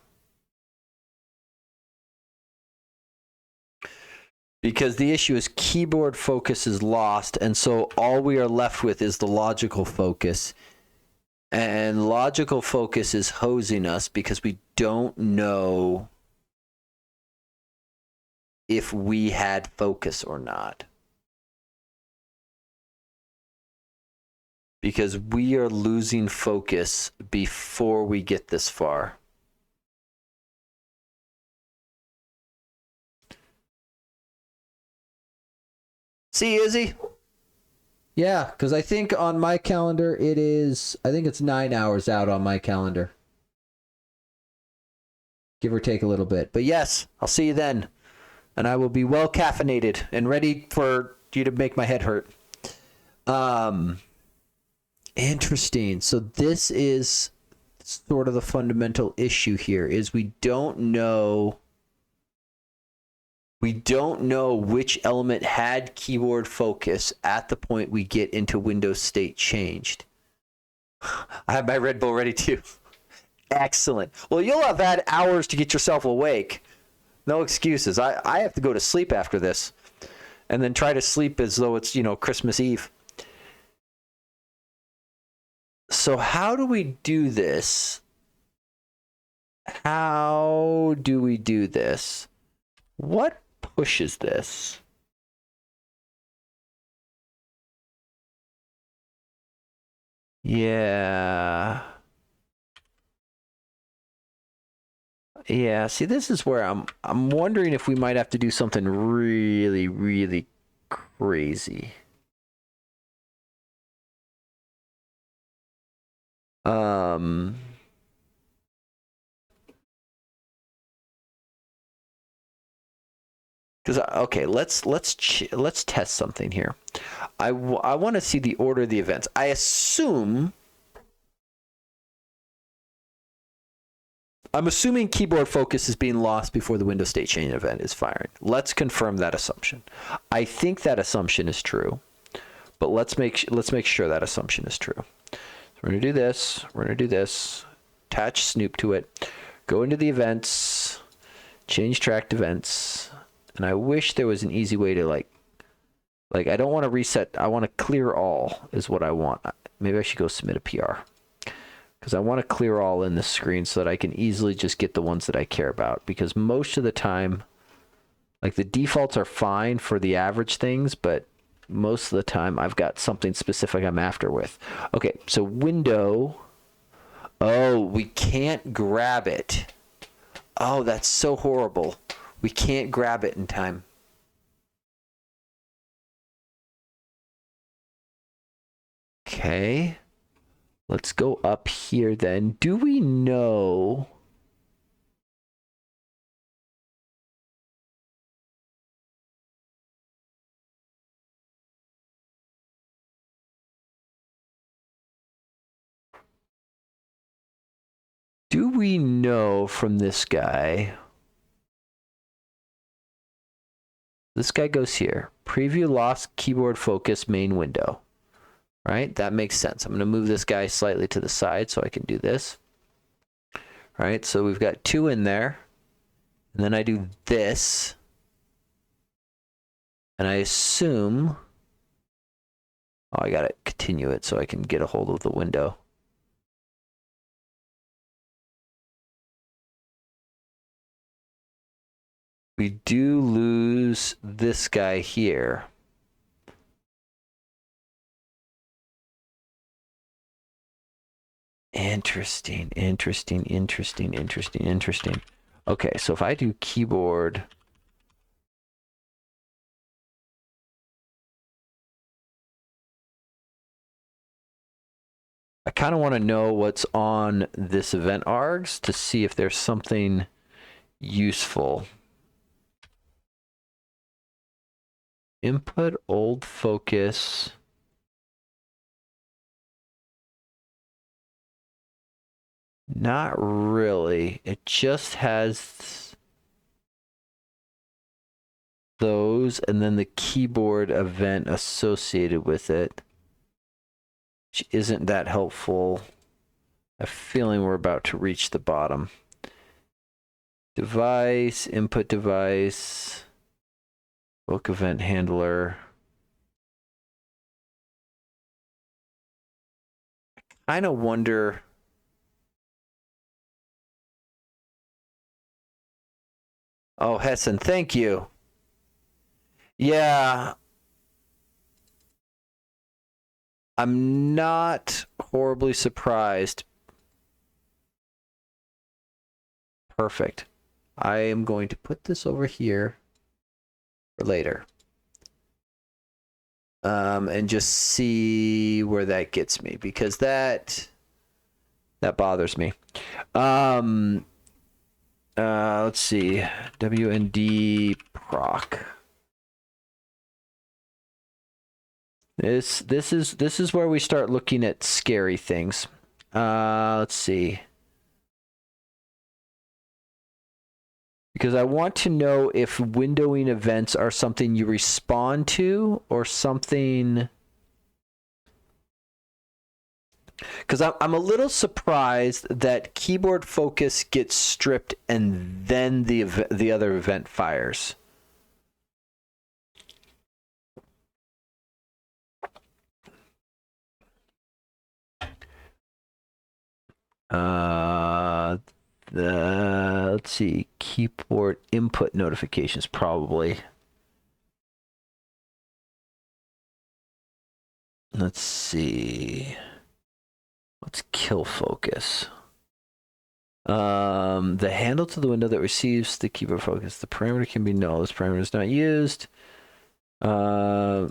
Because the issue is keyboard focus is lost, and so all we are left with is the logical focus. And logical focus is hosing us because we don't know if we had focus or not. Because we are losing focus before we get this far. See, Izzy? Yeah, because I think on my calendar it is, I think it's 9 hours out on my calendar. Give or take a little bit. But yes, I'll see you then. And I will be well caffeinated and ready for you to make my head hurt. Interesting. So this is sort of the fundamental issue here is we don't know which element had keyboard focus at the point we get into Windows state changed. I have my Red Bull ready too. Excellent. Well, you'll have had hours to get yourself awake. No excuses. I have to go to sleep after this and then try to sleep as though it's, Christmas Eve. So how do we do this? What pushes this? Yeah, see, this is where I'm wondering if we might have to do something really, really crazy. Because okay, let's test something here. I want to see the order of the events. I'm assuming keyboard focus is being lost before the window state change event is firing. Let's confirm that assumption. I think that assumption is true, but let's make sure that assumption is true. So we're gonna do this. We're gonna do this. Attach Snoop to it. Go into the events. Change tracked events. And I wish there was an easy way to like I don't want to reset. I want to clear all is what I want. Maybe I should go submit a PR. Because I want to clear all in this screen so that I can easily just get the ones that I care about. Because most of the time, like the defaults are fine for the average things, but most of the time I've got something specific I'm after with. Okay, so window. Oh, we can't grab it. Oh, that's so horrible. We can't grab it in time. Okay. Let's go up here then. Do we know? Do we know from this guy? This guy goes here. Preview lost keyboard focus main window. Right? That makes sense. I'm going to move this guy slightly to the side so I can do this. Right? So we've got 2 in there. And then I do this. And I assume... Oh, I got to continue it so I can get a hold of the window. We do lose this guy here. Interesting. Okay, so if I do keyboard... I kind of want to know what's on this event args to see if there's something useful. Input old focus. Not really. It just has those and then the keyboard event associated with it, which isn't that helpful. I have a feeling we're about to reach the bottom. Device, input device, book event handler. I kind of wonder... Oh, Hessen, thank you. Yeah. I'm not horribly surprised. Perfect. I am going to put this over here for later. And just see where that gets me, because that bothers me. Let's see. WND proc. This is where we start looking at scary things. Let's see. Because I want to know if windowing events are something you respond to or something... Because I'm a little surprised that keyboard focus gets stripped and then the other event fires. Let's see, keyboard input notifications probably. Let's see. Let's kill focus. The handle to the window that receives the keyboard focus. The parameter can be null. This parameter is not used. While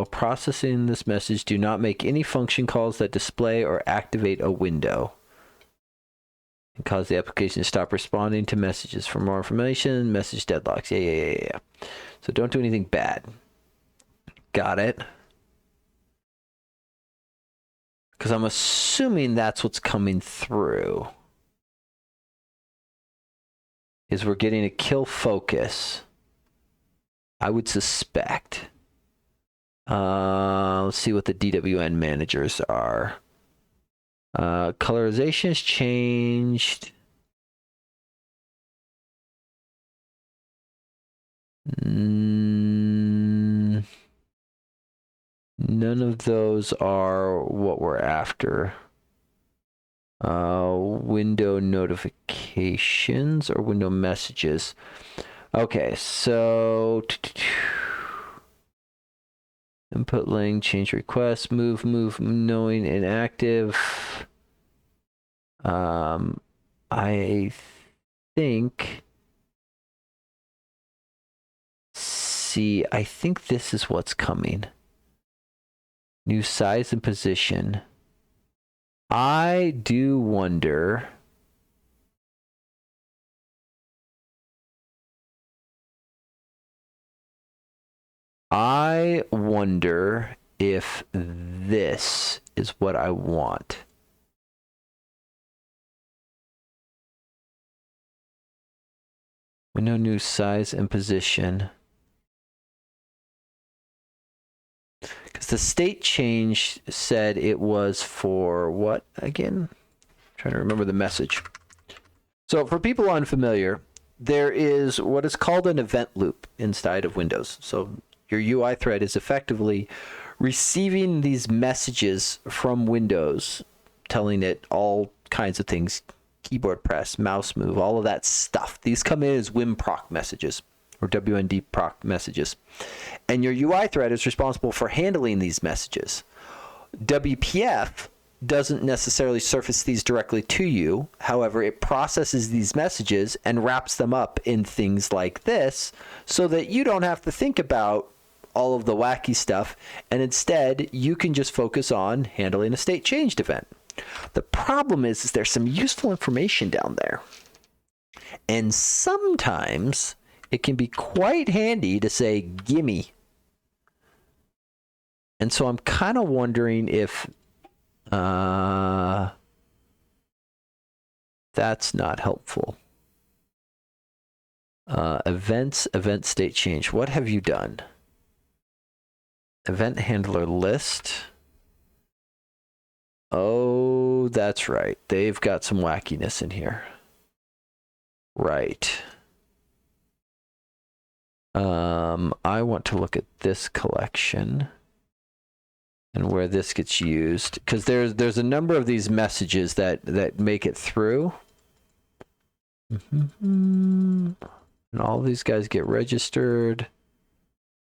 processing this message, do not make any function calls that display or activate a window. and cause the application to stop responding to messages. For more information, message deadlocks. Yeah. So don't do anything bad. Got it. Because I'm assuming that's what's coming through. Is we're getting a kill focus. I would suspect. Let's see what the DWN managers are. Colorization has changed. None of those are what we're after. Window notifications or window messages. Okay, so input link, change request, move, knowing inactive. I think. See, I think this is what's coming. New size and position. I do wonder. I wonder if this is what I want. Window new size and position. Because the state change said it was for what again? I'm trying to remember the message. So for people unfamiliar, there is what is called an event loop inside of Windows. So your UI thread is effectively receiving these messages from Windows, telling it all kinds of things, keyboard press, mouse move, all of that stuff. These come in as WinProc messages or WND proc messages. And your UI thread is responsible for handling these messages. WPF doesn't necessarily surface these directly to you. However, it processes these messages and wraps them up in things like this so that you don't have to think about all of the wacky stuff, and instead you can just focus on handling a state changed event. The problem is there's some useful information down there, and sometimes it can be quite handy to say gimme. And so I'm kind of wondering if that's not helpful. Events, event state change. What have you done? Event handler list. Oh, that's right. They've got some wackiness in here. Right. I want to look at this collection and where this gets used, because there's a number of these messages that make it through. And all of these guys get registered.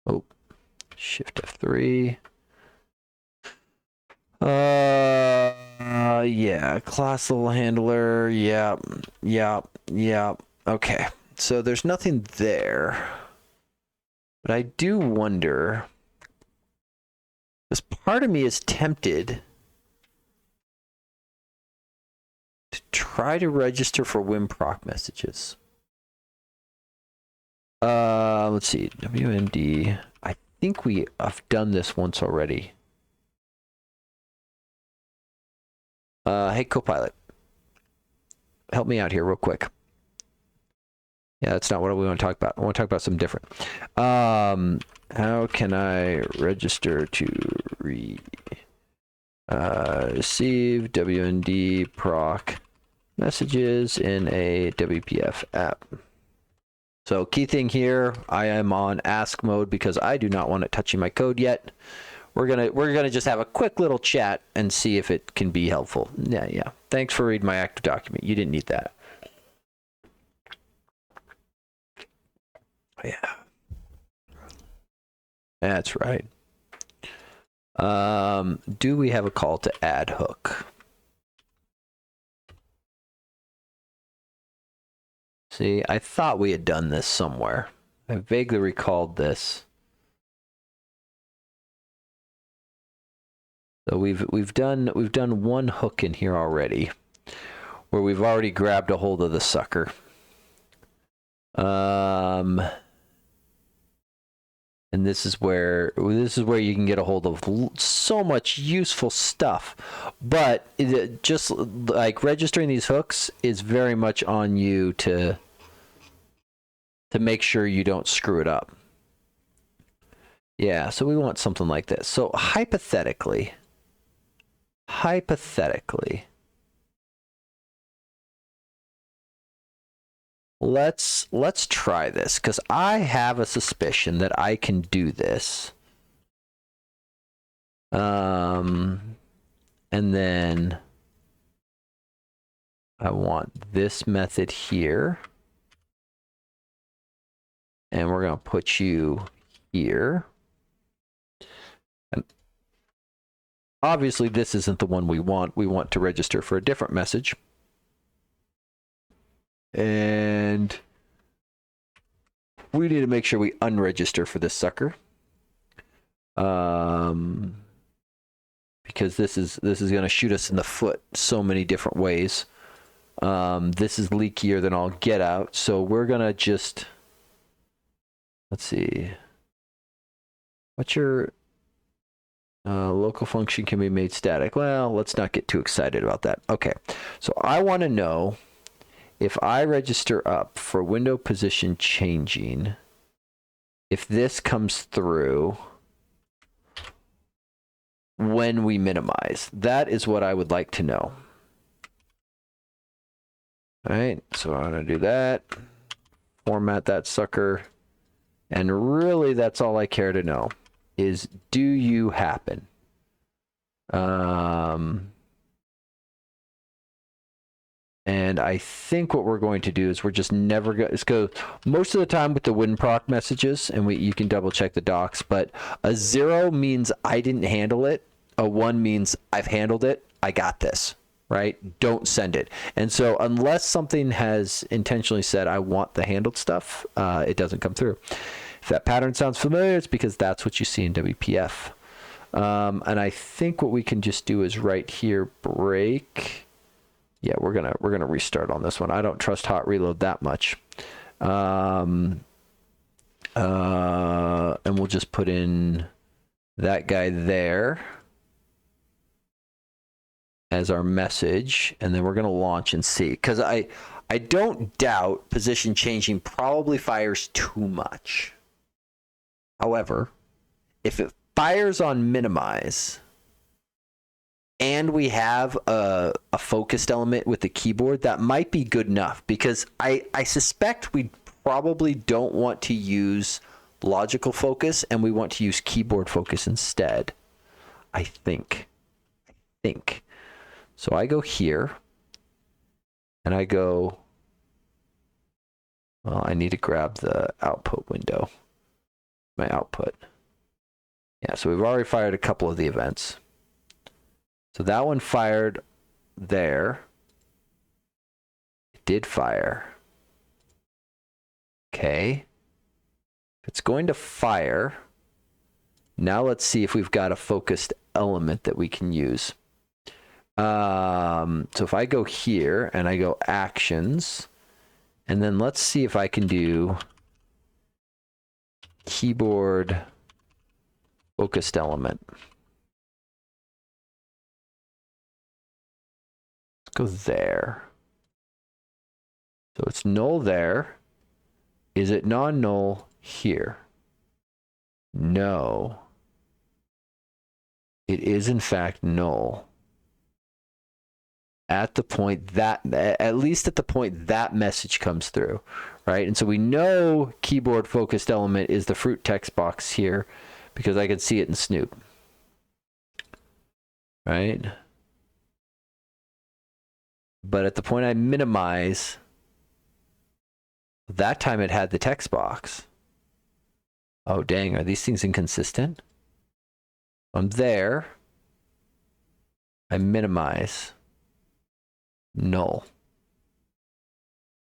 Oh, Shift F3. Yeah, class level handler. Yeah. Okay, so there's nothing there. But I do wonder, because part of me is tempted to try to register for WinProc messages. Let's see, WMD. I think we have done this once already. Hey, Copilot, help me out here real quick. Yeah, that's not what we want to talk about. I want to talk about something different. How can I register to receive WND proc messages in a WPF app? So key thing here, I am on ask mode because I do not want it touching my code yet. We're gonna just have a quick little chat and see if it can be helpful. Yeah. Thanks for reading my active document. You didn't need that. Yeah. That's right. Do we have a call to add hook? See, I thought we had done this somewhere. I vaguely recalled this. So we've done one hook in here already. where we've already grabbed a hold of the sucker. And this is where you can get a hold of so much useful stuff. But just like registering these hooks is very much on you to make sure you don't screw it up. Yeah, so we want something like this. So hypothetically, let's try this, because I have a suspicion that I can do this. And then I want this method here. And we're going to put you here. And obviously, this isn't the one we want. We want to register for a different message. And we need to make sure we unregister for this sucker. Because this is going to shoot us in the foot so many different ways. This is leakier than all get out. So we're going to just... Let's see. What's your local function can be made static? Well, let's not get too excited about that. Okay, so I want to know if I register up for window position changing, if this comes through when we minimize. That is what I would like to know. All right, so I'm going to do that. Format that sucker. And really, that's all I care to know is, do you happen? And I think what we're going to do is we're just never going to go most of the time with the WinProc messages, and you can double check the docs, but a 0 means I didn't handle it. A 1 means I've handled it. I got this, right? Don't send it. And so unless something has intentionally said, I want the handled stuff, it doesn't come through. If that pattern sounds familiar, it's because that's what you see in WPF. And I think what we can just do is right here, break. Yeah, we're gonna restart on this one. I don't trust hot reload that much. And we'll just put in that guy there as our message, and then we're gonna launch and see. Because I don't doubt position changing probably fires too much. However, if it fires on minimize and we have a focused element with the keyboard, that might be good enough, because I suspect we probably don't want to use logical focus and we want to use keyboard focus instead. I think. So I go here and I go, well, I need to grab the output window. My output. Yeah, so we've already fired a couple of the events. So that one fired there. It did fire. Okay. If it's going to fire, now let's see if we've got a focused element that we can use. So if I go here and I go actions, and then let's see if I can do keyboard focused element. Let's go there. So it's null there. Is it non-null here? No. It is in fact null. At the point that, at least at the point that message comes through, right? And so we know keyboard focused element is the fruit text box here because I can see it in Snoop, right? But at the point I minimize, that time it had the text box. Oh, dang, are these things inconsistent? I'm there. I minimize. Null.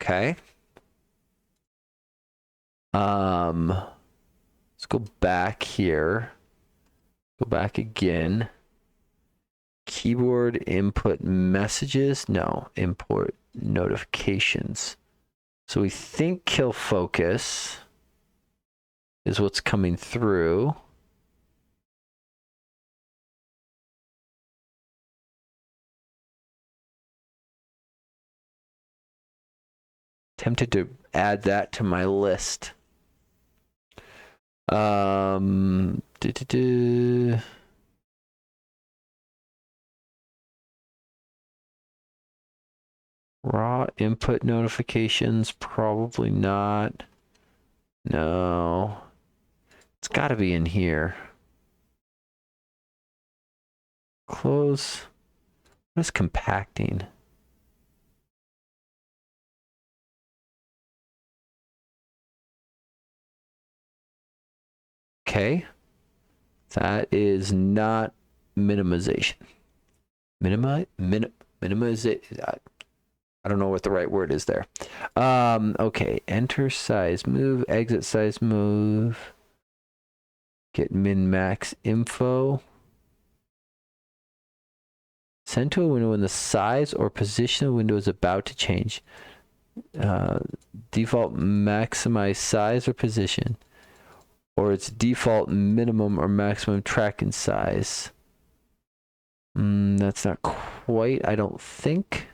Okay. Let's go back here. Go back again. Keyboard input messages. No, import notifications. So we think kill focus is what's coming through. Tempted to add that to my list. Raw input notifications, probably not. No. It's got to be in here. Close. What is compacting? Okay. That is not minimization. Minimization. I don't know what the right word is there. Okay. Enter size move, exit size move. Get min max info. Send to a window when the size or position of the window is about to change. Default maximize size or position, or its default minimum or maximum tracking size. That's not quite, I don't think.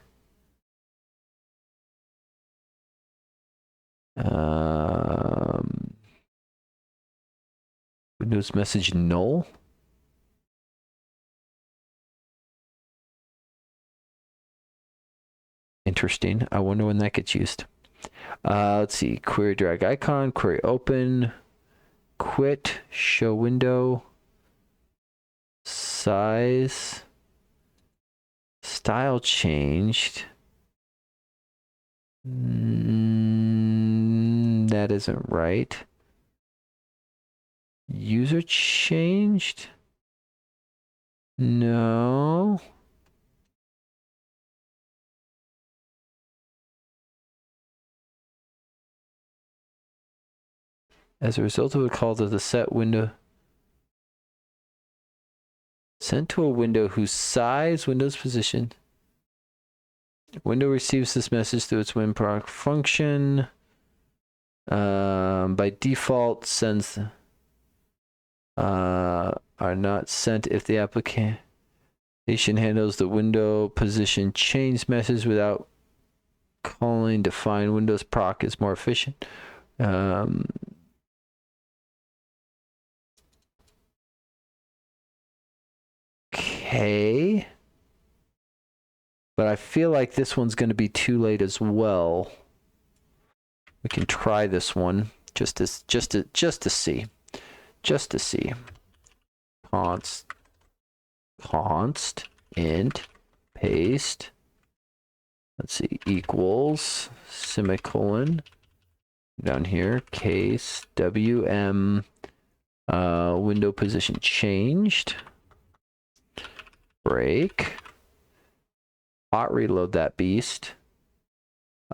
Windows message null. Interesting. I wonder when that gets used. Let's see. Query drag icon, query open, quit, show window, size, style changed. That isn't right. User changed? No. As a result of a call to the set window, sent to a window whose size, window's position. Window receives this message through its WinProc function. By default, sends are not sent if the application handles the window position change message without calling define Windows proc is more efficient. Okay. But I feel like this one's going to be too late as well. We can try this one just to see. Const int paste. Let's see, equals semicolon down here, case WM window position changed. Break. Hot reload that beast.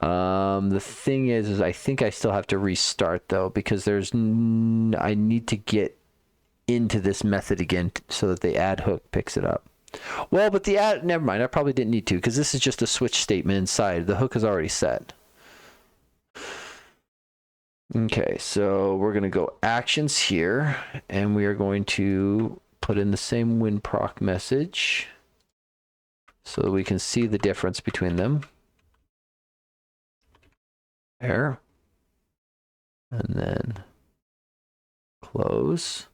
The thing is I think I still have to restart though, because I need to get into this method again so that the add hook picks it up. Well, but never mind. I probably didn't need to, because this is just a switch statement inside. The hook is already set. Okay, so we're going to go actions here, and we are going to put in the same WinProc message so that we can see the difference between them. There. And then close.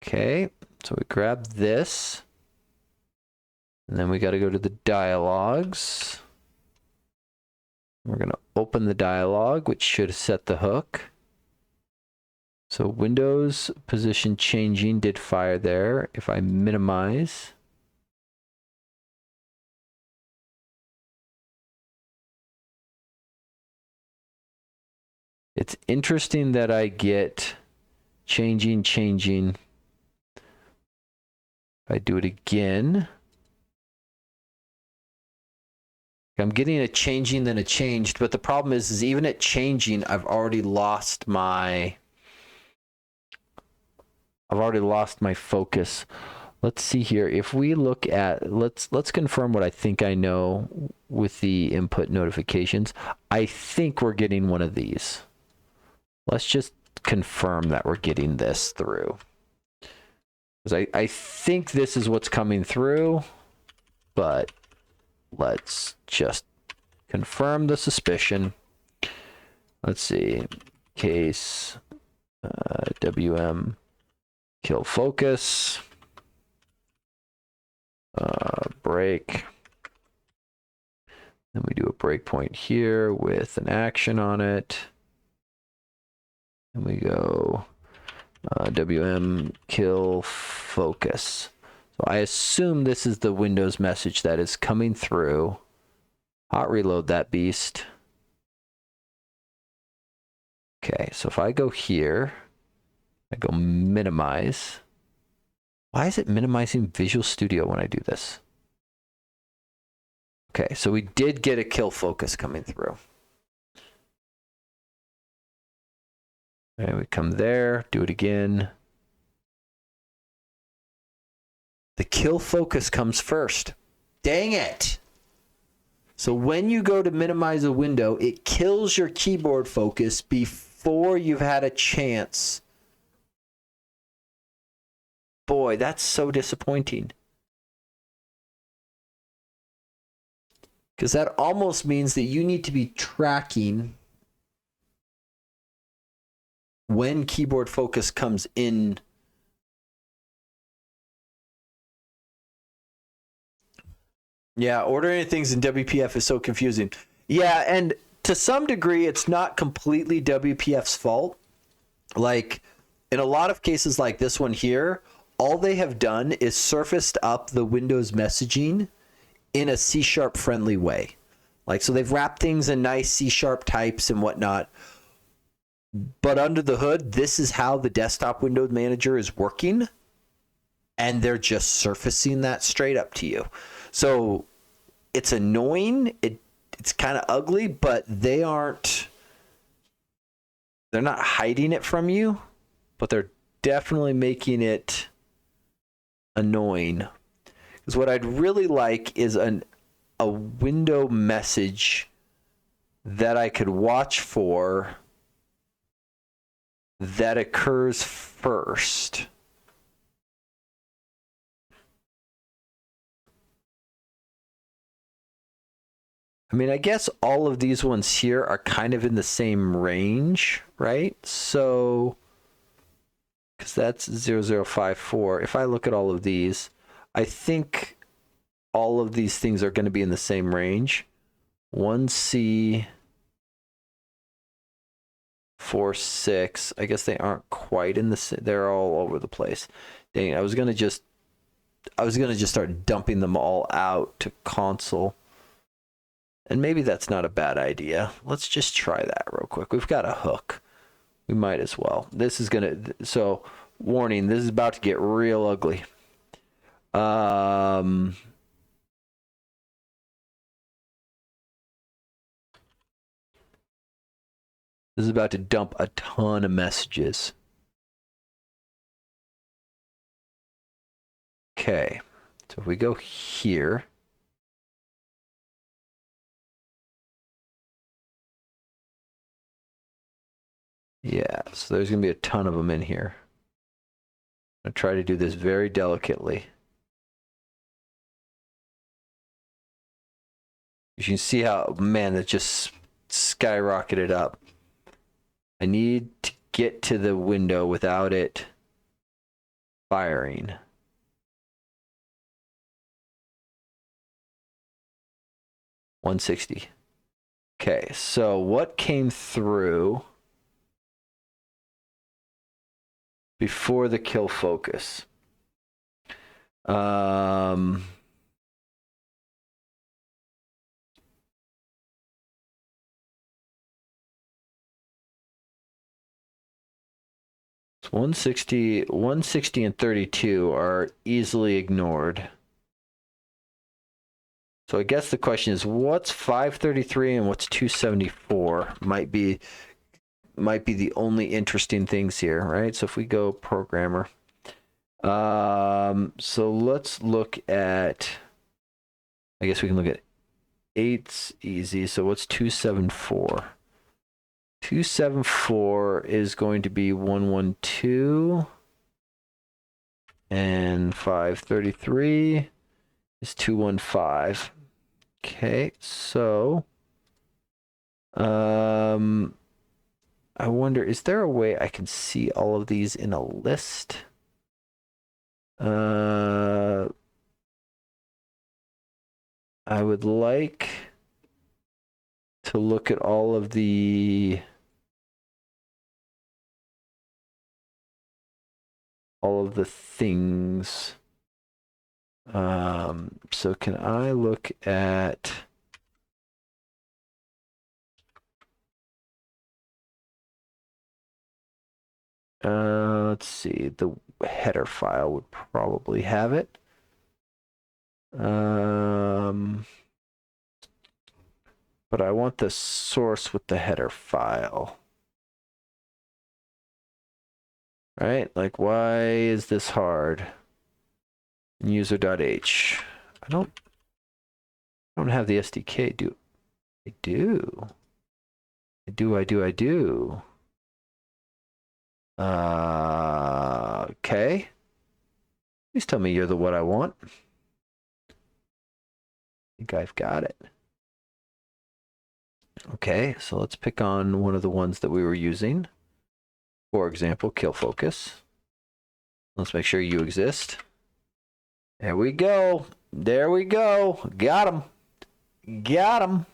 Okay, so we grab this. And then we got to go to the dialogues. We're going to open the dialog, which should set the hook. So Windows position changing did fire there. If I minimize, it's interesting that I get changing. If I do it again, I'm getting a changing then a changed, but the problem is even at changing, I've already lost my focus let's see here. If we look at, let's confirm what I think I know with the input notifications. I think we're getting one of these. Let's just confirm that we're getting this through. Because I think this is what's coming through, but let's just confirm the suspicion. Let's see. Case WM kill focus. Break. Then we do a breakpoint here with an action on it. And we go WM kill focus. So I assume this is the Windows message that is coming through. Hot reload that beast. Okay, so if I go here, I go minimize. Why is it minimizing Visual Studio when I do this? Okay, so we did get a kill focus coming through. And we come there, do it again. The kill focus comes first. Dang it! So when you go to minimize a window, it kills your keyboard focus before you've had a chance. Boy, that's so disappointing. Because that almost means that you need to be tracking when keyboard focus comes in. Yeah, ordering things in WPF is so confusing. Yeah, and to some degree, it's not completely WPF's fault. Like, in a lot of cases like this one here, all they have done is surfaced up the Windows messaging in a C# friendly way. Like, so they've wrapped things in nice C# types and whatnot. But under the hood, this is how the desktop Windows Manager is working. And they're just surfacing that straight up to you. So it's annoying. It's kind of ugly, but they're not hiding it from you, but they're definitely making it annoying. Because what I'd really like is a window message that I could watch for that occurs first. I mean, I guess all of these ones here are kind of in the same range, right? So, because that's 0054. If I look at all of these, I think all of these things are going to be in the same range. 1C, 4.6. I guess they aren't quite in the. They're all over the place. Dang, I was gonna just start dumping them all out to console. And maybe that's not a bad idea. Let's just try that real quick. We've got a hook. We might as well. This is gonna. So, warning. This is about to get real ugly. This is about to dump a ton of messages. Okay. So if we go here. Yeah, so there's going to be a ton of them in here. I'm going to try to do this very delicately. You can see how, man, it just skyrocketed up. I need to get to the window without it firing. $160. Okay, so what came through before the kill focus? It's 160 and 32 are easily ignored. So I guess the question is, what's 533 and what's 274? Might be the only interesting things here, right? So if we go programmer, So let's look at, I guess we can look at 8's easy. So what's 274? 274 is going to be 112, and 533 is 215. Okay, so I wonder, is there a way I can see all of these in a list? I would like to look at all of the things. So can I look at let's see, the header file would probably have it. But I want the source with the header file. Right? Like, why is this hard? User.h. I don't have the SDK. I do. Okay. Please tell me you're the what I want. I think I've got it. Okay, so let's pick on one of the ones that we were using. For example, kill focus. Let's make sure you exist. There we go. There we go. Got him. Got him.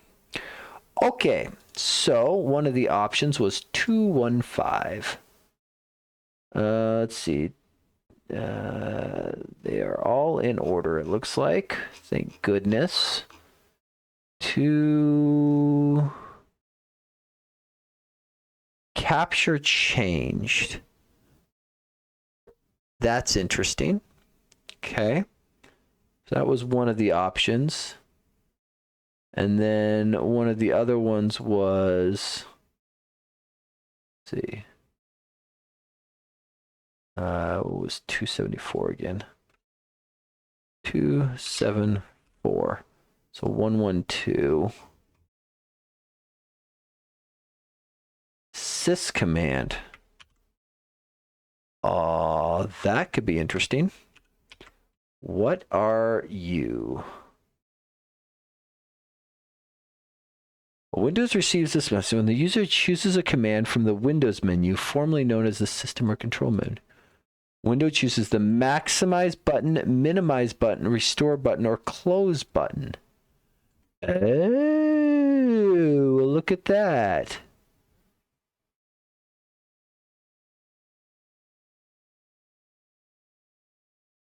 Okay, so one of the options was 215. Let's see. They are all in order, it looks like. Thank goodness. To capture changed. That's interesting. Okay. So that was one of the options. And then one of the other ones was, let's see. What was 274 again? 274. So 112. Sys command. That could be interesting. What are you? Windows receives this message when the user chooses a command from the Windows menu, formerly known as the system or control mode. Windows chooses the maximize button, minimize button, restore button, or close button. Oh, look at that.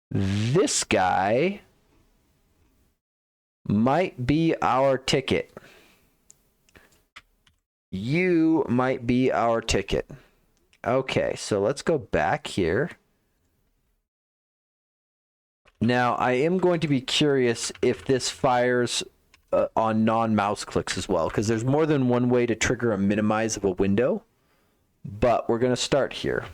This guy might be our ticket. You might be our ticket. Okay, so let's go back here. Now, I am going to be curious if this fires on non-mouse clicks as well, because there's more than one way to trigger a minimize of a window. But we're going to start here.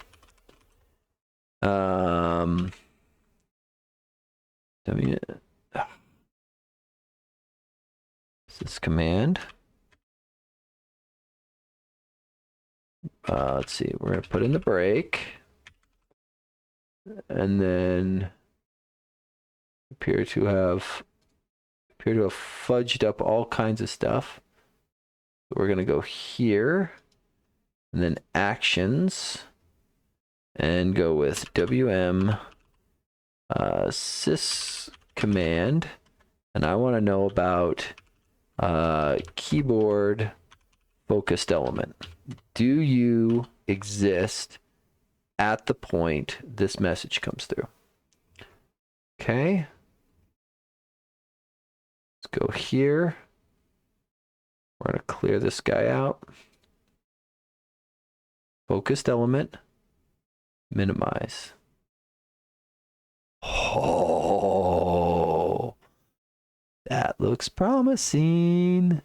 This command. Let's see. We're going to put in the break. And then appear to have fudged up all kinds of stuff. So we're going to go here. And then actions. And go with WM sys command. And I want to know about keyboard focused element. Do you exist at the point this message comes through? Okay. Let's go here. We're going to clear this guy out. Focused element. Minimize. Oh, that looks promising.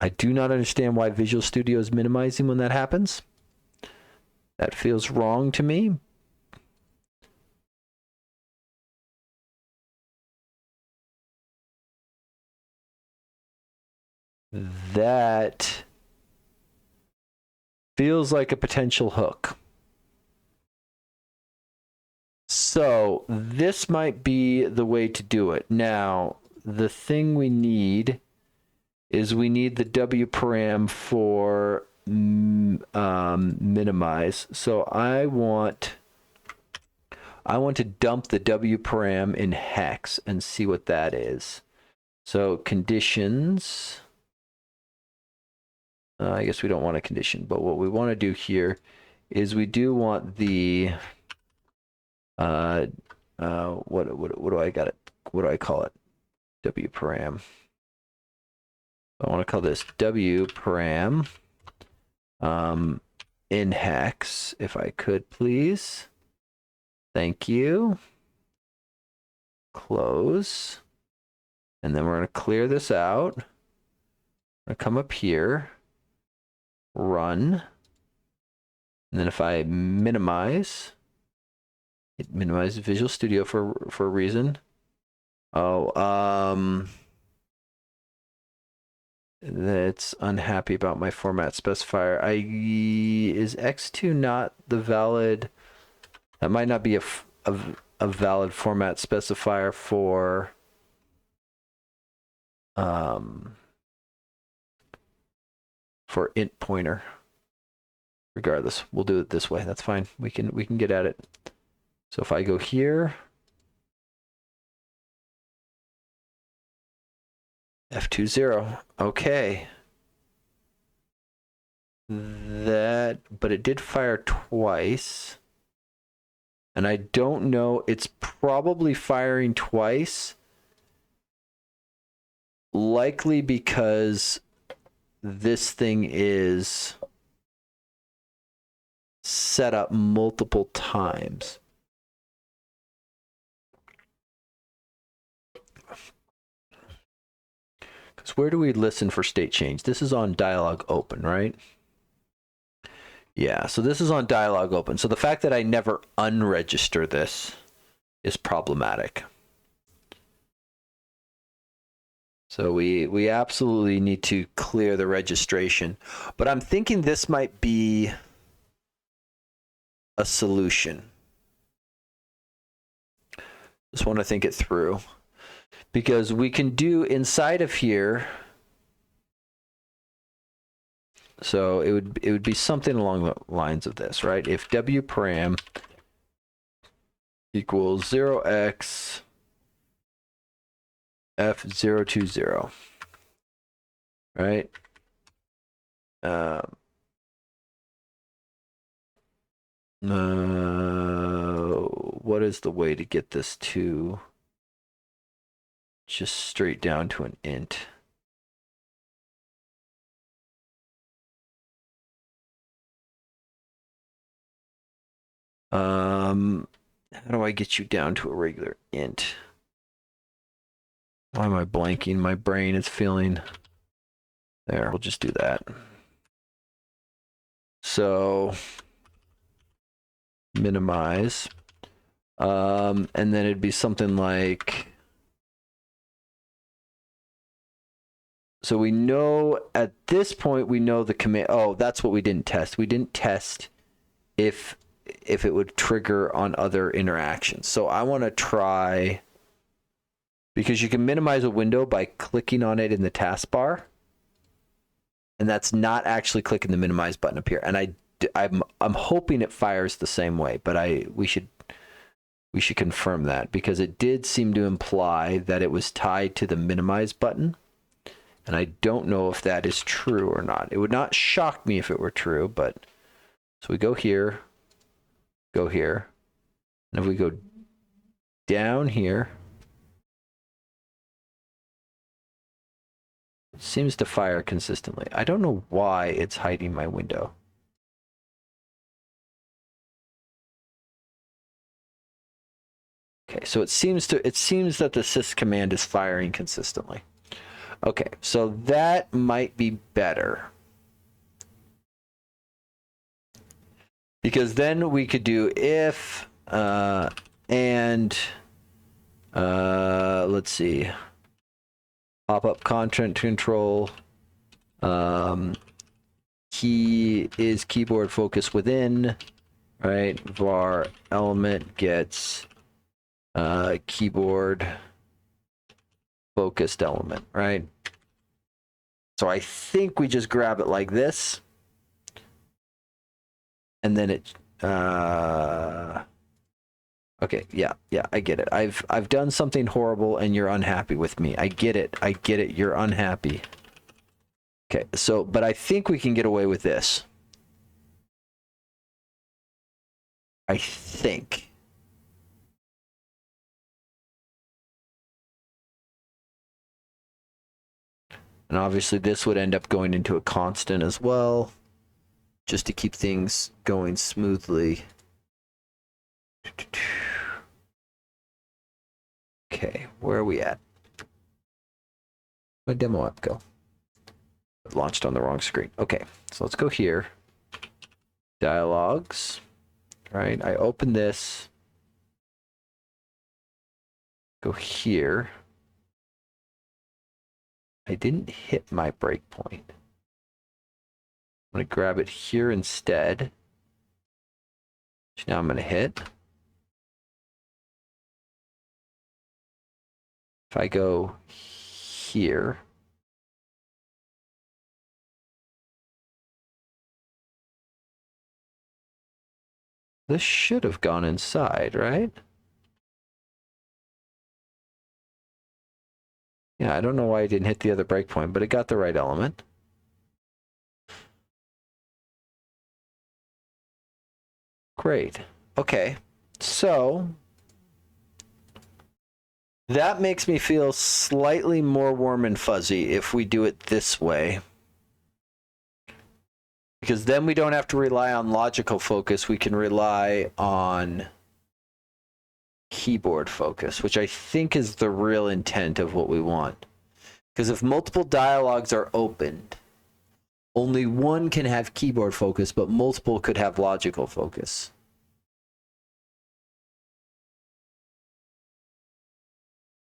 I do not understand why Visual Studio is minimizing when that happens. That feels wrong to me. That feels like a potential hook. So this might be the way to do it. Now, the thing we need is we need the W param for minimize. So I want to dump the W param in hex and see what that is. So conditions. I guess we don't want a condition, but what we want to do here is we do want the what do I got it? What do I call it? W param. I want to call this W param in hex, if I could, please. Thank you. Close. And then we're going to clear this out. I'm going to come up here. Run. And then if I minimize, it minimizes Visual Studio for a reason. Oh, that's unhappy about my format specifier. Is X2 not the valid? That might not be a valid format specifier for int pointer. Regardless, we'll do it this way. That's fine. We can get at it. So if I go here, F20, okay. But it did fire twice. And I don't know, it's probably firing twice. Likely because this thing is set up multiple times. Because where do we listen for state change? This is on dialog open, right? Yeah, so this is on dialog open. So the fact that I never unregister this is problematic. So we absolutely need to clear the registration. But I'm thinking this might be a solution. Just want to think it through. Because we can do inside of here. So it would be something along the lines of this, right? If W param equals 0x F020, right? What is the way to get this to just straight down to an int? How do I get you down to a regular int? Why am I blanking? My brain is feeling... There, we'll just do that. So, minimize. And then it'd be something like... So we know, at this point, we know the command... Oh, that's what we didn't test. We didn't test if it would trigger on other interactions. So I want to try... Because you can minimize a window by clicking on it in the taskbar. And that's not actually clicking the minimize button up here. And I'm hoping it fires the same way, but we should confirm that, because it did seem to imply that it was tied to the minimize button. And I don't know if that is true or not. It would not shock me if it were true, but so we go here, and if we go down here, it seems to fire consistently. I don't know why it's hiding my window. Okay, so it seems that the sys command is firing consistently. Okay, so that might be better. Because then we could do if and let's see, pop-up content control, key is keyboard focus within, right? Var element gets keyboard focused element, right? So I think we just grab it like this, and then it okay, yeah, I get it. I've done something horrible and you're unhappy with me. I get it. You're unhappy. Okay, so but I think we can get away with this. I think. And obviously this would end up going into a constant as well, just to keep things going smoothly. Okay, where are we at? My demo app go? It launched on the wrong screen. Okay, so let's go here. Dialogues, right? I open this. Go here. I didn't hit my breakpoint. I'm going to grab it here instead. Which now I'm going to hit. If I go here, this should have gone inside, right? Yeah, I don't know why I didn't hit the other breakpoint, but it got the right element. Great. Okay, so that makes me feel slightly more warm and fuzzy if we do it this way. Because then we don't have to rely on logical focus. We can rely on keyboard focus, which I think is the real intent of what we want. Because if multiple dialogues are opened, only one can have keyboard focus, but multiple could have logical focus.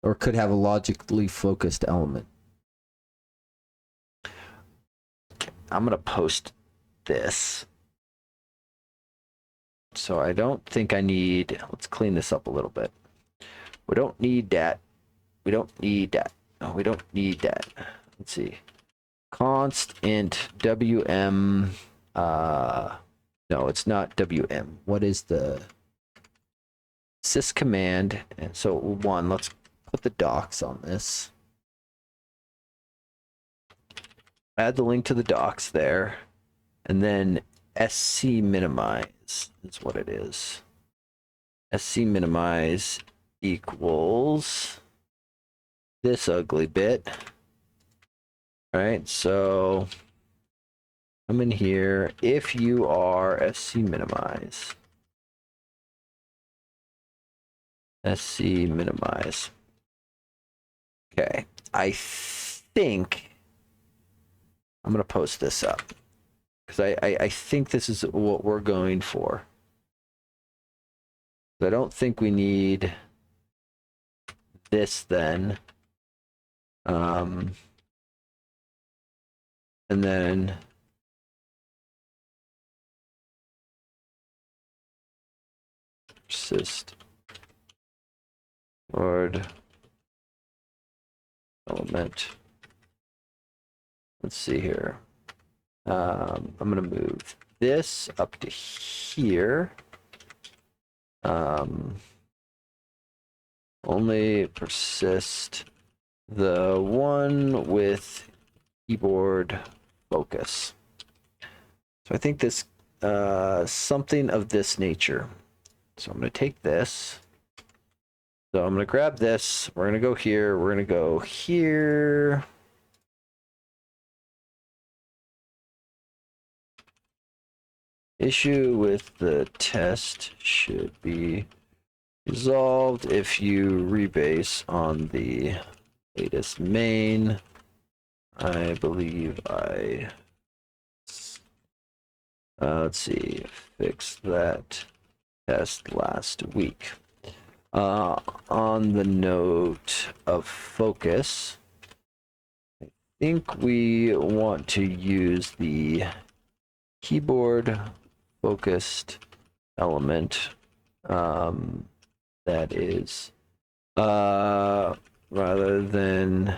Or could have a logically focused element. I'm going to post this. So I don't think I need, let's clean this up a little bit. We don't need that. We don't need that. No, we don't need that. Let's see. Const int wm, no, it's not wm. What is the sys command? And so one, let's put the docs on this. Add the link to the docs there. And then sc minimize is what it is. Sc minimize equals this ugly bit. All right, so I'm in here. If you are sc minimize. Sc minimize. Okay, I think I'm going to post this up. Because I think this is what we're going for. I don't think we need this then. And then persist word element. Let's see here. I'm going to move this up to here. Only persist the one with keyboard focus. So I think this something of this nature. So I'm going to take this. So I'm going to grab this. We're going to go here. We're going to go here. Issue with the test should be resolved if you rebase on the latest main. I believe I Let's see, fix that test last week. On the note of focus, I think we want to use the keyboard focused element that is rather than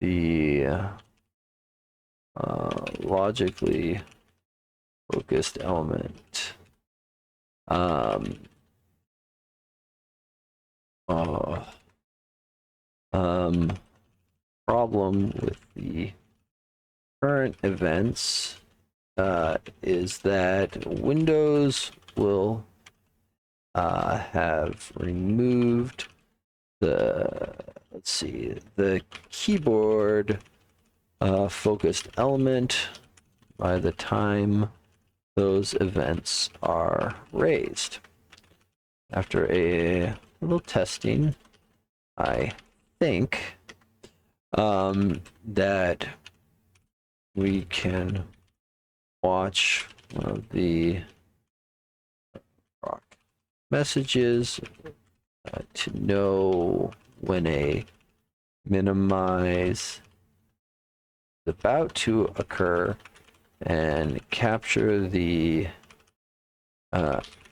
the logically focused element. Problem with the current events is that Windows will have removed the, let's see, the keyboard focused element by the time those events are raised. After a little testing, I think that we can watch one of the messages to know when a minimize is about to occur and capture the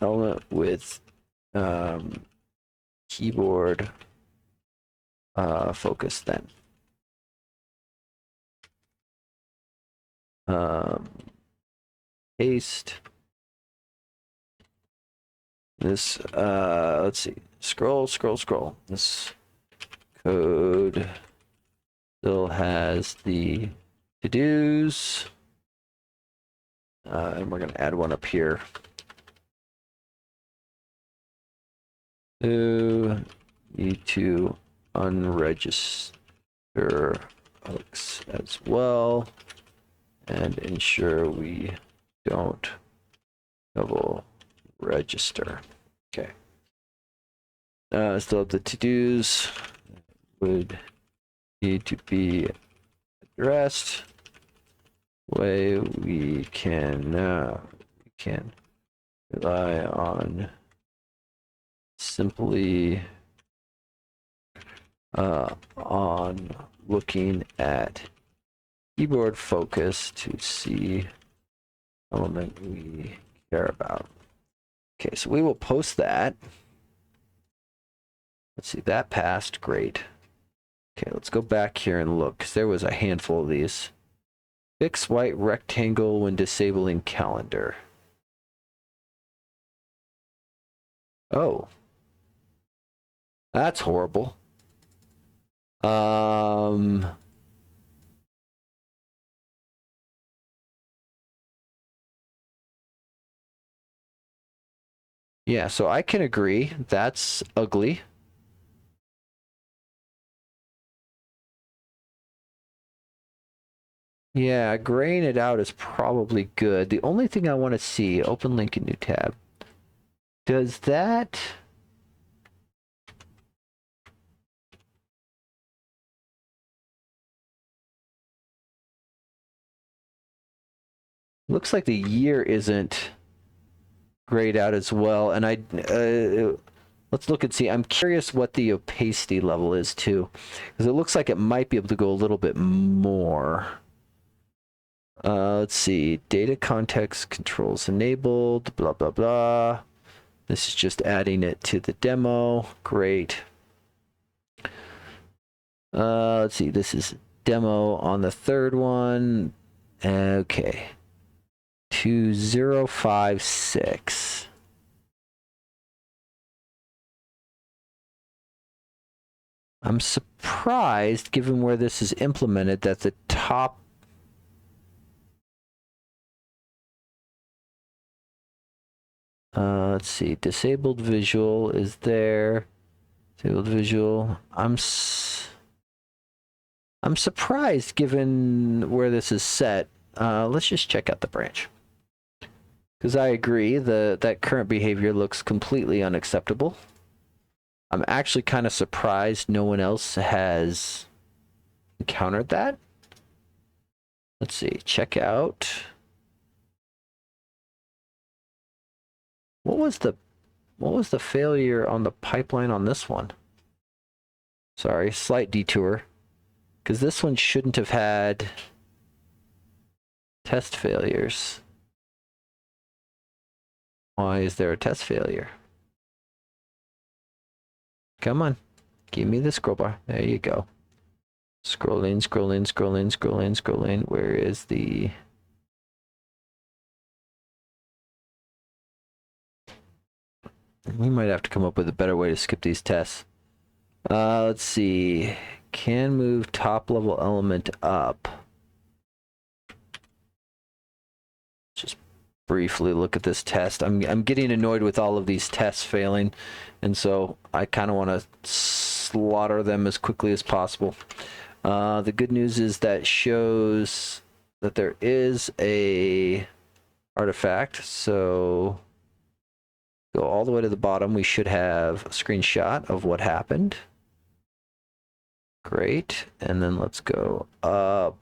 element with keyboard focus then. Paste this, let's see, scroll. This code still has the to-dos, and we're going to add one up here. So, need to unregister hooks as well and ensure we don't double register. Okay. Still have the to-dos would need to be addressed. Way we can rely on simply on looking at keyboard focus to see element we care about. Okay, so we will post that. Let's see, that passed. Great. Okay, let's go back here and look, because there was a handful of these. Fix white rectangle when disabling calendar. Oh. That's horrible. Yeah, so I can agree. That's ugly. Yeah, graying it out is probably good. The only thing I want to see, open link in new tab. Does that... Looks like the year isn't grayed out as well. And let's look and see. I'm curious what the opacity level is too, because it looks like it might be able to go a little bit more. Let's see. Data context controls enabled, blah, blah, blah. This is just adding it to the demo. Great. Let's see. This is demo on the third one. Okay. 2056. I'm surprised, given where this is implemented, that the top let's see, disabled visual is there. Disabled visual. I'm surprised given where this is set. Let's just check out the branch. Because I agree, that current behavior looks completely unacceptable. I'm actually kind of surprised no one else has encountered that. Let's see, check out. what was the failure on the pipeline on this one? Sorry, slight detour. Because this one shouldn't have had test failures. Why is there a test failure? Come on. Give me the scroll bar. There you go. Scroll in, scroll in, scroll in, scroll in, scroll in. Where is the... We might have to come up with a better way to skip these tests. Let's see. Can move top level element up. Just briefly look at this test. I'm getting annoyed with all of these tests failing, and so I kind of want to slaughter them as quickly as possible. The good news is that shows that there is a artifact, so go all the way to the bottom. We should have a screenshot of what happened. Great. And then let's go up.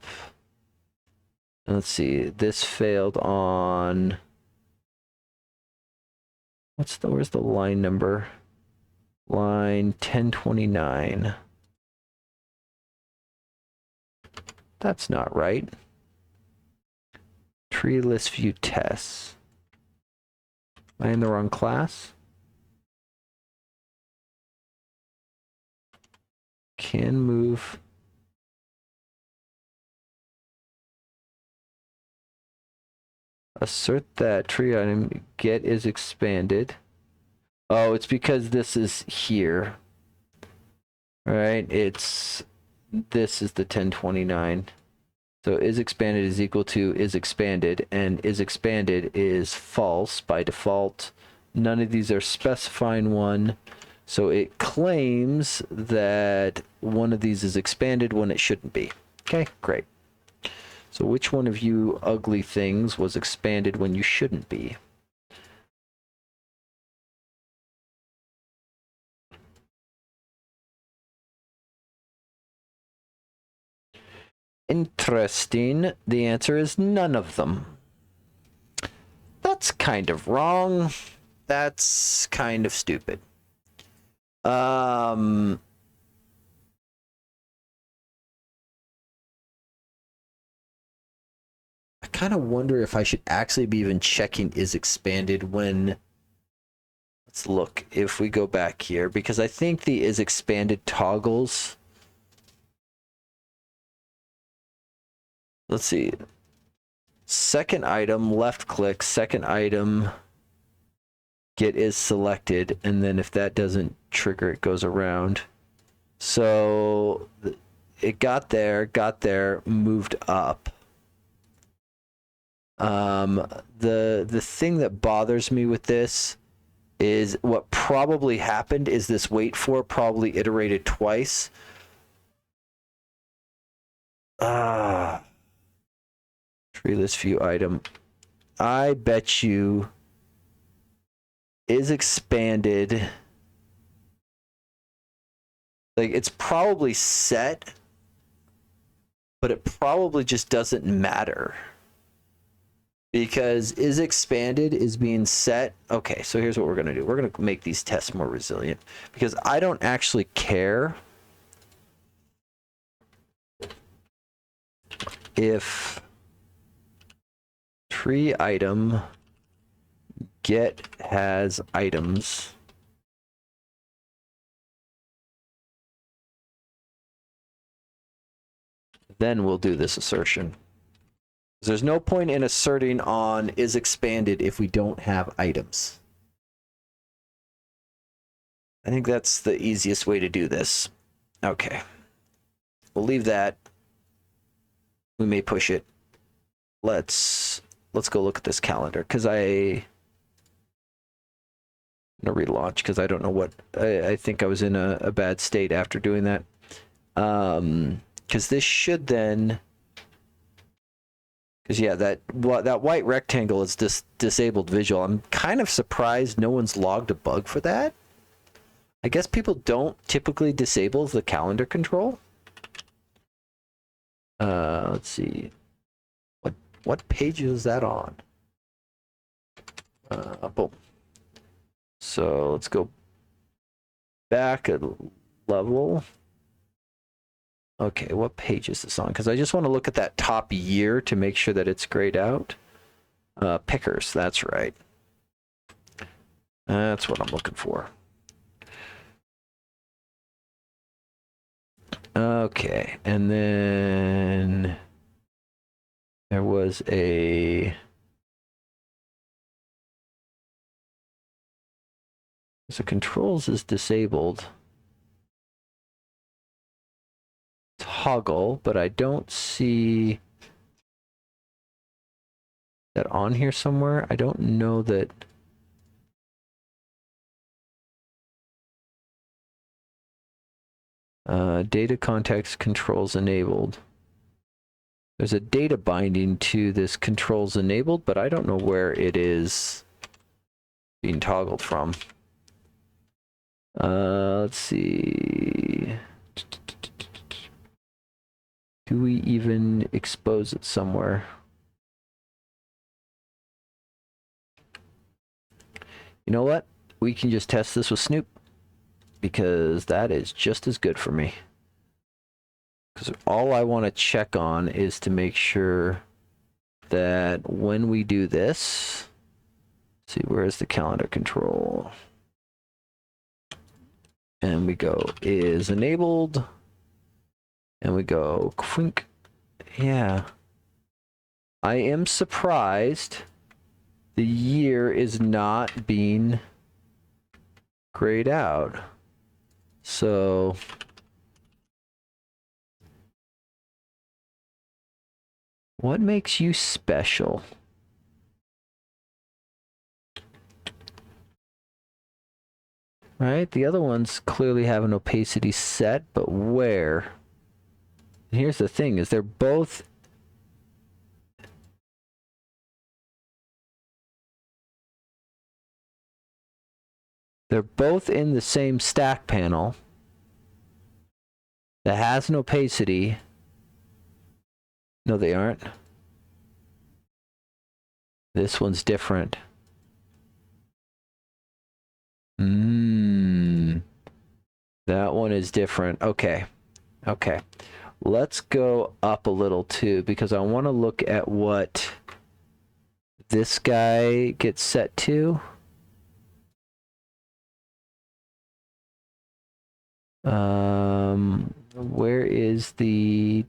And let's see. This failed on... where's the line number? Line 1029. That's not right. Tree list view tests. Am I in the wrong class? Can move. Assert that tree item get is expanded. Oh, it's because this is here. All right, this is the 1029. So is expanded is equal to is expanded, and is expanded is false by default. None of these are specifying one. So it claims that one of these is expanded when it shouldn't be. Okay, great. So which one of you ugly things was expanded when you shouldn't be? Interesting. The answer is none of them. That's kind of wrong. That's kind of stupid. I kind of wonder if I should actually be even checking is expanded when... Let's look if we go back here, because I think the is expanded toggles... Let's see. Second item, left click, second item, get is selected, and then if that doesn't trigger, it goes around. So it got there, moved up. The thing that bothers me with this is what probably happened is this wait for probably iterated twice. Tree list view item. I bet you is expanded. Like, it's probably set, but it probably just doesn't matter. Because is expanded is being set. Okay, so here's what we're going to do. We're going to make these tests more resilient. Because I don't actually care if tree item get has items. Then we'll do this assertion. There's no point in asserting on is expanded if we don't have items. I think that's the easiest way to do this. Okay. We'll leave that. We may push it. Let's go look at this calendar, because I'm gonna relaunch because I don't know what I think I was in a bad state after doing that. Because this should then, because yeah, that white rectangle is disabled visual. I'm kind of surprised no one's logged a bug for that. I guess people don't typically disable the calendar control. Let's see. What page is that on? Boom. So let's go back a level. Okay, what page is this on? Because I just want to look at that top year to make sure that it's grayed out. Pickers, that's right. That's what I'm looking for. Okay, and then there was a... So controls is disabled. Toggle, but I don't see that on here somewhere. I don't know that. Data context controls enabled. There's a data binding to this controls enabled, but I don't know where it is being toggled from. Let's see. Do we even expose it somewhere? You know what? We can just test this with Snoop, because that is just as good for me. Because all I want to check on is to make sure that when we do this, see, where is the calendar control? And we go is enabled, and we go quink. Yeah. I am surprised the year is not being grayed out. So what makes you special? Right? The other ones clearly have an opacity set, but where? And here's the thing, is they're both in the same stack panel that has an opacity. No, they aren't. This one's different. That one is different. Okay. Okay. Let's go up a little too, because I want to look at what this guy gets set to. Where is the...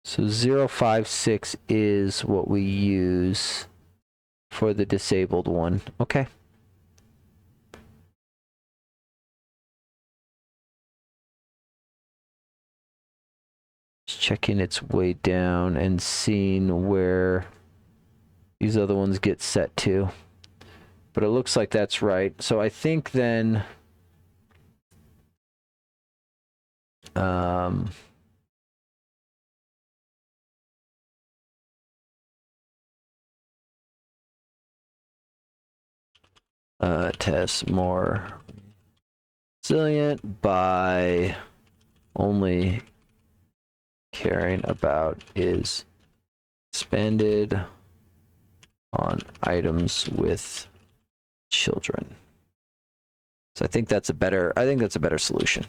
So 056 is what we use for the disabled one. Okay. Just checking its way down and seeing where these other ones get set to. But it looks like that's right. So I think then... test more resilient by only caring about is expanded on items with children. So I think that's a better solution.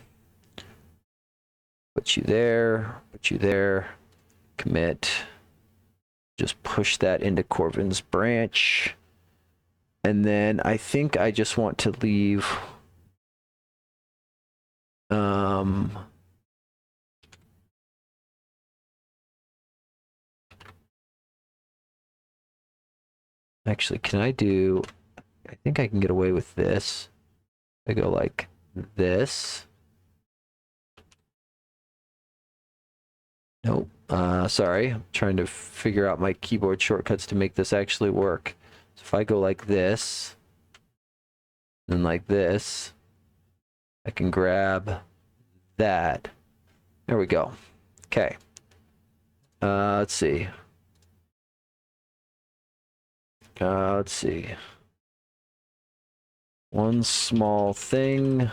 Put you there, commit, just push that into Corvin's branch. And then I think I just want to leave actually, can I do... I think I can get away with this. I go like this. Nope. Sorry. I'm trying to figure out my keyboard shortcuts to make this actually work. So if I go like this, and like this, I can grab that. There we go. Okay. Let's see. Let's see. One small thing. I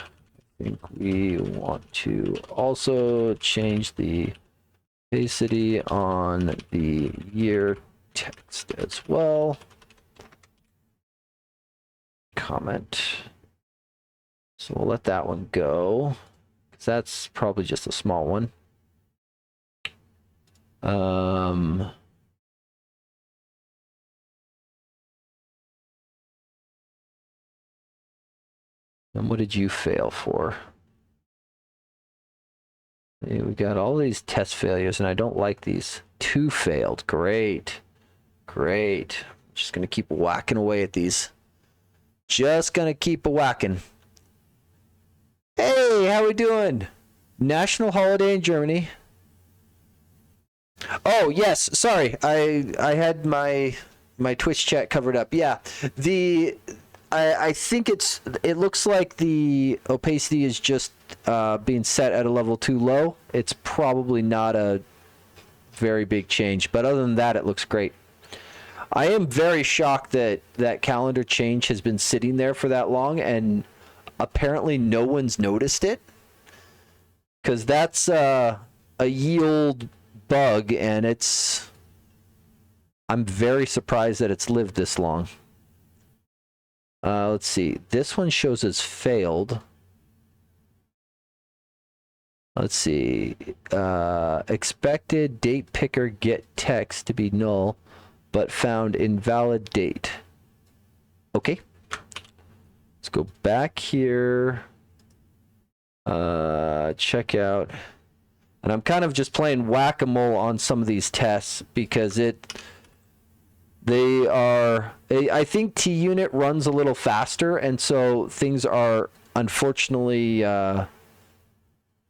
think we want to also change the opacity on the year text as well. Comment. So we'll let that one go, because that's probably just a small one. And what did you fail for? Hey, we got all these test failures, and I don't like these. 2 failed. Great. Great. Just gonna keep whacking away at these. Just gonna keep whacking. Hey, how we doing? National holiday in Germany. Oh, yes. Sorry. I had my Twitch chat covered up. Yeah. I think it looks like the opacity is just being set at a level too low. It's probably not a very big change, but other than that, it looks great. I am very shocked that that calendar change has been sitting there for that long, and apparently no one's noticed it, because that's a ye-old bug, and I'm very surprised that it's lived this long. Let's see. This one shows as failed. Let's see. Expected date picker get text to be null, but found invalid date. Okay. Let's go back here. Check out. And I'm kind of just playing whack-a-mole on some of these tests because they are, I think T-Unit runs a little faster, and so things are unfortunately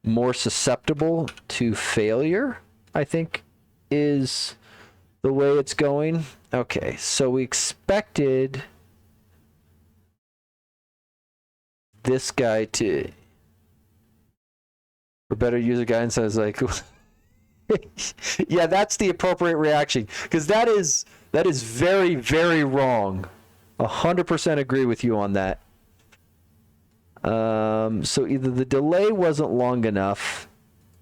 more susceptible to failure, I think, is the way it's going. Okay, so we expected this guy to, for better user guidance, I was like, yeah, that's the appropriate reaction, because that is very, very wrong. 100% agree with you on that. So either the delay wasn't long enough,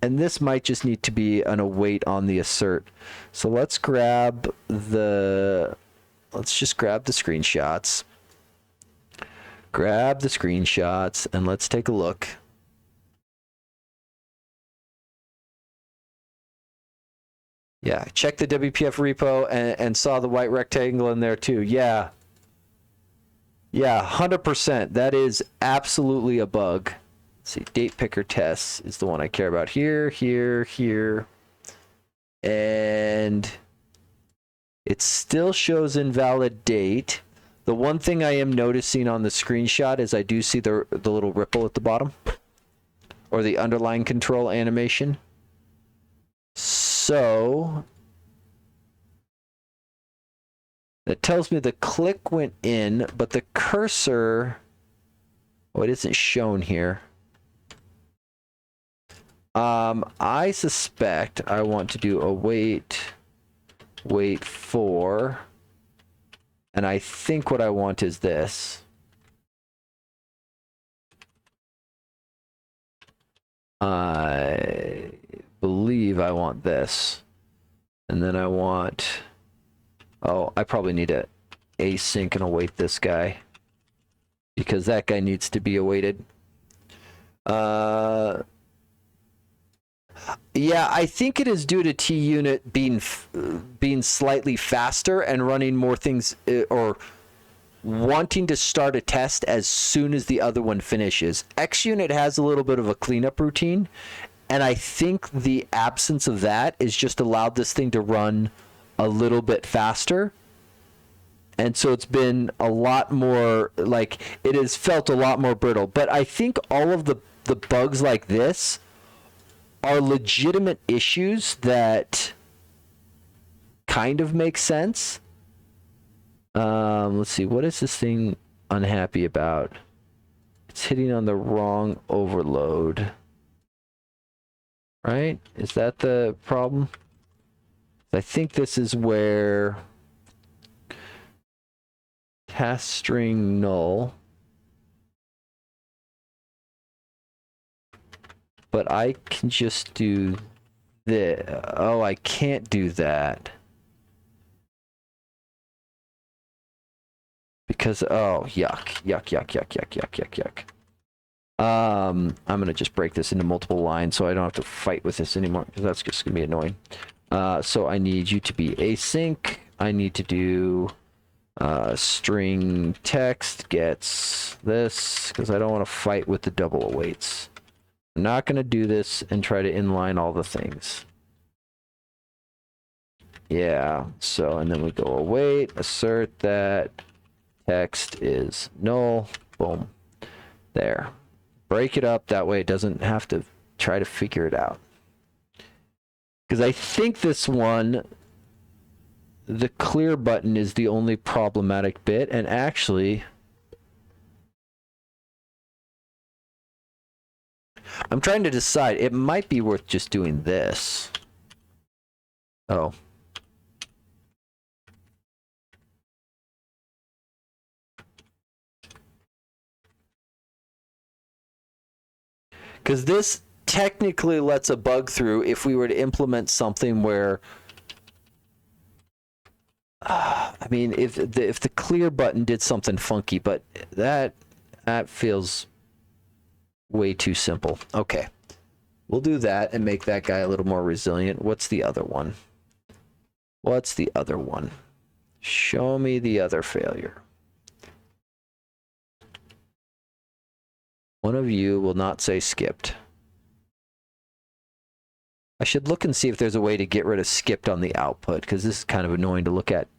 and this might just need to be an await on the assert. So let's just grab the screenshots. Grab the screenshots, and let's take a look. Yeah, check the WPF repo and saw the white rectangle in there too. Yeah. Yeah, 100%. That is absolutely a bug. Let's see, date picker tests is the one I care about. Here, here, here. And it still shows invalid date. The one thing I am noticing on the screenshot is I do see the little ripple at the bottom, or the underline control animation. So that tells me the click went in, but the cursor, oh, it isn't shown here. I suspect I want to do a wait for, and I think what I want is this. I believe I want this, and then I want, oh, I probably need to async and await this guy, because that guy needs to be awaited. Yeah, I think it is due to T-Unit being slightly faster and running more things, or wanting to start a test as soon as the other one finishes. X-Unit has a little bit of a cleanup routine, and I think the absence of that has just allowed this thing to run a little bit faster. And so it's been a lot more, like, it has felt a lot more brittle. But I think all of the bugs like this are legitimate issues that kind of make sense. Let's see, what is this thing unhappy about? It's hitting on the wrong overload. Right? Is that the problem? I think this is where task string null. But I can just do this. Oh, I can't do that. because oh yuck. I'm gonna just break this into multiple lines so I don't have to fight with this anymore, because that's just gonna be annoying. So I need you to be async. I need to do string text gets this, because I don't want to fight with the double awaits. I'm not gonna do this and try to inline all the things. Yeah, so and then we go await, assert that text is null, boom, there. Break it up, that way it doesn't have to try to figure it out. Because I think this one, the clear button is the only problematic bit, and actually, I'm trying to decide, it might be worth just doing this. Oh. Because this technically lets a bug through if we were to implement something where, I mean, if the clear button did something funky, but that feels way too simple. Okay, we'll do that and make that guy a little more resilient. What's the other one? What's the other one? Show me the other failure. One of you will not say skipped. I should look and see if there's a way to get rid of skipped on the output, because this is kind of annoying to look at.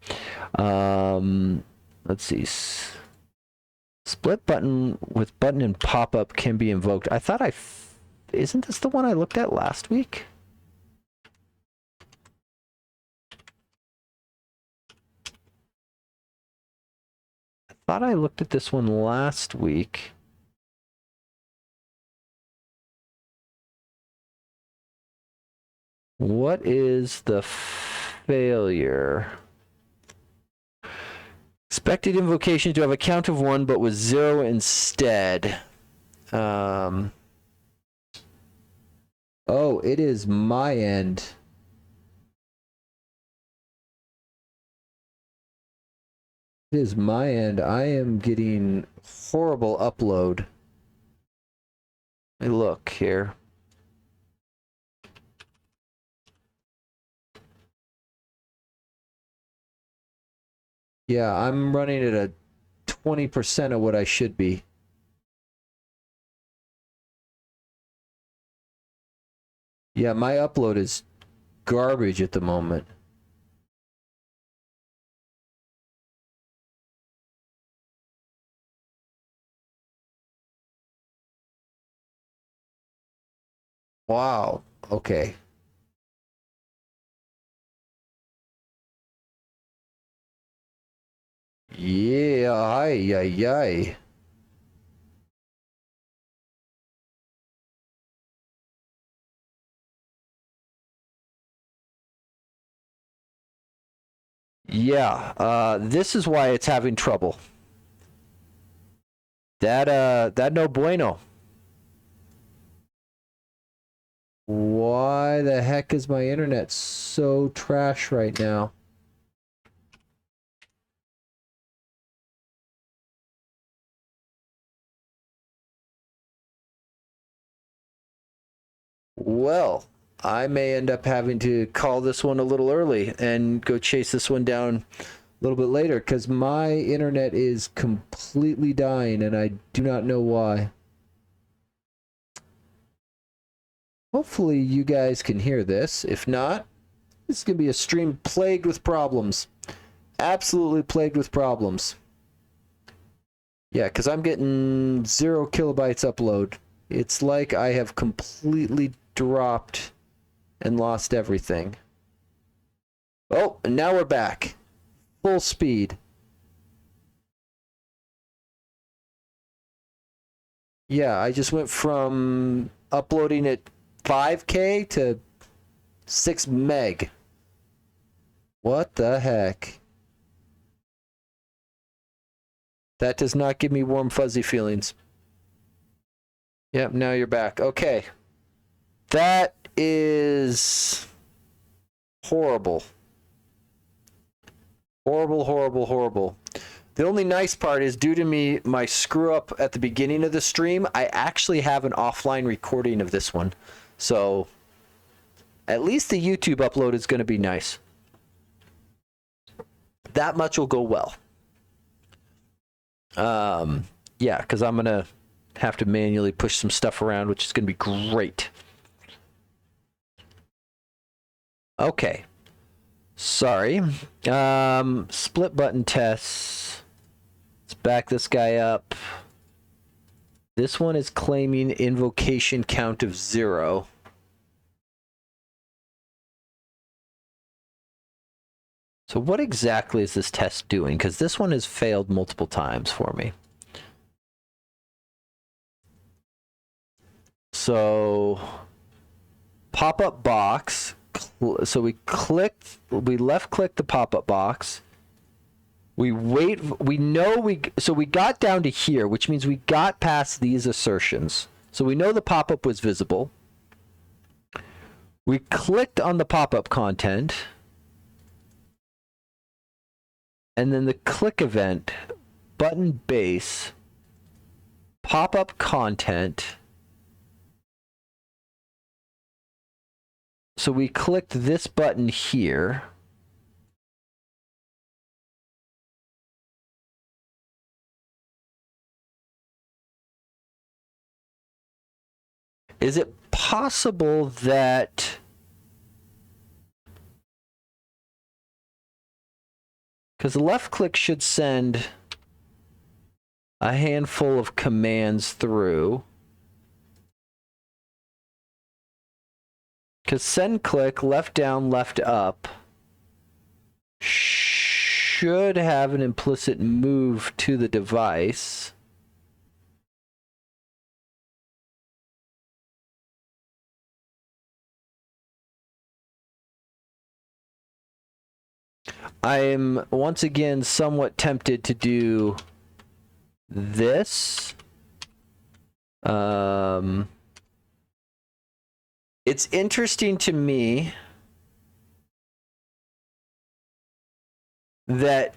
Let's see. Split button with button and pop-up can be invoked. I thought isn't this the one I looked at last week? I thought I looked at this one last week. What is the failure? Expected invocation to have a count of 1, but with 0 instead. Oh, it is my end. It is my end. I am getting horrible upload. Let me look here. Yeah, I'm running at a 20% of what I should be. Yeah, my upload is garbage at the moment. Wow. Okay. Yeah, ay. Yeah, this is why it's having trouble. That no bueno. Why the heck is my internet so trash right now? Well, I may end up having to call this one a little early and go chase this one down a little bit later, because my internet is completely dying and I do not know why. Hopefully you guys can hear this. If not, this is going to be a stream plagued with problems. Absolutely plagued with problems. Yeah, because I'm getting 0 kilobytes upload. It's like I have completely dropped and lost everything. Oh, and now we're back. Full speed. Yeah, I just went from uploading at 5K to 6 meg. What the heck? That does not give me warm, fuzzy feelings. Yep, now you're back. Okay. That is horrible. Horrible. The only nice part is, due to my screw up at the beginning of the stream, I actually have an offline recording of this one. So at least the YouTube upload is going to be nice. That much will go well. Yeah, because I'm going to have to manually push some stuff around, which is going to be great. Okay. Sorry. Split button tests. Let's back this guy up. This one is claiming invocation count of 0. So what exactly is this test doing? Because this one has failed multiple times for me. So pop-up box. So we left click the pop-up box. We wait, so we got down to here, which means we got past these assertions. So we know the pop-up was visible. We clicked on the pop-up content. And then the click event, button base, pop-up content. So we clicked this button here. Is it possible that because the left click should send a handful of commands through? Because send click, left down, left up should have an implicit move to the device. I'm once again somewhat tempted to do this. It's interesting to me that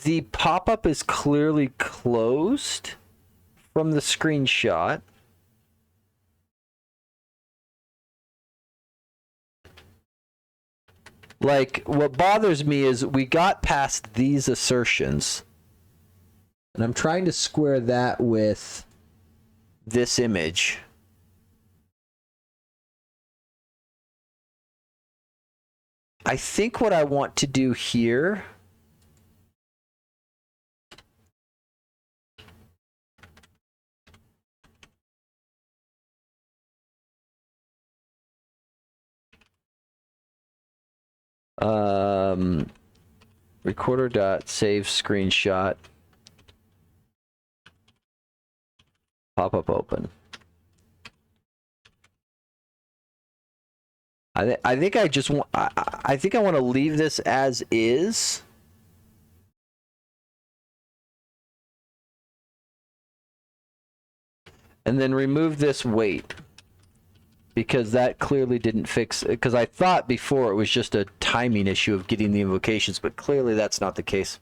the pop-up is clearly closed from the screenshot. Like, what bothers me is we got past these assertions, and I'm trying to square that with this image. I think what I want to do here recorder.save screenshot, pop-up open. I think I just want I think I want to leave this as is. And then remove this wait, because that clearly didn't fix it. Because I thought before it was just a timing issue of getting the invocations, but clearly that's not the case.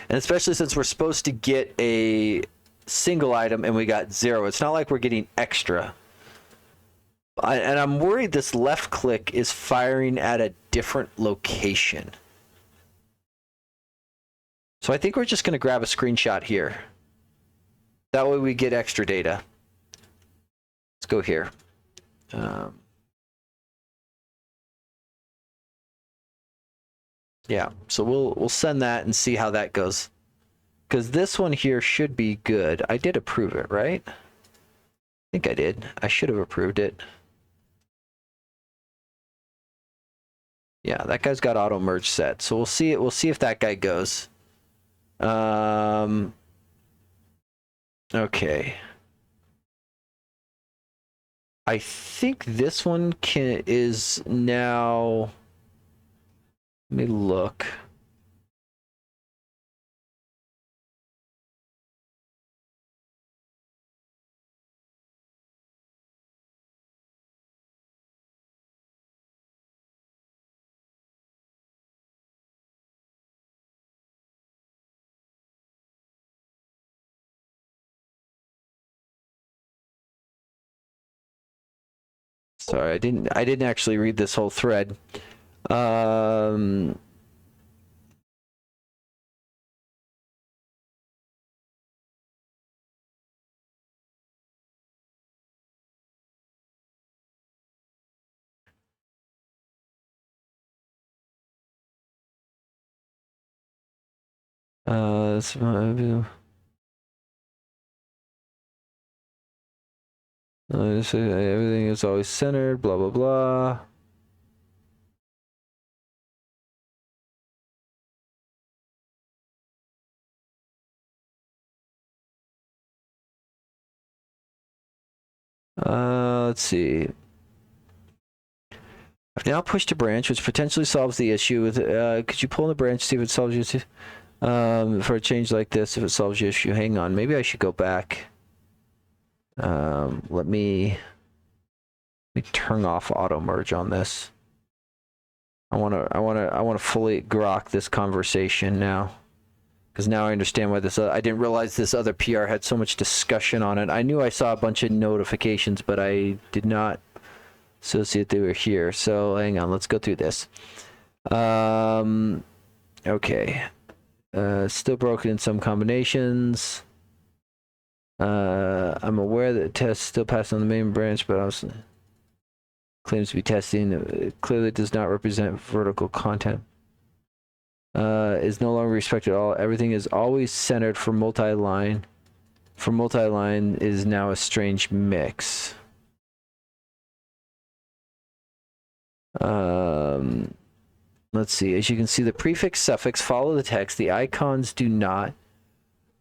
And especially since we're supposed to get a single item and we got 0, it's not like we're getting extra. And I'm worried this left click is firing at a different location. So I think we're just going to grab a screenshot here. That way we get extra data. Let's go here. Yeah, so we'll send that and see how that goes. Because this one here should be good. I did approve it, right? I think I did. I should have approved it. Yeah, that guy's got auto merge set. So we'll see it. We'll see if that guy goes. Okay. I think this one is now. Let me look. Sorry, I didn't actually read this whole thread. Everything is always centered, blah, blah, blah. Let's see. I've now pushed a branch, which potentially solves the issue with, could you pull in the branch, see if it solves your issue? For a change like this, if it solves your issue, hang on. Maybe I should go back. Let me turn off auto merge on this. I wanna fully grok this conversation now, because now I understand why this. I didn't realize this other PR had so much discussion on it. I knew I saw a bunch of notifications, but I did not associate they were here. So hang on, let's go through this. Okay. Still broken in some combinations. I'm aware that tests still pass on the main branch, but also claims to be testing. It clearly does not represent vertical content. Is no longer respected at all. Everything is always centered for multi-line. For multi-line is now a strange mix. Let's see. As you can see, the prefix suffix follow the text. The icons do not,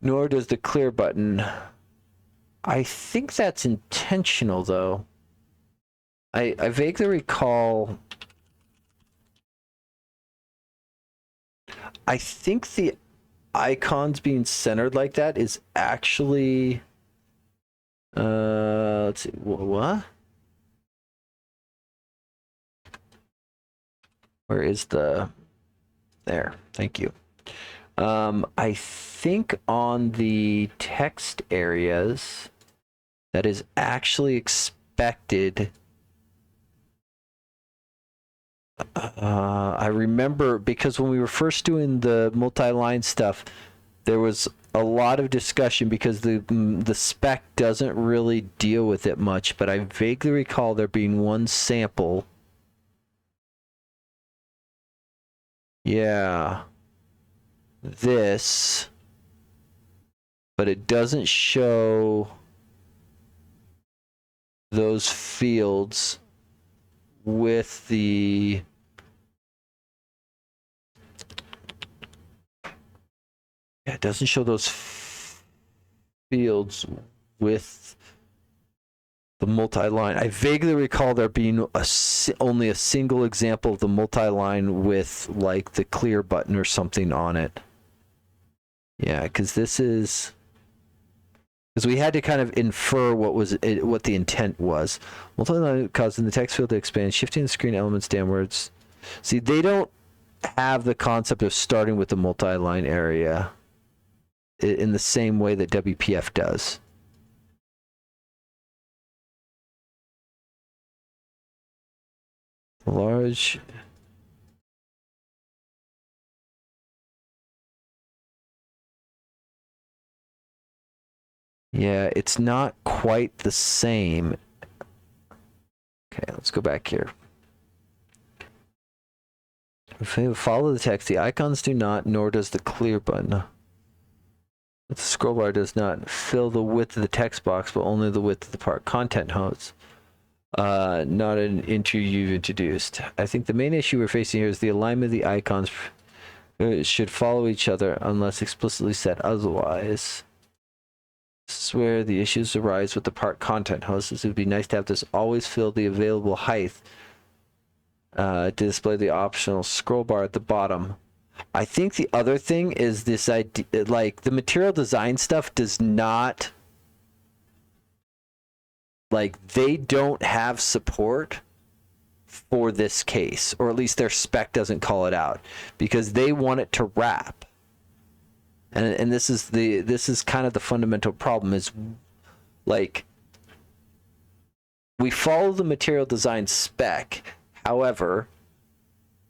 nor does the clear button. I think that's intentional, though. I vaguely recall. I think the icons being centered like that is actually. Let's see. What? Where is the... There. Thank you. I think on the text areas, that is actually expected. I remember because when we were first doing the multi-line stuff, there was a lot of discussion because the spec doesn't really deal with it much, but I vaguely recall there being one sample. Yeah. This, but it doesn't show those fields with the it doesn't show those fields with the multi-line. I vaguely recall there being only a single example of the multi-line with like the clear button or something on it. Yeah, because this is because we had to kind of infer what the intent was. Multi-line causing the text field to expand, shifting the screen elements downwards. See, they don't have the concept of starting with the multi-line area in the same way that WPF does. Large. Yeah, it's not quite the same. Okay, let's go back here. If we follow the text, the icons do not, nor does the clear button. The scroll bar does not fill the width of the text box, but only the width of the part content hosts. Not an enter you've introduced. I think the main issue we're facing here is the alignment of the icons should follow each other unless explicitly said otherwise. This is where the issues arise with the part content hosts. It would be nice to have this always fill the available height to display the optional scroll bar at the bottom. I think the other thing is this idea, like the material design stuff does not, like they don't have support for this case, or at least their spec doesn't call it out because they want it to wrap. And this is kind of the fundamental problem is like we follow the material design spec. However,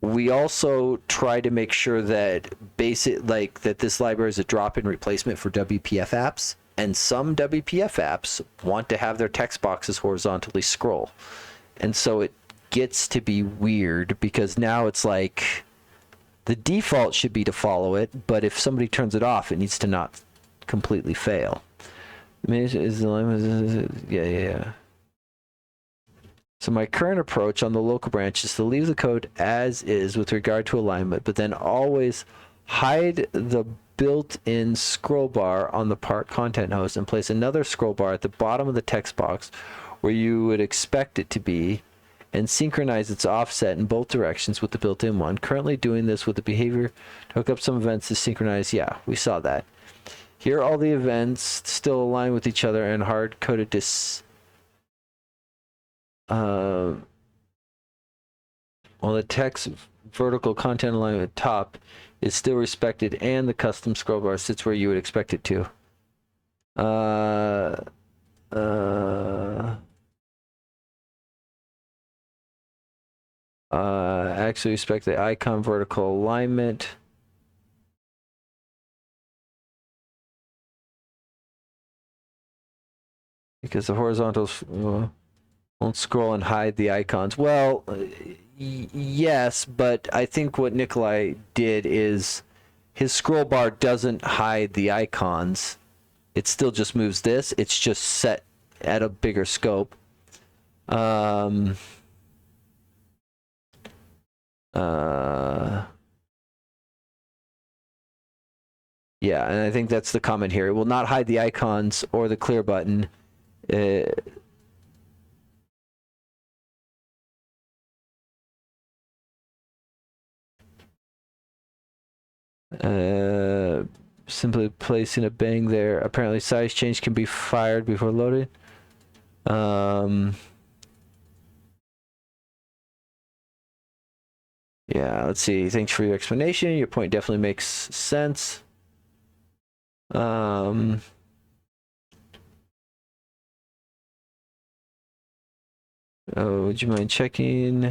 we also try to make sure that that this library is a drop-in replacement for WPF apps, and some WPF apps want to have their text boxes horizontally scroll. And so it gets to be weird because now it's like the default should be to follow it, but if somebody turns it off, it needs to not completely fail. Yeah. So my current approach on the local branch is to leave the code as is with regard to alignment, but then always hide the built-in scroll bar on the part content host and place another scroll bar at the bottom of the text box where you would expect it to be, and synchronize its offset in both directions with the built-in one. Currently doing this with the behavior to hook up some events to synchronize. Yeah, we saw that. Here all the events still align with each other and hard-coded while the text vertical content alignment at top is still respected and the custom scroll bar sits where you would expect it to. Actually respect the icon vertical alignment. Because the horizontals won't scroll and hide the icons. Well, yes, but I think what Nikolai did is his scroll bar doesn't hide the icons. It still just moves this. It's just set at a bigger scope. Yeah, and I think that's the comment here. It will not hide the icons or the clear button. Simply placing a bang there. Apparently size change can be fired before loading. Yeah, let's see. Thanks for your explanation. Your point definitely makes sense. Oh, would you mind checking?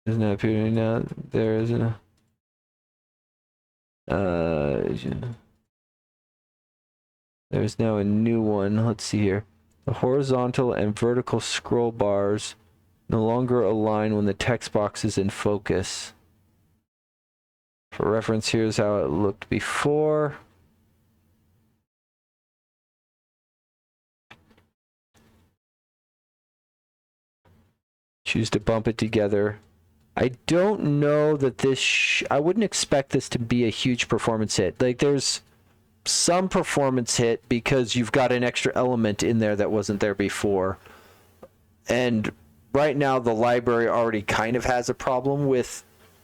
Doesn't that appear right now? There is a there's now a new one. Let's see here. The horizontal and vertical scroll bars no longer align when the text box is in focus. For reference, here's how it looked before. Choose to bump it together. I don't know that this... I wouldn't expect this to be a huge performance hit. Like, there's some performance hit because you've got an extra element in there that wasn't there before. And right now, the library already kind of has a problem with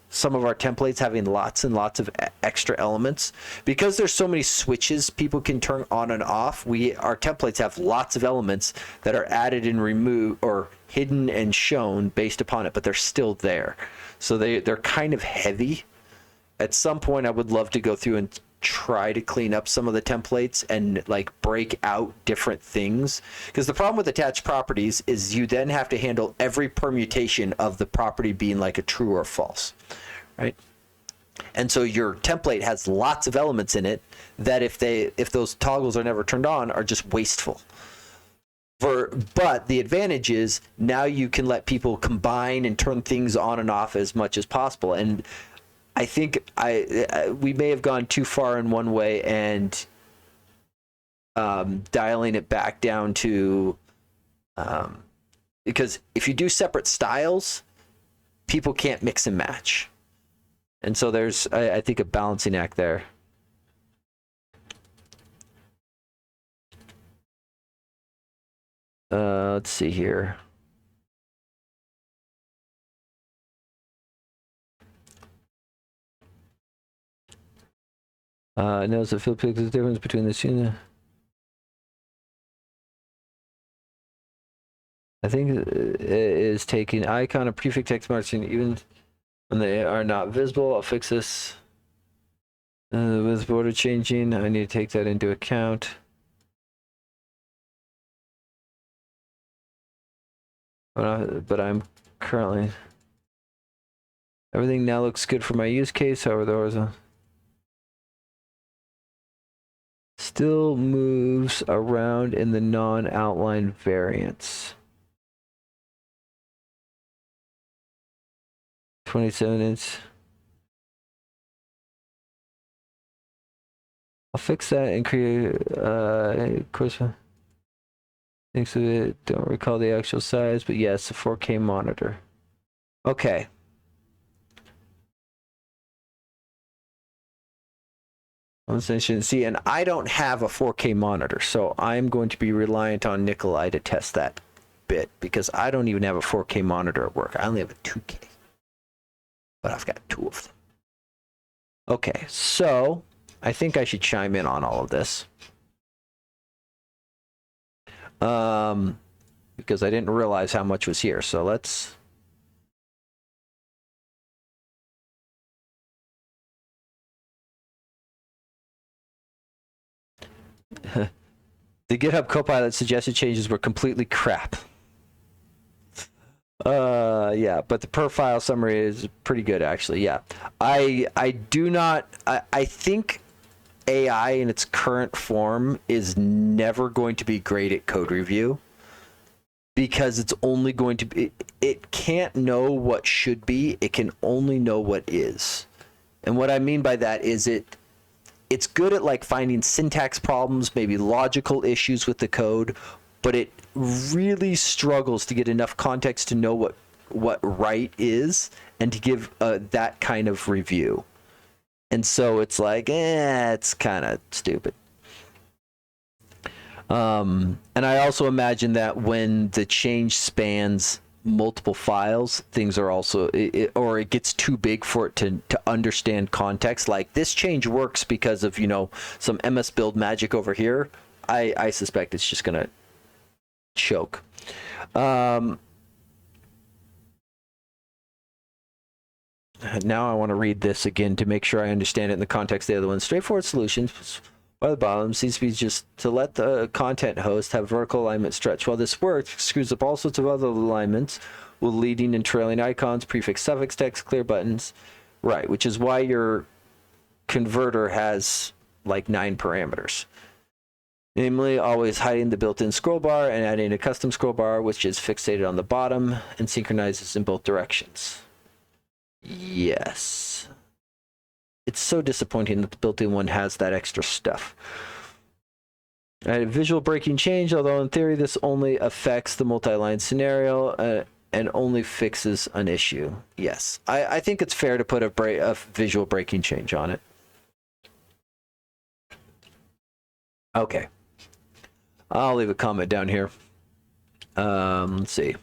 some of our templates having lots and lots of extra elements. Because there's so many switches people can turn on and off, our templates have lots of elements that are added and removed or hidden and shown based upon it, but they're still there. So they're kind of heavy. At some point, I would love to go through and try to clean up some of the templates and like break out different things, because the problem with attached properties is you then have to handle every permutation of the property being like a true or false, right? And so your template has lots of elements in it that if those toggles are never turned on are just wasteful. But the advantage is now you can let people combine and turn things on and off as much as possible. And I think we may have gone too far in one way and dialing it back down to because if you do separate styles, people can't mix and match. And so there's, I think, a balancing act there. Let's see here. Notice the field picks the difference between the two. I think it is taking icon and prefix text marks and even when they are not visible. I'll fix this. With border changing, I need to take that into account. but I'm currently... Everything now looks good for my use case. However, there was a... Still moves around in the non-outline variants. 27 inch. I'll fix that and create of course thanks to it. Don't recall the actual size, but yes, a 4K monitor. Okay. See, and I don't have a 4K monitor, so I'm going to be reliant on Nikolai to test that bit because I don't even have a 4K monitor at work. I only have a 2K, but I've got 2 of them. Okay, so I think I should chime in on all of this. Because I didn't realize how much was here. So let's... The GitHub Copilot suggested changes were completely crap. Yeah, but the per file summary is pretty good, actually. Yeah, I do not... I think AI in its current form is never going to be great at code review because it's only going to be... It can't know what should be. It can only know what is. And what I mean by that is it's good at like finding syntax problems, maybe logical issues with the code, but it really struggles to get enough context to know what right is and to give that kind of review. And so it's like, it's kind of stupid. And I also imagine that when the change spans multiple files, things are also, or it gets too big for it to understand context. Like this change works because of, some MS build magic over here. I suspect it's just going to choke. Now I want to read this again to make sure I understand it in the context of the other one. Straightforward solutions by the bottom seems to be just to let the content host have vertical alignment stretch. While this works, screws up all sorts of other alignments with leading and trailing icons, prefix, suffix text, clear buttons. Right, which is why your converter has like 9 parameters. Namely, always hiding the built-in scroll bar and adding a custom scroll bar, which is fixated on the bottom and synchronizes in both directions. Yes. It's so disappointing that the built-in one has that extra stuff. A visual breaking change, although in theory this only affects the multi-line scenario and only fixes an issue. Yes, I think it's fair to put a visual breaking change on it. Okay. I'll leave a comment down here. Let's see.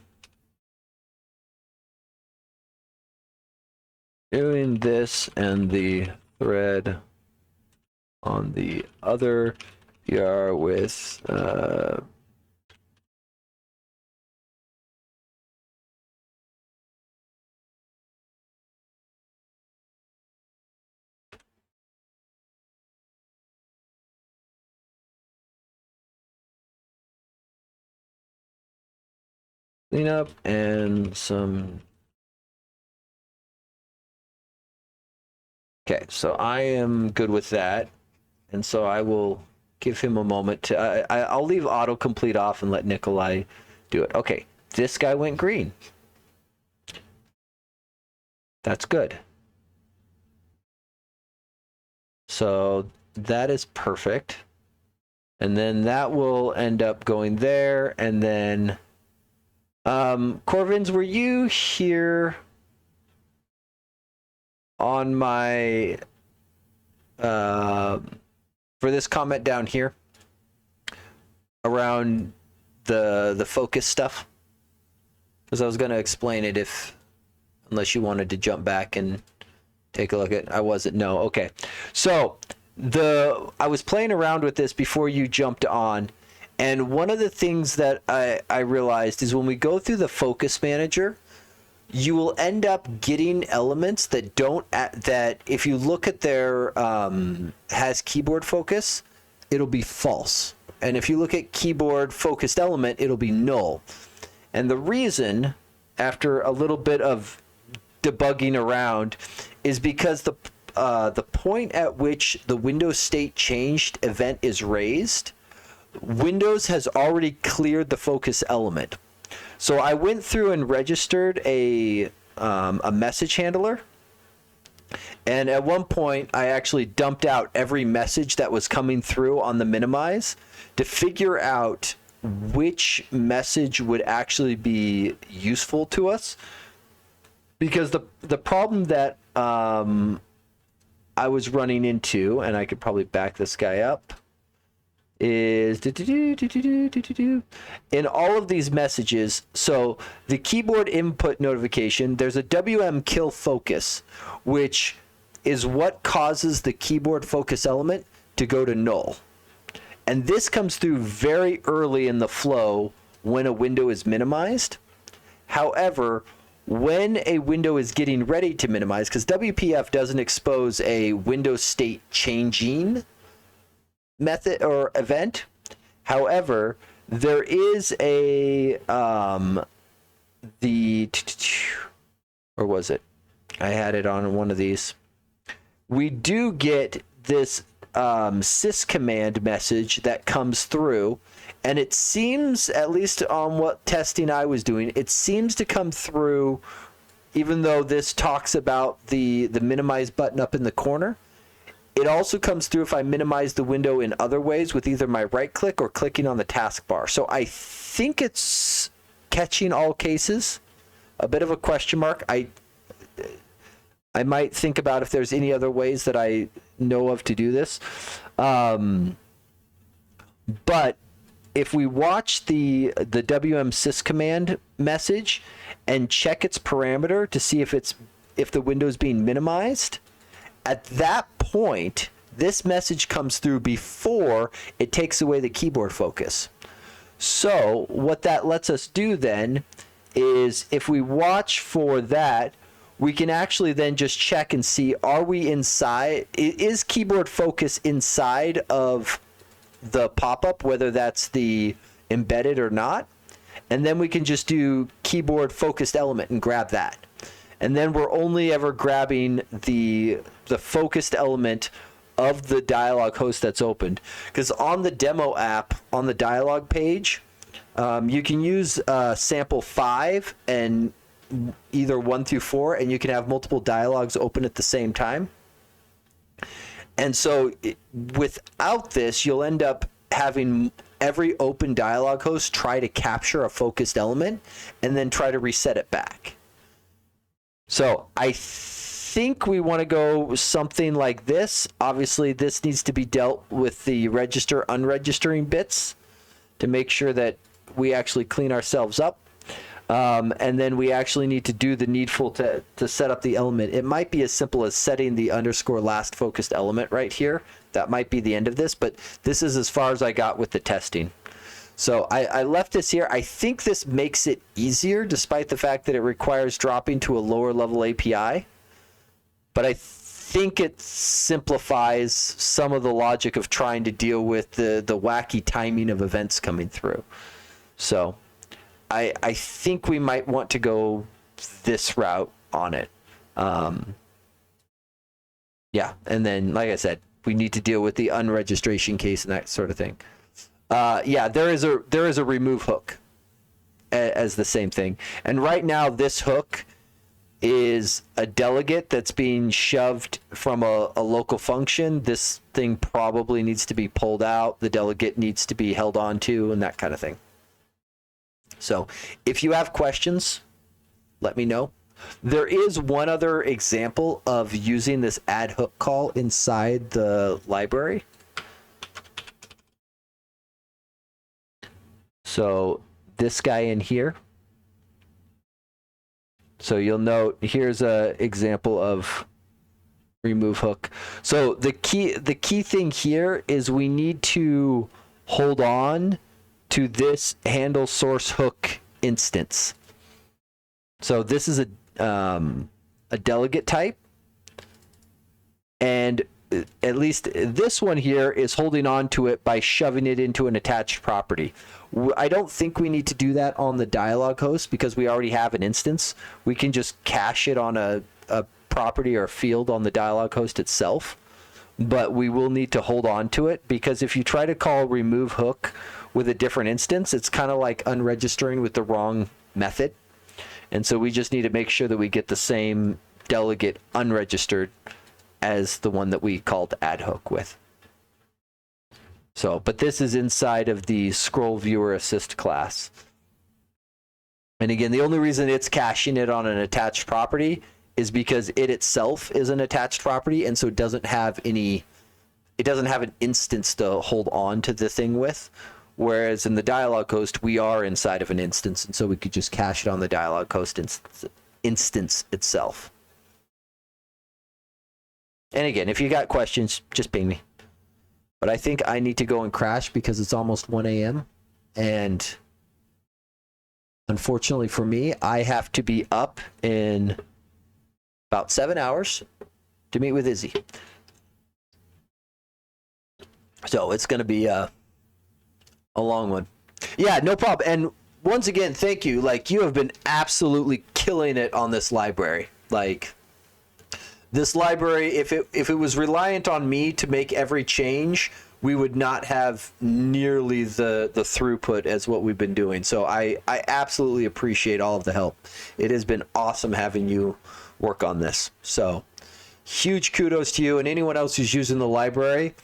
Doing this and the thread on the other PR with cleanup and some... Okay, so I am good with that, and so I will give him a moment to... I'll leave autocomplete off and let Nikolai do it. Okay, this guy went green. That's good. So that is perfect. And then that will end up going there, and then... Corvins, were you here on my for this comment down here around the focus stuff? Because I was going to explain it unless you wanted to jump back and take a look at... I wasn't. No. Okay. So I was playing around with this before you jumped on. And one of the things that I realized is when we go through the focus manager, you will end up getting elements that that if you look at their has keyboard focus, it'll be false. And if you look at keyboard focused element, it'll be null. And the reason, after a little bit of debugging around, is because the point at which the Windows state changed event is raised, Windows has already cleared the focus element. So I went through and registered a message handler. And at one point, I actually dumped out every message that was coming through on the minimize to figure out which message would actually be useful to us. Because the problem that I was running into, and I could probably back this guy up, is in all of these messages. So the keyboard input notification, there's a WM kill focus, which is what causes the keyboard focus element to go to null. And this comes through very early in the flow when a window is minimized. However, when a window is getting ready to minimize, because WPF doesn't expose a window state changing method or event. However, there is a or was it? I had it on one of these. We do get this sys command message that comes through, and it seems, at least on what testing I was doing, it seems to come through, even though this talks about the minimize button up in the corner. It also comes through if I minimize the window in other ways with either my right click or clicking on the taskbar. So I think it's catching all cases. A bit of a question mark. I might think about if there's any other ways that I know of to do this. But if we watch the WM sys command message and check its parameter to see if the window is being minimized, at that point, this message comes through before it takes away the keyboard focus. So what that lets us do then is, if we watch for that, we can actually then just check and see, are we inside? Is keyboard focus inside of the pop-up, whether that's the embedded or not? And then we can just do keyboard focused element and grab that. And then we're only ever grabbing the focused element of the dialog host that's opened. Because on the demo app, on the dialog page, you can use sample 5 and either 1 through 4, and you can have multiple dialogues open at the same time. And so without this, you'll end up having every open dialog host try to capture a focused element and then try to reset it back. So I think we want to go something like this. Obviously, this needs to be dealt with the register unregistering bits to make sure that we actually clean ourselves up. And then we actually need to do the needful to set up the element. It might be as simple as setting the underscore last focused element right here. That might be the end of this, but this is as far as I got with the testing. So I left this here. I think this makes it easier, despite the fact that it requires dropping to a lower level API. But I think it simplifies some of the logic of trying to deal with the wacky timing of events coming through. So I think we might want to go this route on it. Yeah, and then, like I said, we need to deal with the unregistration case and that sort of thing. Yeah, there is a remove hook as the same thing. And right now, this hook is a delegate that's being shoved from a local function. This thing probably needs to be pulled out. The delegate needs to be held on to and that kind of thing. So if you have questions, let me know. There is one other example of using this add hook call inside the library. So this guy in here. So you'll note here's a example of remove hook. So the key thing here is we need to hold on to this handle source hook instance. So this is a delegate type, and at least this one here is holding on to it by shoving it into an attached property. I don't think we need to do that on the dialog host because we already have an instance. We can just cache it on a property or a field on the dialog host itself, but we will need to hold on to it because if you try to call remove hook with a different instance, it's kind of like unregistering with the wrong method. And so we just need to make sure that we get the same delegate unregistered as the one that we called add hook with. So, but this is inside of the scroll viewer assist class. And again, the only reason it's caching it on an attached property is because it itself is an attached property, and so it doesn't have an instance to hold on to the thing with. Whereas in the dialog host, we are inside of an instance, and so we could just cache it on the dialog host instance itself. And again, if you got questions, just ping me. But I think I need to go and crash because it's almost 1 a.m. And unfortunately for me, I have to be up in about 7 hours to meet with Izzy. So it's going to be a long one. Yeah, no problem. And once again, thank you. Like, you have been absolutely killing it on this library. Like, this library, if it was reliant on me to make every change, we would not have nearly the throughput as what we've been doing. So I absolutely appreciate all of the help. It has been awesome having you work on this. So huge kudos to you and anyone else who's using the library.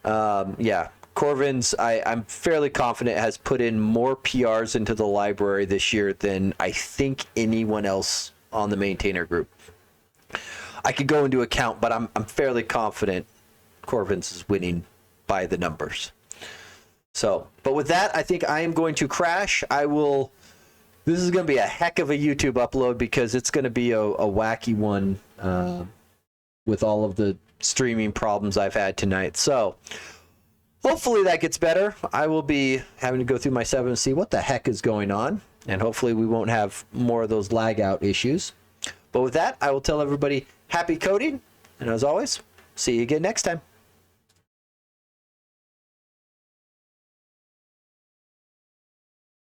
Yeah, Corvin's, I'm fairly confident, has put in more PRs into the library this year than I think anyone else on the maintainer group. I could go into account, but I'm fairly confident Corvin's is winning by the numbers. So, but with that, I think I am going to crash. This is going to be a heck of a YouTube upload because it's going to be a wacky one with all of the streaming problems I've had tonight. So hopefully that gets better. I will be having to go through my 7 and see what the heck is going on. And hopefully we won't have more of those lag out issues. But with that, I will tell everybody happy coding. And as always, see you again next time.